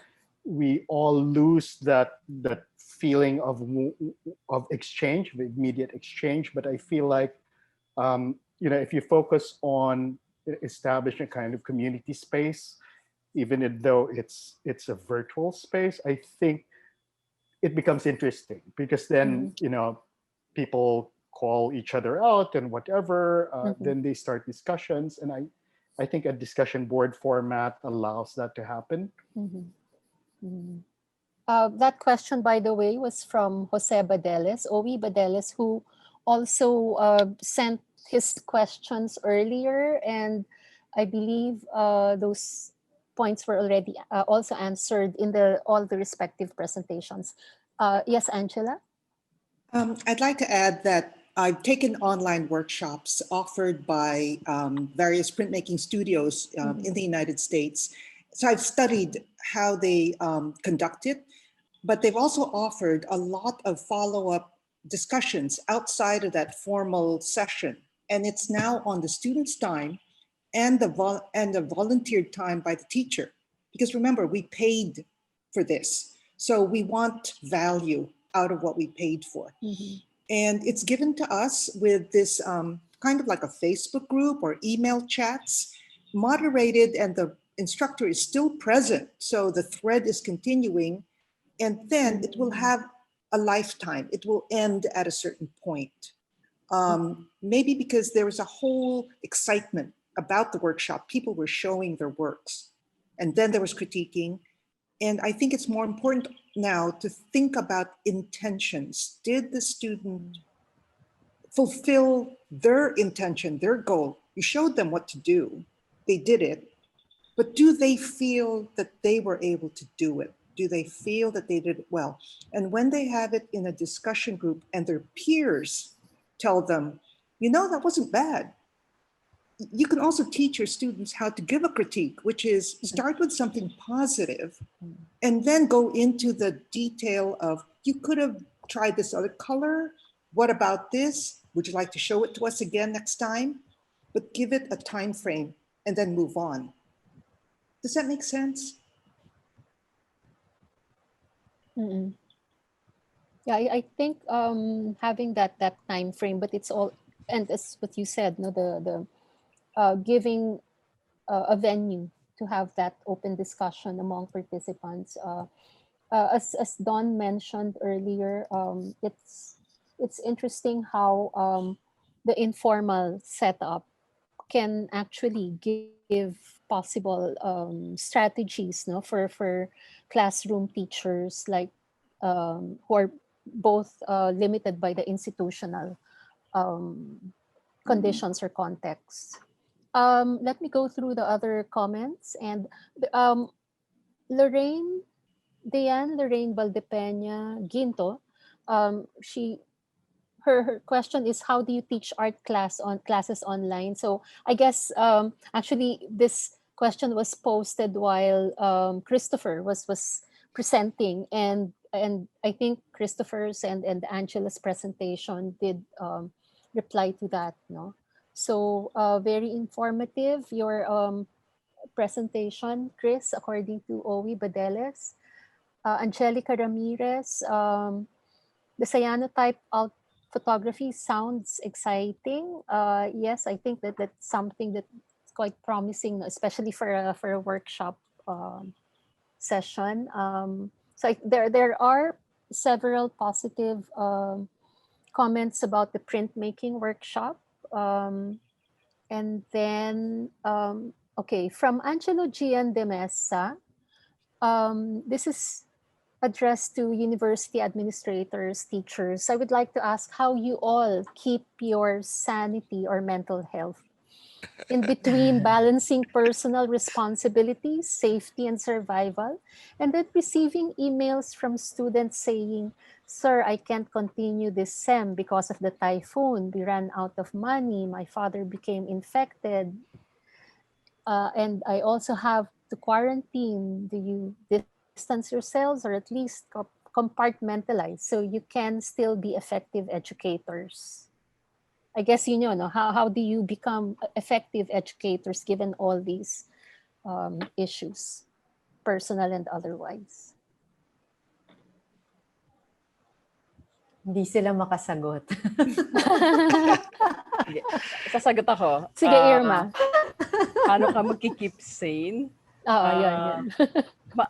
We all lose that feeling of exchange, of immediate exchange. But I feel like if you focus on establishing a kind of community space, even though it's a virtual space, I think it becomes interesting because then people call each other out and whatever. Then they start discussions, and I think a discussion board format allows that to happen. That question, by the way, was from Jose Badeles, Owi Badeles, who also sent his questions earlier, and I believe those points were already also answered in all the respective presentations. Yes, Angela? I'd like to add that I've taken online workshops offered by various printmaking studios in the United States. So I've studied how they conduct it, but they've also offered a lot of follow-up discussions outside of that formal session. And it's now on the student's time and the volunteered time by the teacher. Because remember, we paid for this. So we want value out of what we paid for. And it's given to us with this kind of like a Facebook group or email chats, moderated, and the instructor is still present. So the thread is continuing, and then it will have a lifetime. It will end at a certain point. Maybe because there was a whole excitement about the workshop. People were showing their works, and then there was critiquing. And I think it's more important now to think about intentions. Did the student fulfill their intention, their goal? You showed them what to do. They did it. But do they feel that they were able to do it? Do they feel that they did it well? And when they have it in a discussion group and their peers tell them, that wasn't bad. You can also teach your students how to give a critique, which is start with something positive and then go into the detail of, you could have tried this other color. What about this? Would you like to show it to us again next time? But give it a time frame and then move on. Does that make sense? Yeah, I think having that time frame, but it's all, and as what you said, the giving a venue to have that open discussion among participants. As Don mentioned earlier, it's interesting how the informal setup can actually give possible strategies, for classroom teachers, like who are both limited by the institutional conditions or contexts. Let me go through the other comments. And Lorraine Valdepeña Ginto, her question is, how do you teach art classes online? So I guess actually this question was posted while Kristoffer was presenting, and I think Kristoffer's and Angela's presentation did reply to that. So very informative, your presentation, Chris, according to Owi Badeles. Angelica Ramirez, the cyanotype out photography sounds exciting. Yes, I think that's something that's quite promising, especially for a workshop session. So there are several positive comments about the printmaking workshop. And then, okay, from Angelo Gian de Mesa, this is addressed to university administrators, teachers. I would like to ask how you all keep your sanity or mental health. in between balancing personal responsibilities, safety, and survival, and then receiving emails from students saying, "Sir, I can't continue this SEM because of the typhoon. We ran out of money. My father became infected. And I also have to quarantine. Do you distance yourselves or at least compartmentalize so you can still be effective educators?" I guess you know, no? How do you become effective educators given all these issues, personal and otherwise? Hindi sila makasagot. Sige, sasagot ako. Sige, Irma. Paano ka magki-keep sane? Oo, yun.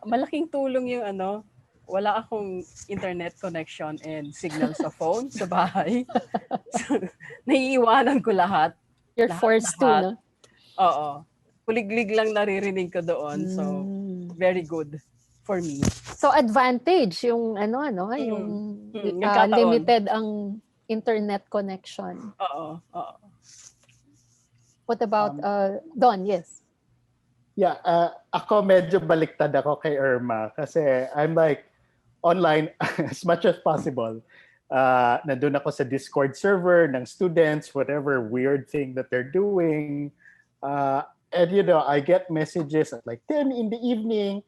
Malaking tulong yung wala akong internet connection and signal sa phone sa bahay. So, naiiwanan ko lahat. You're forced to, no? Oo. Kuliglig lang naririnig ko doon. So, very good for me. So, advantage yung yung limited ang internet connection. Oo. What about Don? Yes. Yeah, ako medyo baliktad ako kay Irma kasi I'm like online as much as possible. Nandun ako sa Discord server ng students, whatever weird thing that they're doing. And I get messages at like 10 in the evening.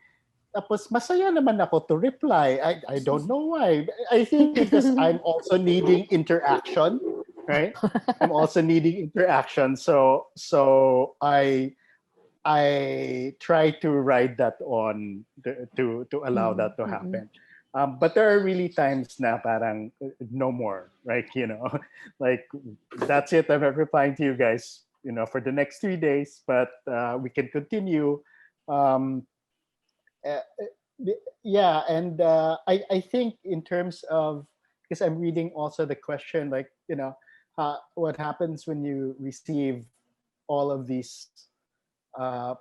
Tapos masaya naman ako to reply. I don't know why. I think because I'm also needing interaction, right? I'm also needing interaction. So I try to ride that on to allow that to happen. But there are really times na parang no more, right? Like that's it. I'm not replying to you guys, for the next 3 days, but we can continue. Yeah, and I think in terms of, because I'm reading also the question, like, what happens when you receive all of these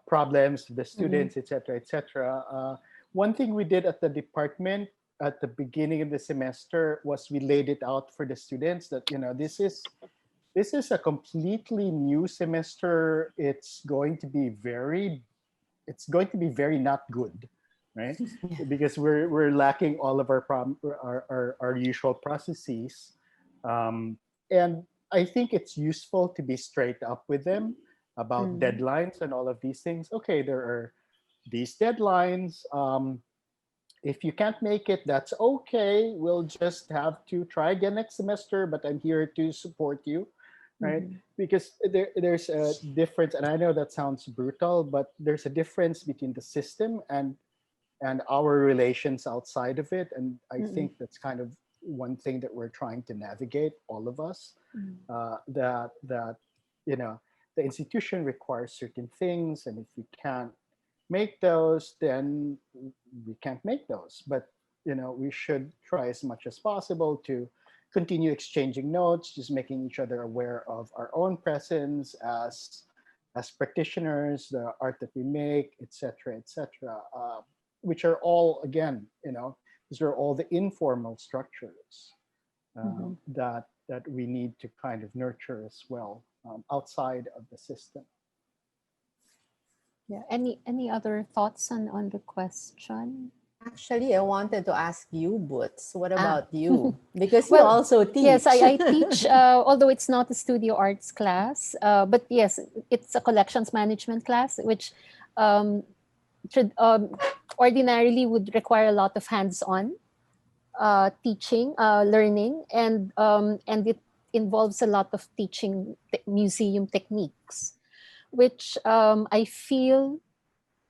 problems, the students, etc., etc. One thing we did at the department at the beginning of the semester was we laid it out for the students that this is a completely new semester. It's going to be very not good, right? Because we're lacking all of our usual processes, and I think it's useful to be straight up with them about deadlines and all of these things. Okay, there are these deadlines. If you can't make it, that's okay. We'll just have to try again next semester, but I'm here to support you, right? Because there's a difference, and I know that sounds brutal, but there's a difference between the system and our relations outside of it. And I think that's kind of one thing that we're trying to navigate, all of us, that the institution requires certain things, and if we can't make those, then we can't make those. But we should try as much as possible to continue exchanging notes, just making each other aware of our own presence as practitioners, the art that we make, etc., etc., which are all, again, these are all the informal structures that we need to kind of nurture as well, outside of the system. Yeah. Any other thoughts on the question? Actually, I wanted to ask you, Boots. What about you? Because you also teach. Yes, I teach, although it's not a studio arts class, but yes, it's a collections management class, which ordinarily would require a lot of hands-on teaching, learning, and it involves a lot of teaching museum techniques, which I feel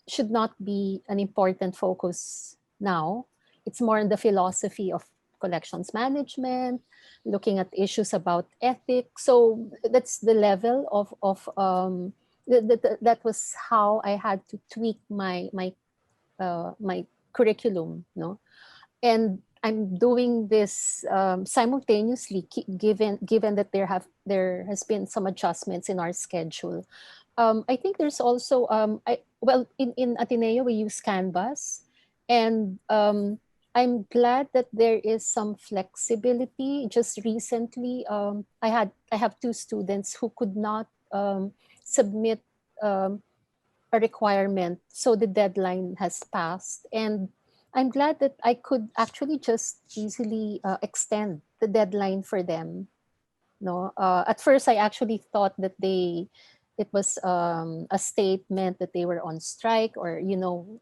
should not be an important focus now. It's more in the philosophy of collections management, looking at issues about ethics. So that's the level of that was how I had to tweak my curriculum, no, and I'm doing this simultaneously, given that there has been some adjustments in our schedule. I think there's also in Ateneo we use Canvas, and I'm glad that there is some flexibility. Just recently, I have two students who could not submit a requirement, so the deadline has passed, and I'm glad that I could actually just easily extend the deadline for them. No, at first I actually thought that it was a statement that they were on strike, or the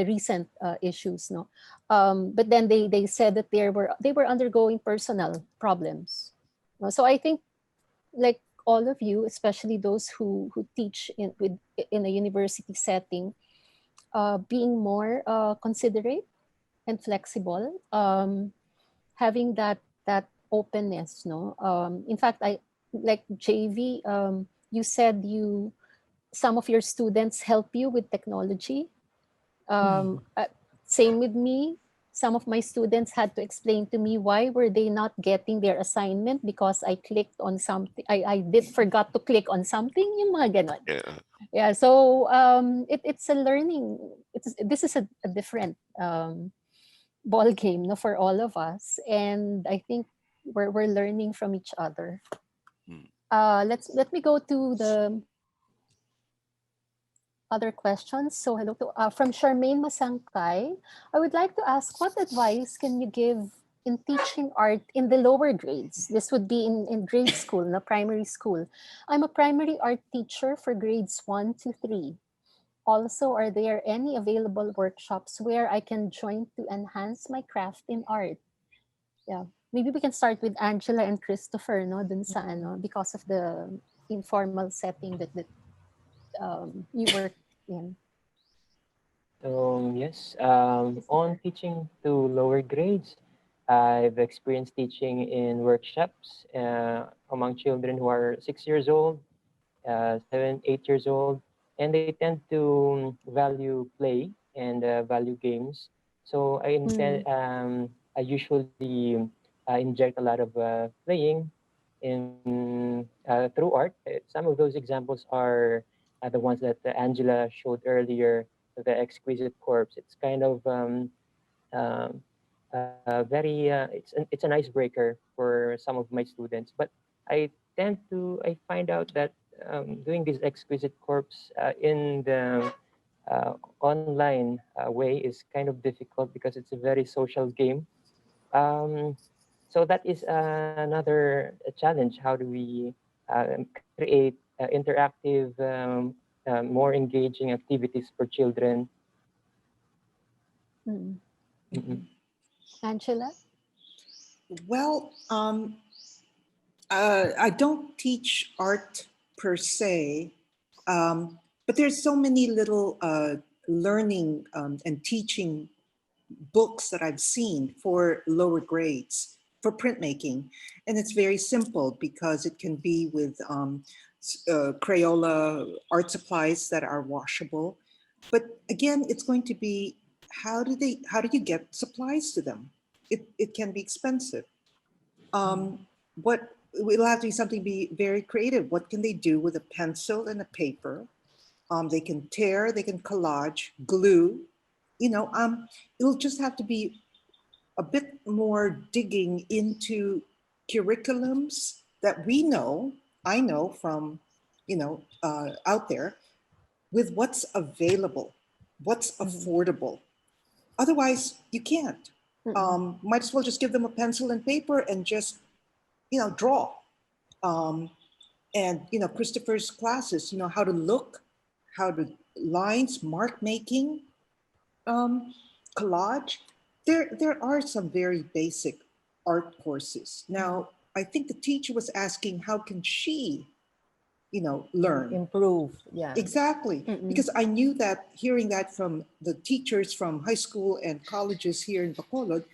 recent issues. No, but then they said that they were undergoing personal problems. No? So I think, like all of you, especially those who teach in a university setting, being more considerate and flexible, having that openness. No, in fact, I like JV. You said some of your students help you with technology. Same with me. Some of my students had to explain to me why were they not getting their assignment because I clicked on something. I did forgot to click on something. Yung mga ganon. Yeah. Yeah. So it's a learning. This is a different ball game, no, for all of us, and I think we're learning from each other. Mm. Let me go to the other questions. So hello to from Charmaine Masangkay. I would like to ask, what advice can you give in teaching art in the lower grades? This would be in grade school, no, primary school. I'm a primary art teacher for grades 1 to 3. Also, are there any available workshops where I can join to enhance my craft in art? Yeah, maybe we can start with Angela and Kristoffer, no, dun sa ano, because of the informal setting that you work in. So yes, on teaching to lower grades, I've experienced teaching in workshops among children who are 6 years old, 7, 8 years old, and they tend to value play and value games. So I usually inject a lot of playing in through art. Some of those examples are the ones that Angela showed earlier, the exquisite corpse. It's kind of very it's an icebreaker for some of my students. But I find out that doing this exquisite corpse in the online way is kind of difficult because it's a very social game. Um, so that is another challenge. How do we create interactive, more engaging activities for children? Mm. Mhm. Angela? Well, I don't teach art per se, but there's so many little learning and teaching books that I've seen for lower grades for printmaking. And it's very simple because it can be with Crayola art supplies that are washable. But again, it's going to be how do you get supplies to them? It can be expensive. What It'll have to be something be very creative. What can they do with a pencil and a paper? They can tear, they can collage, glue. It'll just have to be a bit more digging into curriculums that I know from, out there, with what's available, what's affordable. Otherwise, you can't. Might as well just give them a pencil and paper and just, draw. And Kristoffer's classes, how to look, how to lines, mark making, collage. There are some very basic art courses. Now, I think the teacher was asking, how can she, learn? Improve, yeah. Exactly. Because I knew that, hearing that from the teachers from high school and colleges here in Bacolod,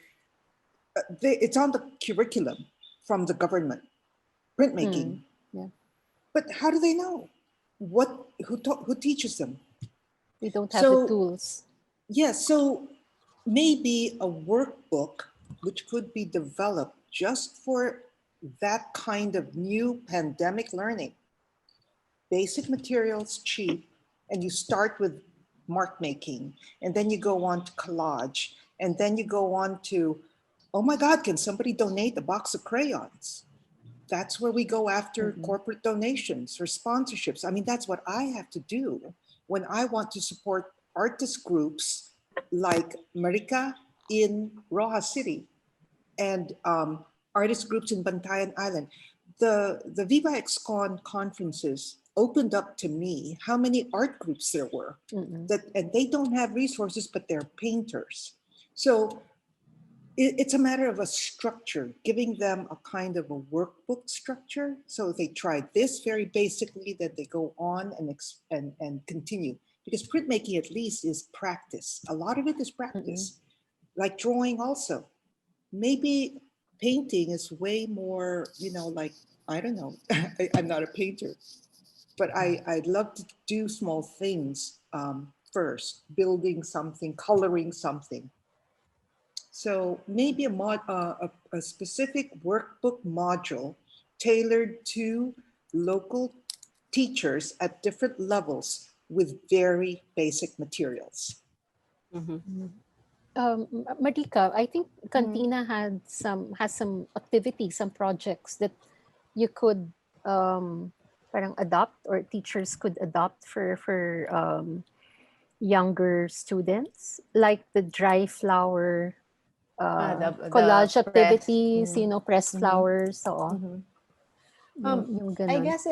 it's on the curriculum from the government, printmaking. Yeah. But how do they know? Who teaches them? We don't have the tools. Yes, so maybe a workbook which could be developed just for that kind of new pandemic learning. Basic materials, cheap, and you start with mark making, and then you go on to collage, and then you go on to, oh my God, can somebody donate a box of crayons? That's where we go after corporate donations or sponsorships. I mean, that's what I have to do when I want to support artist groups like Marika in Roxas City and artist groups in Bantayan Island. The Viva ExCon conferences opened up to me how many art groups there were and they don't have resources, but they're painters. So it's a matter of a structure, giving them a kind of a workbook structure. So they try this very basically, that they go on and continue. Because printmaking at least is practice. A lot of it is practice, like drawing also. Maybe painting is way more, like, I don't know, I'm not a painter, but I'd love to do small things first, building something, coloring something. So maybe a specific workbook module tailored to local teachers at different levels with very basic materials. Marika, I think KANTINA has some activities, some projects that you could parang adopt, or teachers could adopt for younger students, like the dry flower collage the activities, press, pressed flowers, so on. Yung I ganon. guess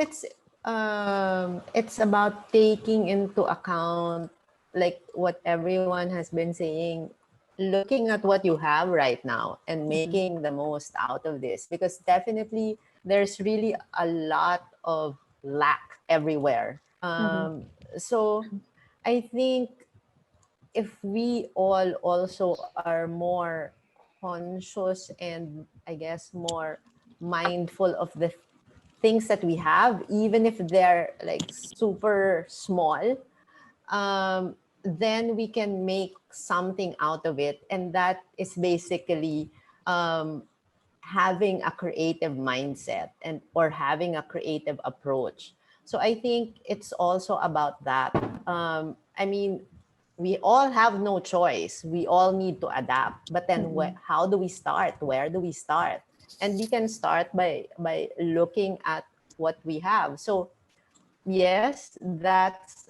it's about taking into account like what everyone has been saying, looking at what you have right now and making the most out of this, because definitely there's really a lot of lack everywhere. So I think if we all also are more conscious and I guess more mindful of the things that we have, even if they're like super small, then we can make something out of it. And that is basically having a creative mindset or having a creative approach. So I think it's also about that. I mean, we all have no choice. We all need to adapt. But then how do we start? Where do we start? And we can start by looking at what we have. So yes, that's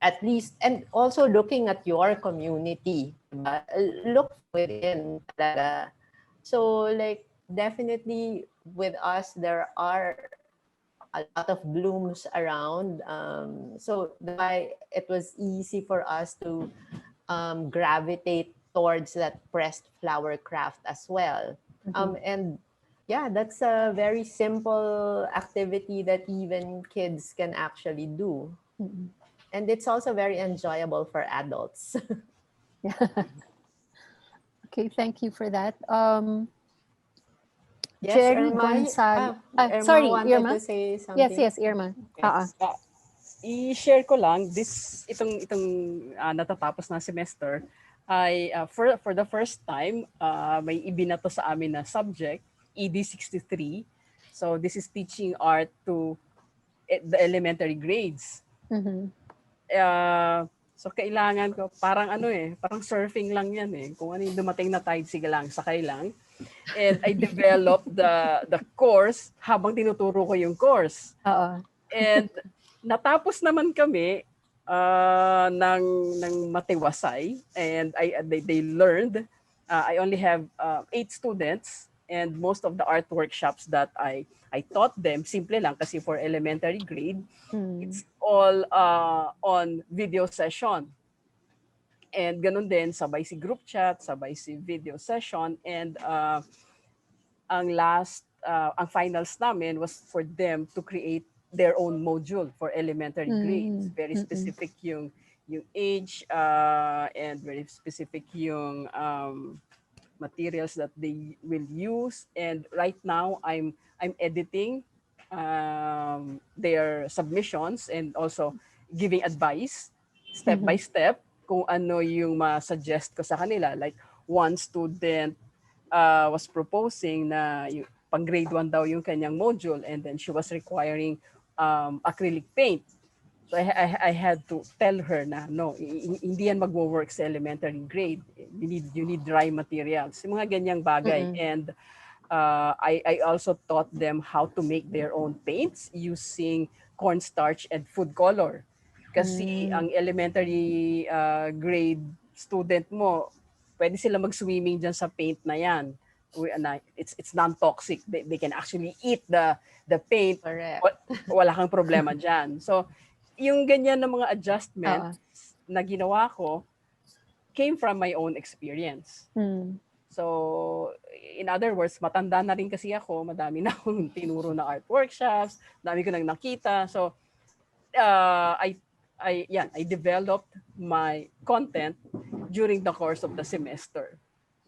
at least, and also looking at your community. Look within talaga. So like definitely with us, there are a lot of blooms around. So that's why it was easy for us to gravitate towards that pressed flower craft as well. And yeah, that's a very simple activity that even kids can actually do. And it's also very enjoyable for adults. Okay, thank you for that. Yes, Jerry Irma, Gonzalez. Irma Sorry, wanted Irma. to say Yes, something. Irma. Yes. I-share ko lang itong natatapos na semester ay for the first time may ibinato sa amin na subject ED63. So this is teaching art to the elementary grades. So kailangan ko parang parang surfing lang yan kung ano yung dumating na tide, sige lang, sakay lang. And I developed the course habang tinuturo ko yung course. And natapos naman kami ng matiwasay, and they learned. I only have 8 students, and most of the art workshops that I taught them, simple lang kasi for elementary grade, it's all on video session. And ganun din, sabay si group chat, sabay si video session, and ang finals namin was for them to create their own module for elementary grades. Very specific yung age and very specific yung materials that they will use. And right now I'm editing their submissions and also giving advice step by step kung ano yung ma-suggest ko sa kanila. Like one student was proposing na pang grade 1 daw yung kanyang module, and then she was requiring acrylic paint. So I had to tell her na no, hindi yan magwo-work sa elementary grade. You need dry materials. Yung mga ganyang bagay. And I also taught them how to make their own paints using cornstarch and food color. Kasi ang elementary grade student mo, pwede sila mag-swimming dyan sa paint na yan. It's non-toxic. They can actually eat the paint. Correct. Wala kang problema dyan. So, yung ganyan na mga adjustments na ginawa ko came from my own experience. So, in other words, matanda na rin kasi ako, madami na akong tinuro na art workshops, dami ko nang nakita. So, I developed my content during the course of the semester.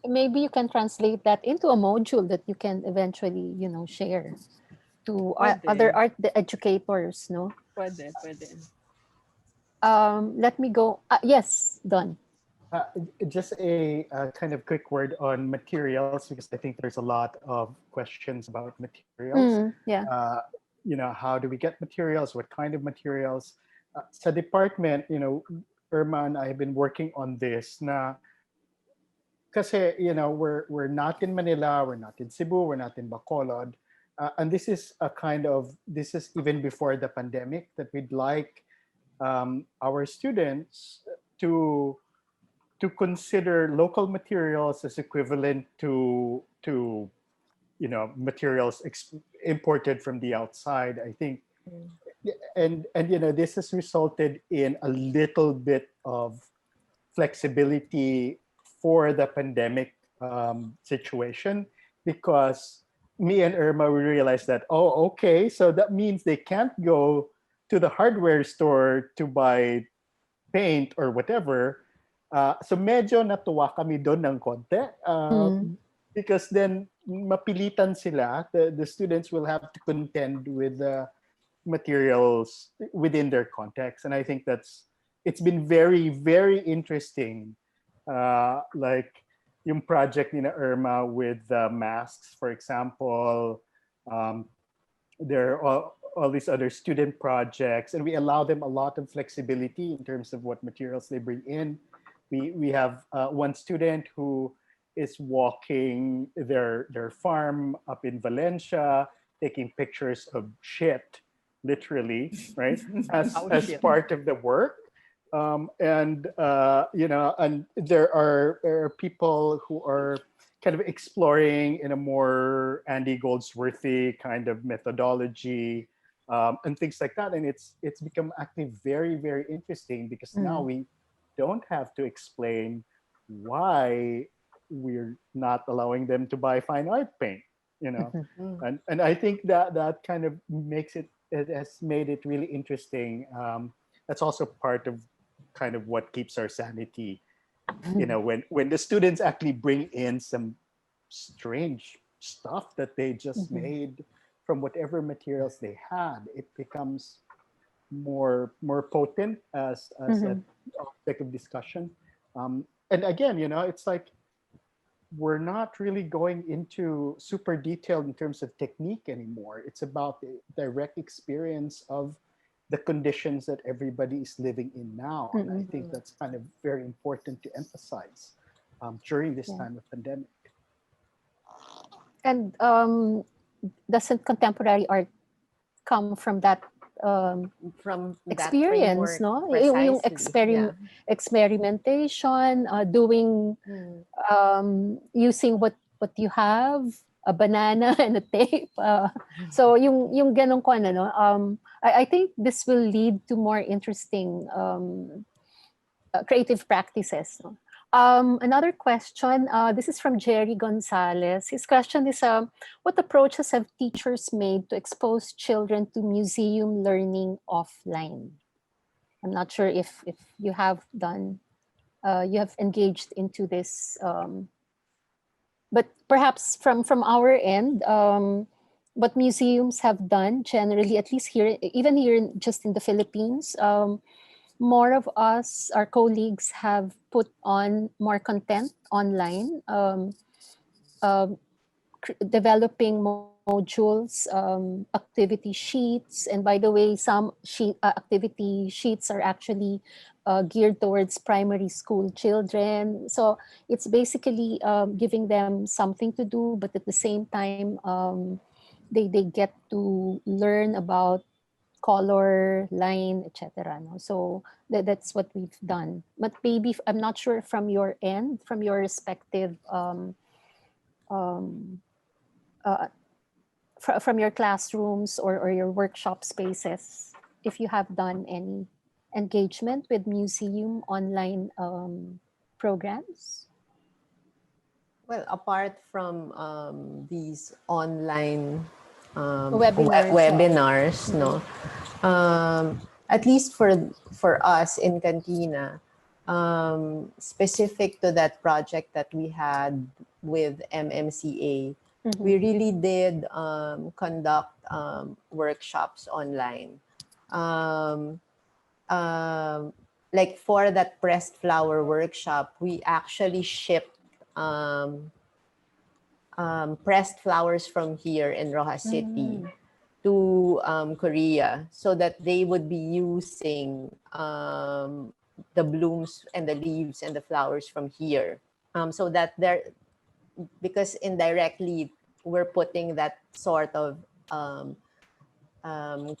Maybe you can translate that into a module that you can eventually, share to other art educators, no? Pwede. Let me go. Yes, Don. Just a kind of quick word on materials, because I think there's a lot of questions about materials. How do we get materials? What kind of materials? Sa department, Irma and I have been working on this na kasi, we're not in Manila, we're not in Cebu, we're not in Bacolod. And this is even before the pandemic, that we'd like our students to consider local materials as equivalent to materials imported from the outside. I think, and this has resulted in a little bit of flexibility for the pandemic situation, because me and Irma, we realized that, okay, so that means they can't go to the hardware store to buy paint or whatever. So medyo natuwa kami doon ng konti, because then mapilitan sila. The students will have to contend with the materials within their context, and I think it's been very, very interesting. Like yung project ni Irma with masks, for example. There are all these other student projects, and we allow them a lot of flexibility in terms of what materials they bring in. We have one student who is walking their farm up in Valencia, taking pictures of shit, literally, right, as part of the work. And there are people who are kind of exploring in a more Andy Goldsworthy kind of methodology, and things like that. And it's become actually very, very interesting, because now we don't have to explain why we're not allowing them to buy fine art paint, and I think that kind of it has made it really interesting. That's also part of kind of what keeps our sanity, when the students actually bring in some strange stuff that they just made from whatever materials they had, it becomes more potent as an object of discussion. And again, it's like we're not really going into super detailed in terms of technique anymore. It's about the direct experience of the conditions that everybody is living in now. And I think that's kind of very important to emphasize during this time of pandemic. And doesn't contemporary art come from that from experience, that no? precisely, Yung experimentation, doing, using what you have, a banana and a tape. So yung ganong ko, no? I think this will lead to more interesting creative practices. No? Another question, this is from Jerry Gonzalez. His question is, what approaches have teachers made to expose children to museum learning offline? I'm not sure if you have done, you have engaged into this, but perhaps from our end, what museums have done generally, at least here, even here just in the Philippines, more of us, our colleagues, have put on more content online, developing more modules, activity sheets, and by the way, some activity sheets are actually geared towards primary school children. So it's basically giving them something to do, but at the same time, they get to learn about color, line, etc. No? So that's what we've done. But maybe I'm not sure from your end, from your respective um, from your classrooms or your workshop spaces, if you have done any engagement with museum online programs. Well, apart from these online Webinars, webinars, no, at least for us in Cantina, specific to that project that we had with MMCA, we really did conduct workshops online. Like for that pressed flower workshop, we actually shipped pressed flowers from here in Roxas City to Korea, so that they would be using the blooms and the leaves and the flowers from here, so that they're, because indirectly we're putting that sort of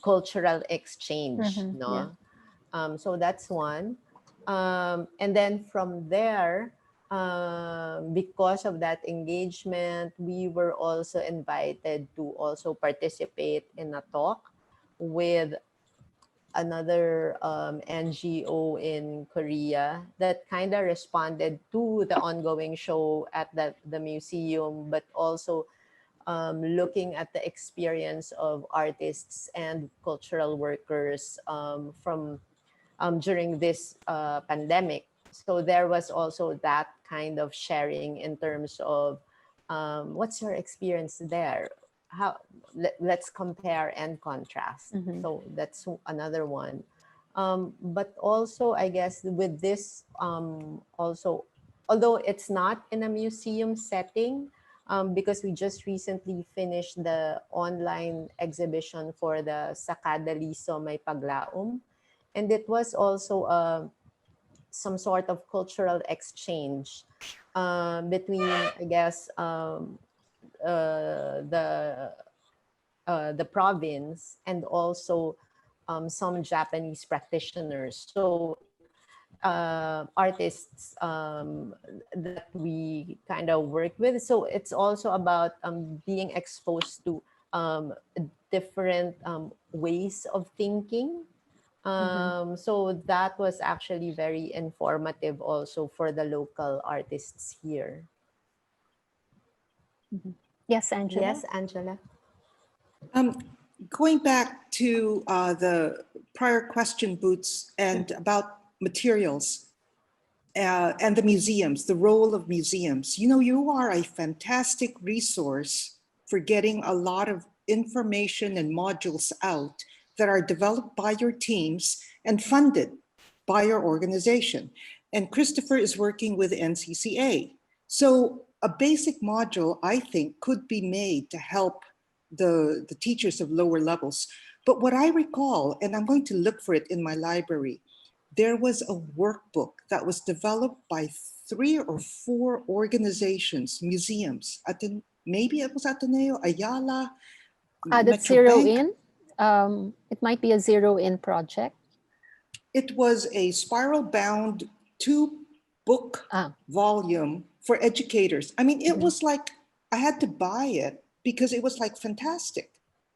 cultural exchange, no? Yeah. So that's one. And then from there, because of that engagement, we were also invited to also participate in a talk with another NGO in Korea that kind of responded to the ongoing show at the museum, but also looking at the experience of artists and cultural workers from during this pandemic. So there was also that kind of sharing in terms of what's your experience there? How let's compare and contrast. So that's another one. But also, I guess with this also, although it's not in a museum setting, because we just recently finished the online exhibition for the Sakada Liso May Paglaom. And it was also some sort of cultural exchange between, I guess, the province and also some Japanese practitioners. So artists that we kind of work with. So it's also about being exposed to different ways of thinking. So that was actually very informative also for the local artists here. Yes, Angela. Yes, Angela. Going back to the prior question, Boots, and about materials and the museums, the role of museums. You know, you are a fantastic resource for getting a lot of information and modules out that are developed by your teams and funded by your organization. And Kristoffer is working with NCCA. So a basic module, I think, could be made to help the teachers of lower levels. But what I recall, and I'm going to look for it in my library, there was a workbook that was developed by 3 or 4 organizations, museums. Maybe it was Ateneo, Ayala, That's Zero In. It might be a Zero In project. It was a spiral-bound 2-book volume for educators. I mean, it was like, I had to buy it because it was like fantastic.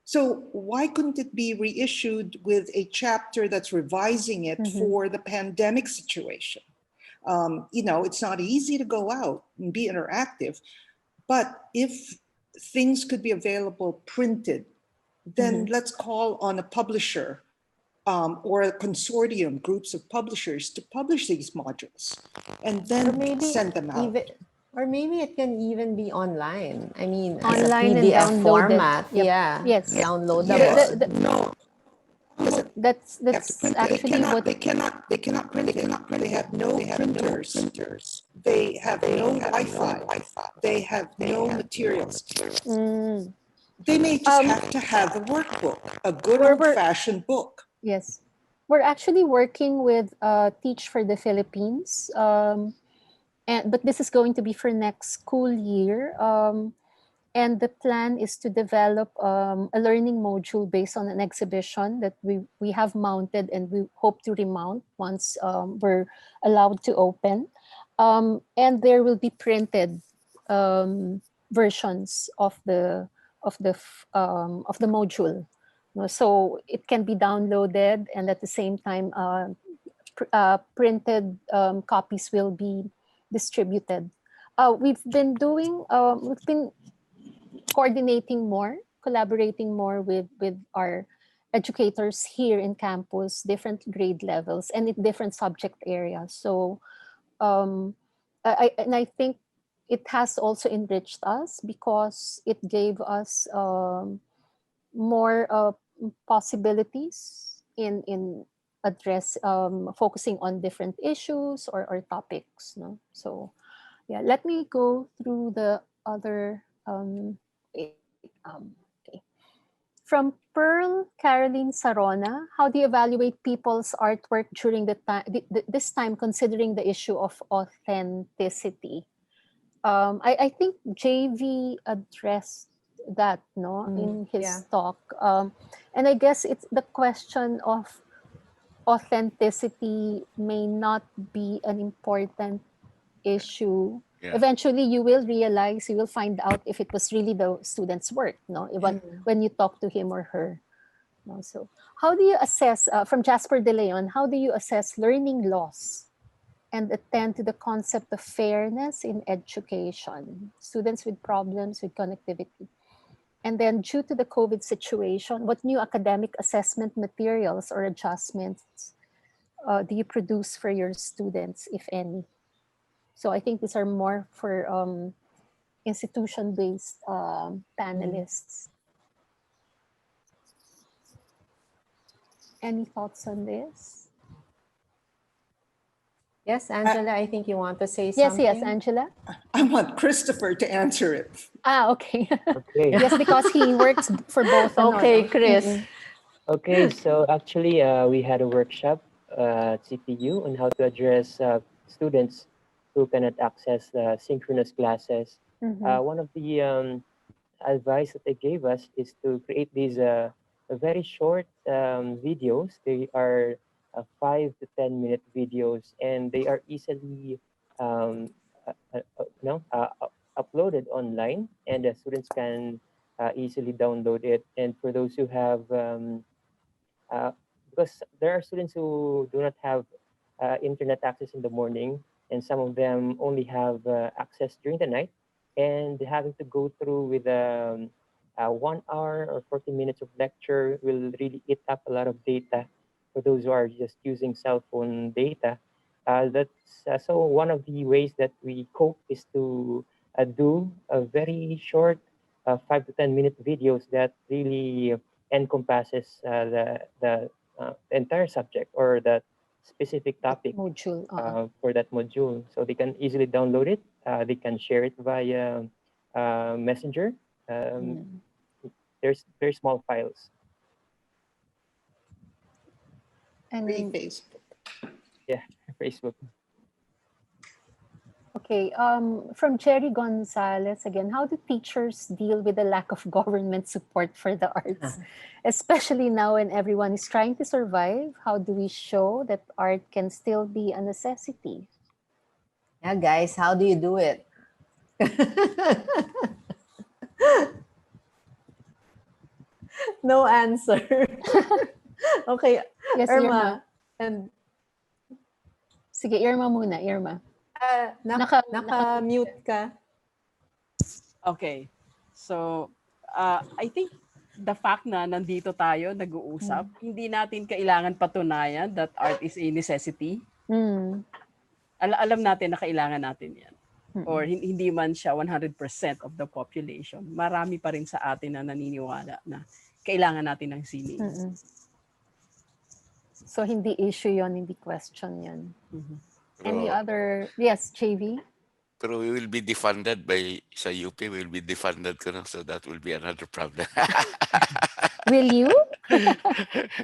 So why couldn't it be reissued with a chapter that's revising it for the pandemic situation? You know, it's not easy to go out and be interactive, but if things could be available printed, then let's call on a publisher or a consortium, groups of publishers to publish these modules and then send them out. Or maybe it can even be online. I mean, Online as a PDF and format. Yep. Yeah. Yes. Downloadable. Yes. No. That's actually what they cannot print. They cannot print. They have no printers. They have no Wi-Fi. They have no materials. They may just Um, have to have a workbook, a good We're- old-fashioned book. Yes. We're actually working with Teach for the Philippines. But this is going to be for next school year. And the plan is to develop a learning module based on an exhibition that we have mounted and we hope to remount once we're allowed to open. And there will be printed versions of the module. So it can be downloaded, and at the same time, printed copies will be distributed. We've been collaborating more with our educators here in campus, different grade levels and in different subject areas. So I think it has also enriched us because it gave us more possibilities in address focusing on different issues or topics. No? So yeah, let me go through the other okay. From Pearl Caroline Sarona, how do you evaluate people's artwork during this time, considering the issue of authenticity? I think JV addressed that in his talk. And I guess it's the question of authenticity may not be an important issue. Yeah. Eventually you will find out if it was really the student's work, when you talk to him or her. So how do you assess, from Jasper De Leon, how do you assess learning loss and attend to the concept of fairness in education? Students with problems with connectivity. And then due to the COVID situation, what new academic assessment materials or adjustments do you produce for your students, if any? So I think these are more for institution-based panelists. Any thoughts on this? Yes, Angela, I think you want to say Yes, something. yes, Angela. I want Kristoffer to answer it. Okay. Okay. Yes, because he works for both. Okay, Chris. Okay, so actually, we had a workshop at CPU on how to address students who cannot access synchronous classes. One of the advice that they gave us is to create these very short videos. They are 5 to 10 minute videos, and they are easily uploaded online, and the students can easily download it. And for those who have uh, because there are students who do not have internet access in the morning, and some of them only have access during the night, and having to go through with 1 hour or 40 minutes of lecture will really eat up a lot of data for those who are just using cell phone data. So one of the ways that we cope is to do a very short 5 to 10 minute videos that really encompasses the entire subject or that specific topic Module. for that module. So they can easily download it. They can share it via Messenger. There's very small files. Free And Facebook. Yeah, Facebook. okay, from Jerry Gonzalez again, how do teachers deal with the lack of government support for the arts? Especially now when everyone is trying to survive, how do we show that art can still be a necessity? Yeah, guys, how do you do it? No answer. Okay, Yes, Irma. Irma. And Sige, Irma muna, Irma. naka-mute ka. Okay. So, I think the fact na nandito tayo, nag-uusap, hindi natin kailangan patunayan that art is a necessity. Alam natin na kailangan natin yan. Or hindi man siya 100% of the population. Marami pa rin sa atin na naniniwala na kailangan natin ng sining. So, hindi issue yon, hindi question yan. Any other? Yes, JV? Pero we will be defunded by sa UP, we will be defunded ko na, so that will be another problem. Will you?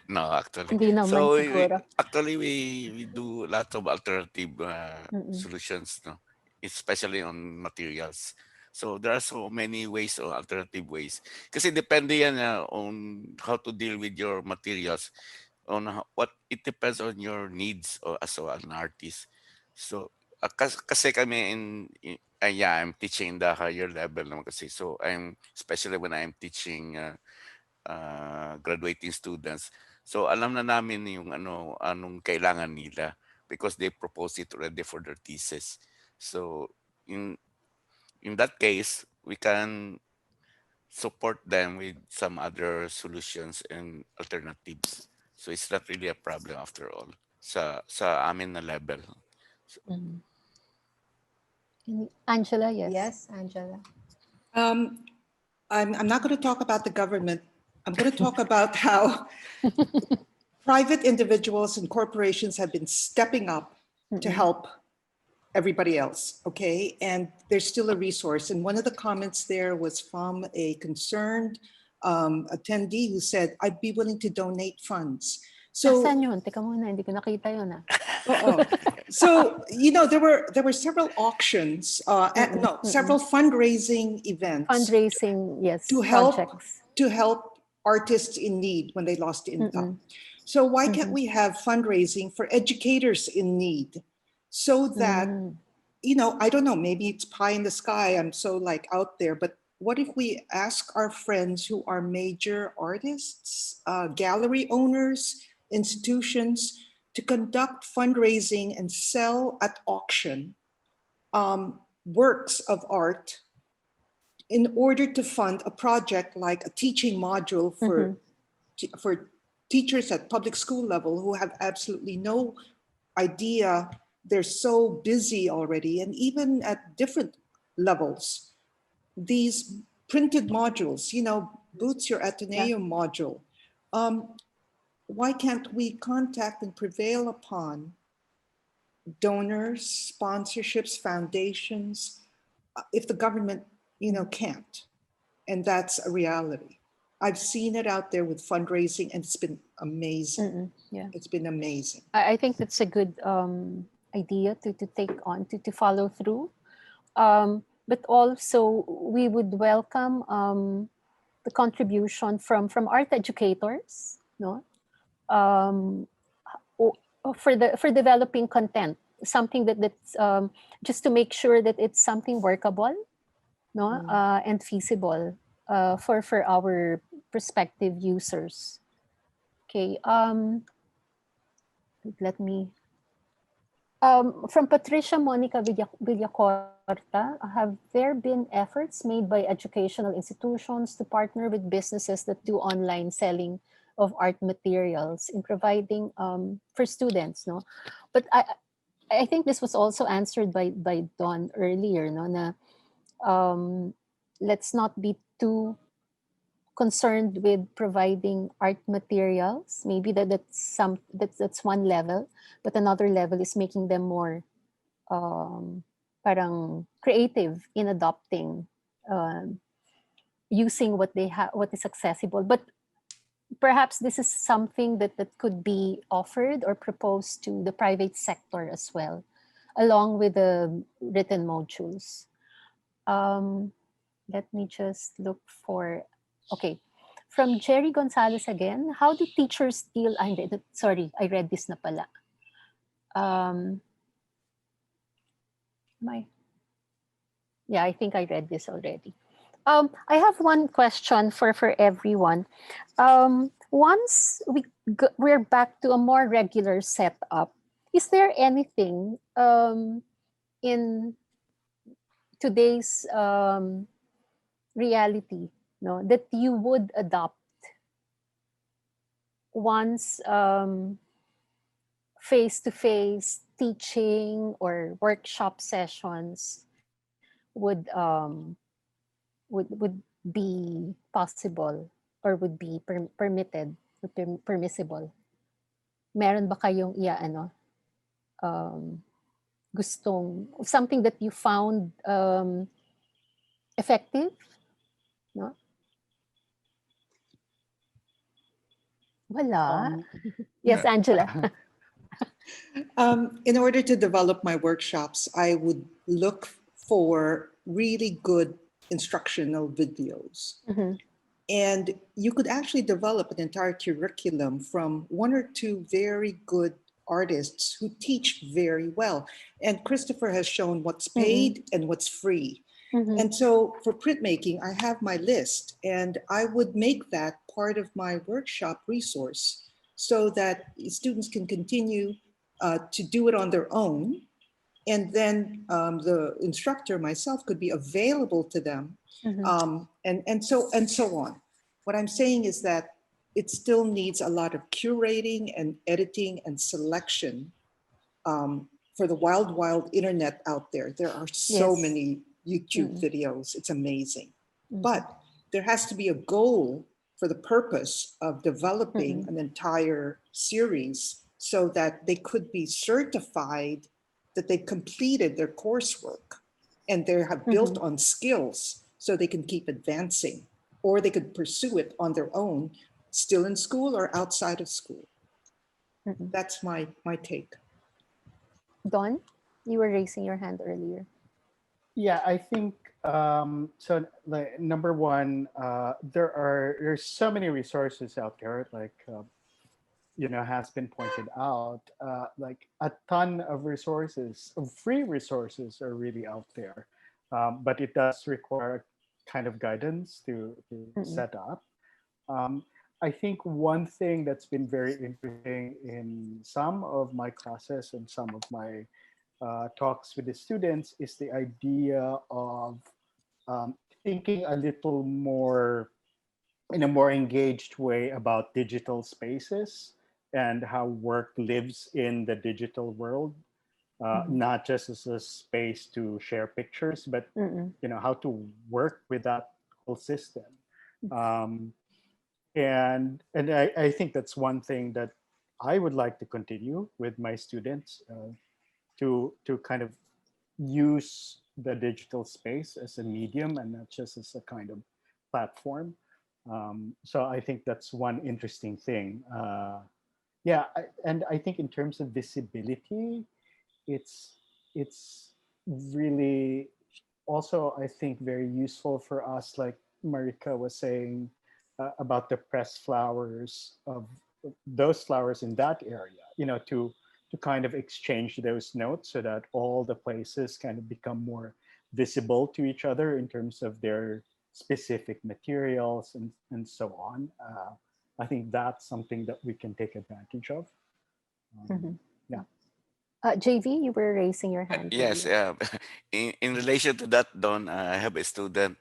No, actually. Hindi naman So siguro. actually we do lots of alternative Mm-mm. solutions, no, especially on materials. So there are so many ways or alternative ways. Kasi depende yan on how to deal with your materials, on what it depends on your needs or as an artist. So kasi kami yeah, I'm teaching the higher level naman kasi. So I'm especially when I'm teaching graduating students. So alam na namin yung anong kailangan nila because they propose it already for their thesis. So in in that case, we can support them with some other solutions and alternatives. So it's not really a problem after all sa amin na level. Mhm. Angela, yes. Yes, Angela. I'm not going to talk about the government. I'm going to talk about how private individuals and corporations have been stepping up to help everybody else, okay? And there's still a resource. And one of the comments there was from a concerned attendee who said, I'd be willing to donate funds. So, Nasaan yun? Teka muna, hindi ko nakita yun ah. so there were several auctions, several fundraising events. Fundraising, yes, to help artists in need when they lost income. So why can't we have fundraising for educators in need, so that I don't know, maybe it's pie in the sky, I'm so like out there, but what if we ask our friends who are major artists, gallery owners, institutions, to conduct fundraising and sell at auction works of art in order to fund a project like a teaching module for teachers at public school level who have absolutely no idea. They're so busy already, and even at different levels, these printed modules, Boots, your Ateneo module. Why can't we contact and prevail upon donors, sponsorships, foundations, if the government, can't? And that's a reality. I've seen it out there with fundraising, and it's been amazing. Yeah, it's been amazing. I think that's a good idea to take on, to follow through. But also we would welcome the contribution from art educators, no, for developing content, something that's just to make sure that it's something workable, no, and feasible for our prospective users. Okay. Let me. From Patricia Monica Villacorta, have there been efforts made by educational institutions to partner with businesses that do online selling of art materials in providing for students? No, but I think this was also answered by Dawn earlier. No, na let's not be too concerned with providing art materials. Maybe that's one level, but another level is making them more parang creative in adopting, using what they have, what is accessible. But perhaps this is something that could be offered or proposed to the private sector as well, along with the written modules. Let me just look for, okay. From Jerry Gonzalez again, how do teachers deal, sorry, I read this na pala. Yeah, I think I read this already. I have one question for everyone. Once we're back to a more regular setup, is there anything in today's reality, no, that you would adopt once face-to-face teaching or workshop sessions would be possible or would be permitted, permissible? Meron ba kayong gustong, something that you found effective, no? Wala. Yes, Angela. In order to develop my workshops, I would look for really good instructional videos. Mhm. And you could actually develop an entire curriculum from one or two very good artists who teach very well. And Kristoffer has shown what's paid and what's free. Mhm. And so for printmaking, I have my list, and I would make that part of my workshop resource so that students can continue to do it on their own. And then the instructor, myself, could be available to them, Mhm. and so on. What I'm saying is that it still needs a lot of curating and editing and selection for the wild internet out there. There are so Yes. many YouTube Mm. videos. It's amazing. Mhm. But there has to be a goal for the purpose of developing an entire series so that they could be certified that they completed their coursework and they have built on skills so they can keep advancing, or they could pursue it on their own, still in school or outside of school. Mhm. That's my take. Don, you were raising your hand earlier. Yeah, I think so. Like number one, there's so many resources out there. Like has been pointed out. Like a ton of resources, of free resources, are really out there, but it does require kind of guidance to Mm-mm. set up. Um, I think one thing that's been very interesting in some of my classes and some of my talks with the students is the idea of thinking a little more in a more engaged way about digital spaces and how work lives in the digital world, not just as a space to share pictures, but Mm-mm. how to work with that whole system. Um, and I think that's one thing that I would like to continue with my students, to kind of use the digital space as a medium and not just as a kind of platform. So I think that's one interesting thing. And I think in terms of visibility, it's it's really also, I think, very useful for us, like Marika was saying, about the pressed flowers of those flowers in that area, to kind of exchange those notes so that all the places kind of become more visible to each other in terms of their specific materials and so on. I think that's something that we can take advantage of. Mhm. Yeah. JV, you were raising your hand Yes, earlier. in relation to that, Don, I have a student,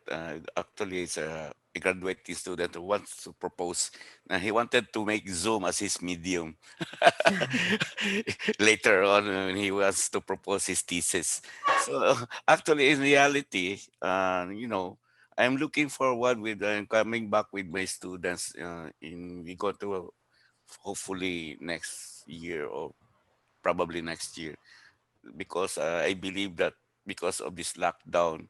actually is a graduating student who wants to propose. He wanted to make Zoom as his medium later on when he wants to propose his thesis. So actually, in reality, I'm looking forward with coming back with my students. We go to hopefully next year or probably next year, because I believe that because of this lockdown,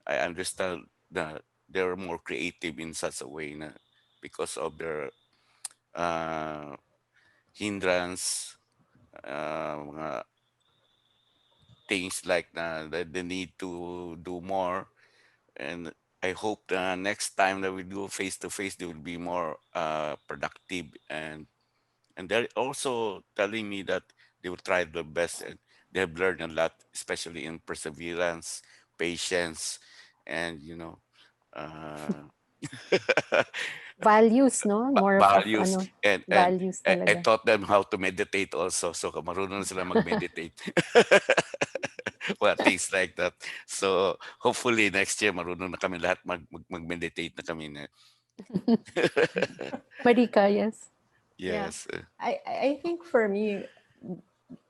I understand that they're more creative in such a way na, because of their uh, hindrance, mga things like that they need to do more. And I hope next time that we do face to face, they will be more productive, and they're also telling me that they will try their best, and they have learned a lot, especially in perseverance, patience, and uh, Values, no? More of values. ano, And values I talaga. taught them how to meditate also, so marunong na sila mag-meditate. Well, things like that. So hopefully next year marunong na kami lahat mag-meditate na kami na. Marika, yes. Yeah. Yes. I think for me,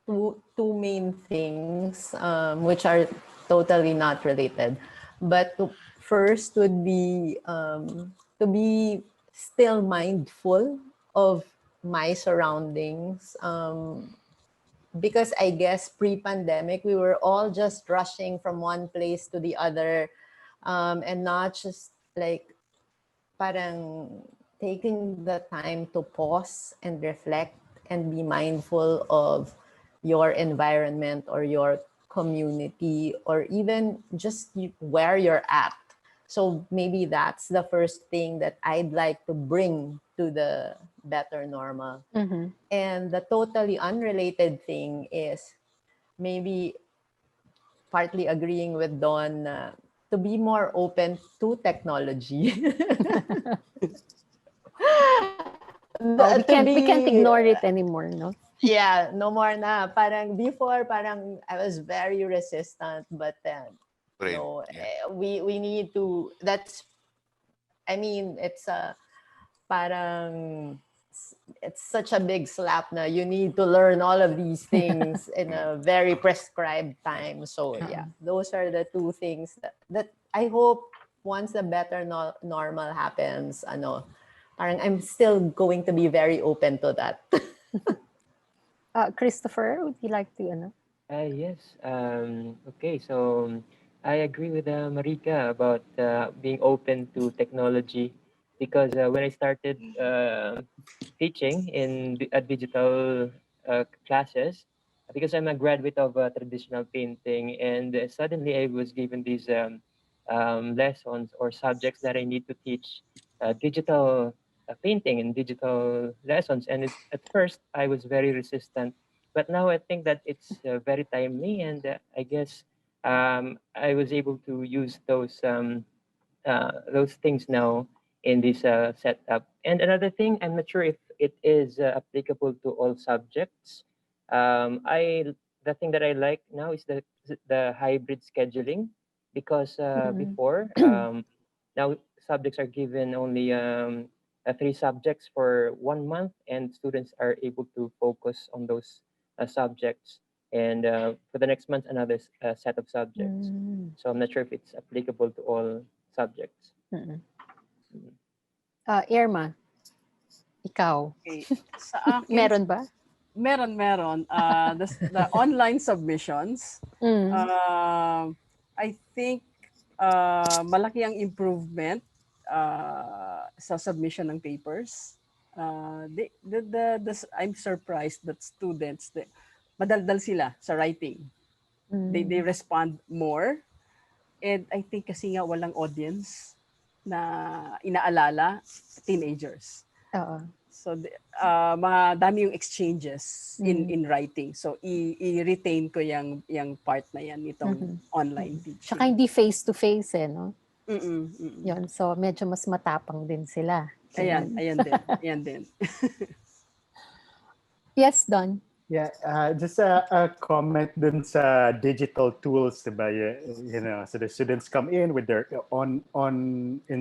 two main things, which are totally not related. But first would be to be still mindful of my surroundings, because I guess pre-pandemic, we were all just rushing from one place to the other, and not just like parang taking the time to pause and reflect and be mindful of your environment or your community or even just where you're at. So maybe that's the first thing that I'd like to bring to the better normal. Mm-hmm. And the totally unrelated thing is maybe partly agreeing with Don to be more open to technology. Oh, we can't ignore it anymore, no? Yeah, no more na. Parang before, parang I was very resistant, but Great. no, Yeah. we need to. That's, I mean, it's a parang it's such a big slap na you need to learn all of these things in a very prescribed time. So yeah, those are the two things that I hope once the better normal happens, parang I'm still going to be very open to that. Kristoffer, would you like to, Yes. Okay. So I agree with Marika about being open to technology because when I started teaching at digital classes, because I'm a graduate of traditional painting, and suddenly I was given these lessons or subjects that I need to teach digital painting and digital lessons. And at first, I was very resistant, but now I think that it's very timely, and I guess I was able to use those things now in this setup. And another thing, I'm not sure if it is applicable to all subjects. I the thing that I like now is the hybrid scheduling because before now subjects are given only three subjects for 1 month, and students are able to focus on those subjects. And for the next month, another set of subjects. So I'm not sure if it's applicable to all subjects. Irma, ikaw, Okay. Sa akin, meron ba? meron. The online submissions, I think malaki ang improvement sa submission ng papers. I'm surprised that students, madaldal sila sa writing. They respond more. And I think kasi nga walang audience na inaalala, teenagers. So madami yung exchanges in writing. So i-retain ko yung part na yan nitong online teaching. Tsaka hindi face-to-face no? Yun, so medyo mas matapang din sila. Ayan din. Yes, Don. Yeah, just a comment dun sa digital tools, diba? So the students come in with their in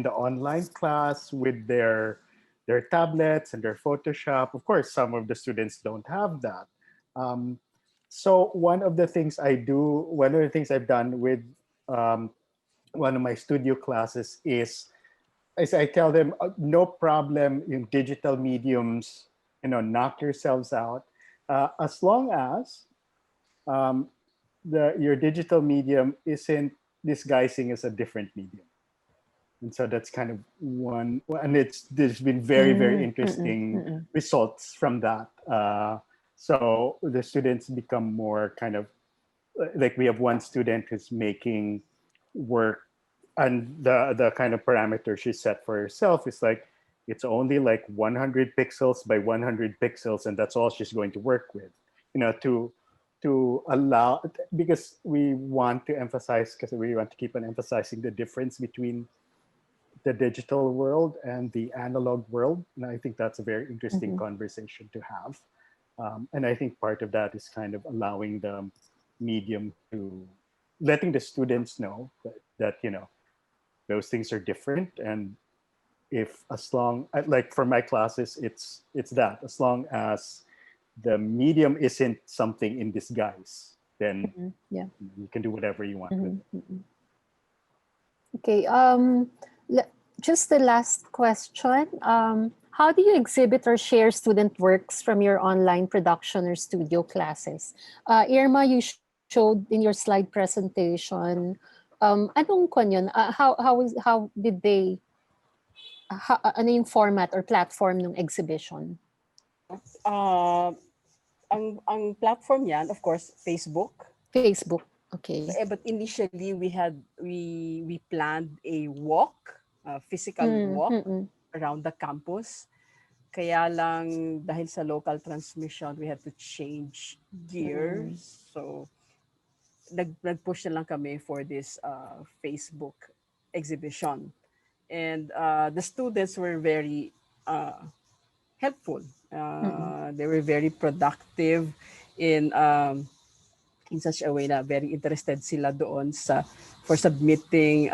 the online class with their tablets and their Photoshop. Of course, some of the students don't have that. So one of the things I've done with one of my studio classes is I tell them, no problem in digital mediums, knock yourselves out. As long as your digital medium isn't disguising as a different medium. And so that's kind of one, and there's been very, very interesting results from that. So the students become more kind of, like we have one student who's making work, and the kind of parameter she set for herself is like, it's only like 100 pixels by 100 pixels, and that's all she's going to work with, to allow, because we want to keep on emphasizing the difference between the digital world and the analog world. And I think that's a very interesting conversation to have. And I think part of that is kind of allowing the medium to letting the students know that those things are different. And as long, like for my classes, it's that as long as the medium isn't something in disguise, then you can do whatever you want with it. Okay, just the last question. How do you exhibit or share student works from your online production or studio classes? Irma, you showed in your slide presentation. Anong kwan yun? How did they, ano yung format or platform ng exhibition? Uh, ang platform yan, of course, Facebook. Facebook, okay. But initially we planned a walk, physical walk around the campus. Kaya lang dahil sa local transmission, we had to change gears. So nag-push na lang kami for this Facebook exhibition. And the students were very helpful. They were very productive in such a way na very interested sila doon for submitting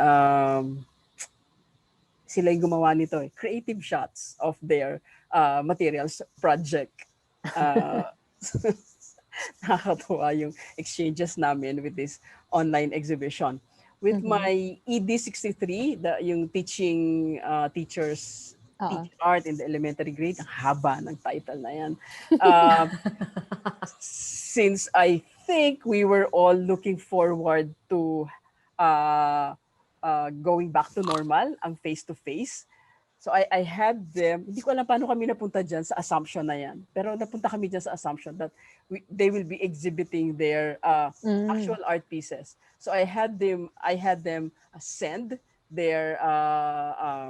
sila yung gumawa nito creative shots of their materials project. Nakakatuwa yung exchanges namin with this online exhibition. With my ED63, yung teaching teachers teach art in the elementary grade, ang haba ng title na yan. Since I think we were all looking forward to going back to normal, ang face-to-face. So I had them, hindi ko alam paano kami napunta dyan sa assumption na yan. Pero napunta kami dyan sa assumption that they will be exhibiting their actual art pieces. So I had them send their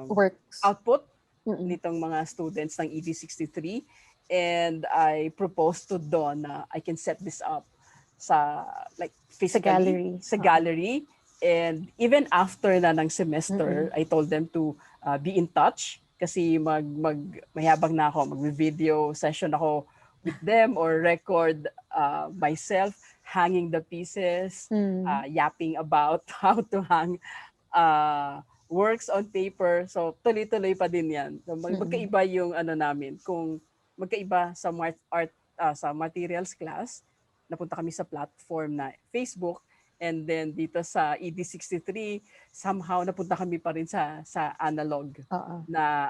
works output nitong mga students ng ED63, and I proposed to Don na I can set this up sa physically sa gallery. And even after na ng semester, I told them to be in touch kasi mayabang na ako, mag-video session ako with them or record myself hanging the pieces, yapping about how to hang works on paper. So tuloy-tuloy pa din yan. So, magkaiba yung namin. Kung magkaiba sa art sa materials class, napunta kami sa platform na Facebook. And then dito sa ED63, somehow napunta kami pa rin sa analog na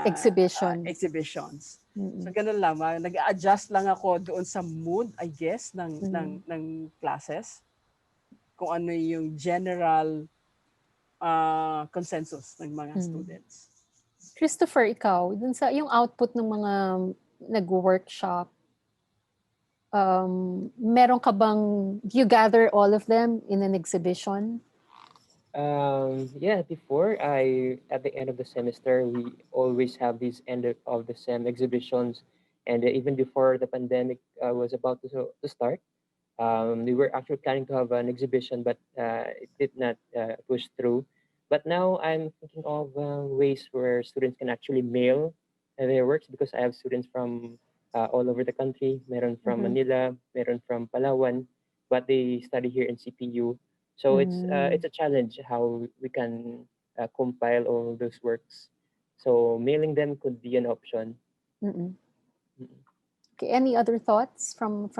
exhibitions. So ganun lang, nag-adjust lang ako doon sa mood, I guess, ng classes. Kung ano yung general consensus ng mga students. Kristoffer, ikaw, dun sa yung output ng mga nag-workshop, meron ka bang, do you gather all of them in an exhibition? Yeah, before at the end of the semester, we always have these end of the sem exhibitions. And even before the pandemic was about to start, we were actually planning to have an exhibition, but it did not push through. But now I'm thinking of ways where students can actually mail their works, because I have students from all over the country. Meron from Manila, meron from Palawan, but they study here in CPU. So it's a challenge how we can compile all those works. So mailing them could be an option. Okay, any other thoughts from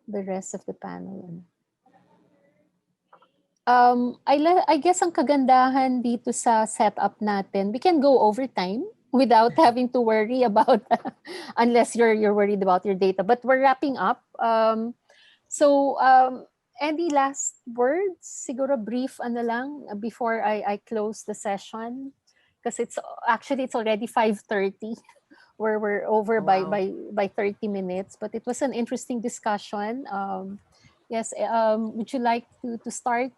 the rest of the panel? I guess ang kagandahan dito sa setup natin, we can go over time without having to worry about unless you're worried about your data. But we're wrapping up. So any last words? Siguro brief lang before I close the session, because it's already 5:30. We're over by 30 minutes, but it was an interesting discussion. Yes, would you like to start,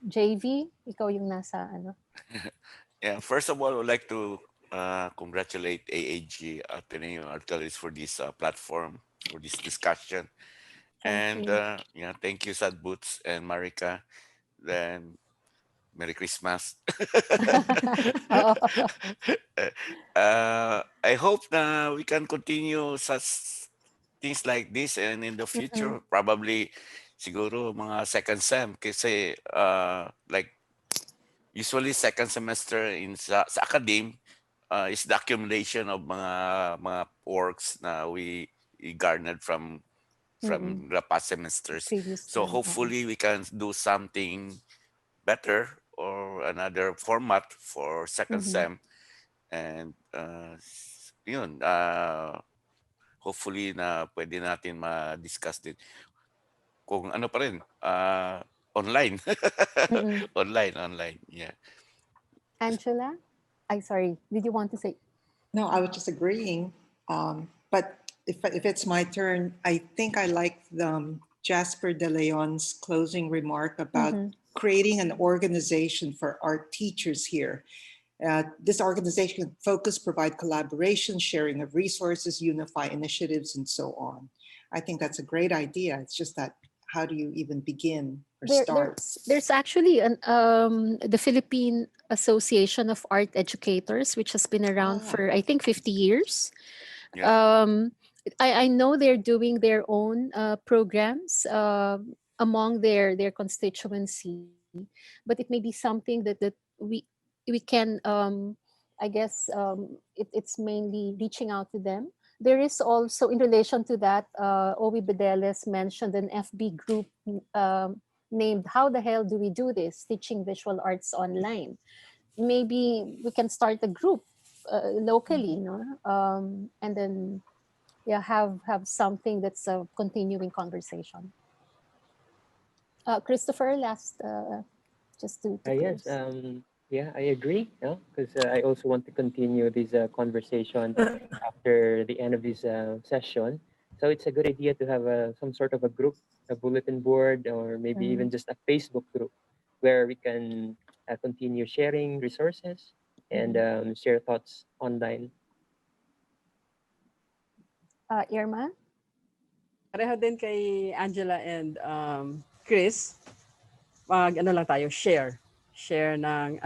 JV? Ikaw yung nasa ano. Yeah, first of all, I would like to congratulate AAG Ateneo Art Galleries for this platform, for this discussion. Thank you. Thank you, Sad Boots and Marika. Then Merry Christmas. I hope that we can continue such things like this, and in the future, probably siguro mga second sem, kasi like usually second semester sa academe is the accumulation of mga works na we garnered from the past semesters. So hopefully we can do something better or another format for second sem. And yun, hopefully na pwede natin ma-discuss din kung ano pa rin, online. Mm-mm. Online, yeah. Angela? Sorry. Did you want to say? No, I was just agreeing. But if it's my turn, I think I like Jasper De Leon's closing remark about Mhm. creating an organization for art teachers here. This organization focus provide collaboration, sharing of resources, unify initiatives, and so on. I think that's a great idea. It's just that how do you even begin or start? There's actually the Philippine Association of Art Educators, which has been around Ah, for I think 50 years. Yeah. Um, I know they're doing their own programs among their constituency, but it may be something that we can I guess it's mainly reaching out to them. There is also, in relation to that, Owi Bedeles mentioned an FB group named "How the hell do we do this? Teaching visual arts online." Maybe we can start a group locally, and then yeah, have something that's a continuing conversation. Kristoffer, last just to Yes, close. yeah, I agree. Yeah, because I also want to continue this conversation after the end of this session. So it's a good idea to have some sort of a group, a bulletin board, or maybe even Mm, just a Facebook group where we can continue sharing resources and mhm. share thoughts online. Irma? Pareho din kay Angela and Chris, mag ano lang tayo, share ng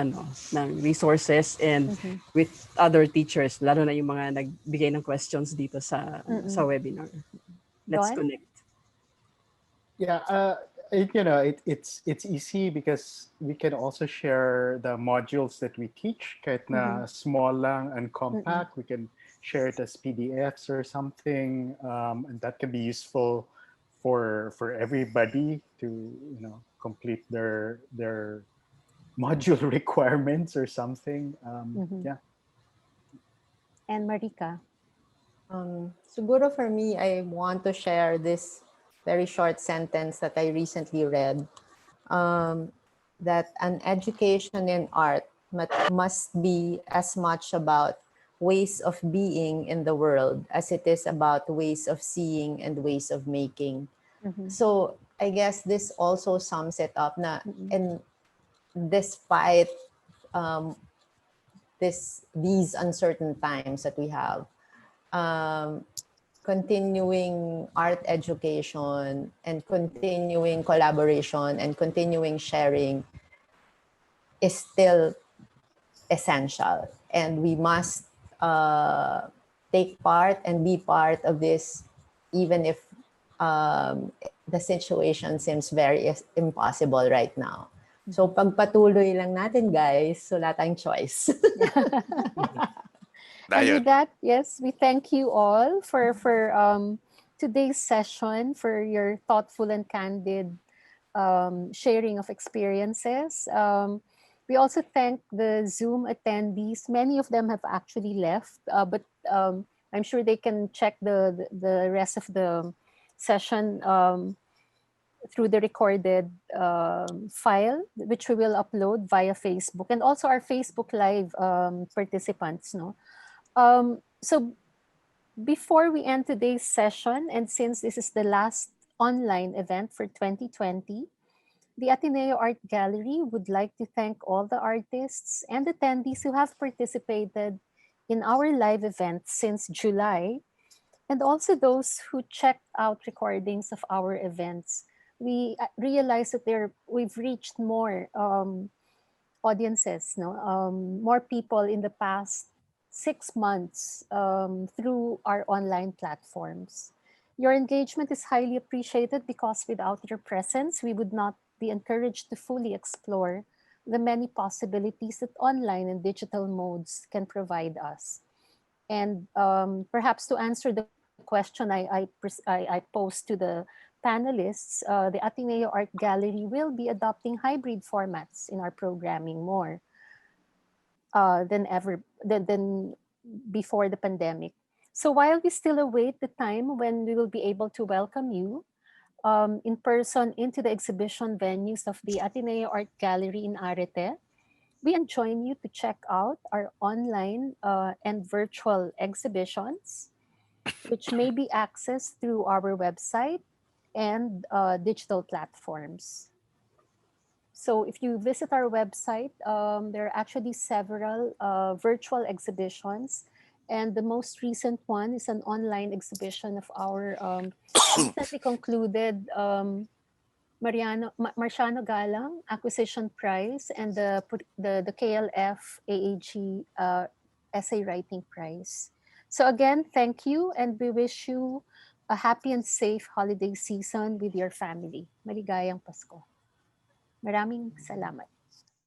resources and Mhm. with other teachers, lalo na yung mga nagbigay ng questions dito sa Mm-mm. webinar. Let's Don? connect. Yeah, it's easy because we can also share the modules that we teach. Kahit Mhm. na small lang and Mm-mm. compact, we can share it as PDFs or something, and that can be useful for everybody to complete their module requirements or something. Mhm. Yeah. And Marika? Siguro for me, I want to share this very short sentence that I recently read, that an education in art must be as much about ways of being in the world as it is about ways of seeing and ways of making. Mhm. So I guess this also sums it up na, Mm-mm. and despite um, these uncertain times that we have, um, continuing art education and continuing collaboration and continuing sharing is still essential. And we must take part and be part of this, even if the situation seems very impossible right now. So Mhm. pagpatuloy lang natin, guys. Wala tayong choice. And Ayun. with that, yes, we thank you all for today's session, for your thoughtful and candid sharing of experiences. We also thank the Zoom attendees. Many of them have actually left, but I'm sure they can check the rest of the session through the recorded file, which we will upload via Facebook, and also our Facebook Live participants. No, so before we end today's session, and since this is the last online event for 2020, the Ateneo Art Gallery would like to thank all the artists and attendees who have participated in our live event since July, and also those who checked out recordings of our events. We realize that we've reached more audiences, no, more people in the past 6 months through our online platforms. Your engagement is highly appreciated because without your presence, we would not be encouraged to fully explore the many possibilities that online and digital modes can provide us. And perhaps to answer the question I posed to the panelists, the Ateneo Art Gallery will be adopting hybrid formats in our programming more. than ever than before the pandemic. So while we still await the time when we will be able to welcome you in person into the exhibition venues of the Ateneo Art Gallery in Arete, we enjoin you to check out our online and virtual exhibitions, which may be accessed through our website and digital platforms. So if you visit our website, there are actually several virtual exhibitions. And the most recent one is an online exhibition of our recently concluded Marciano Galang Acquisition Prize and the KLF AAG Essay Writing Prize. So again, thank you, and we wish you a happy and safe holiday season with your family. Maligayang Pasko. Maraming salamat.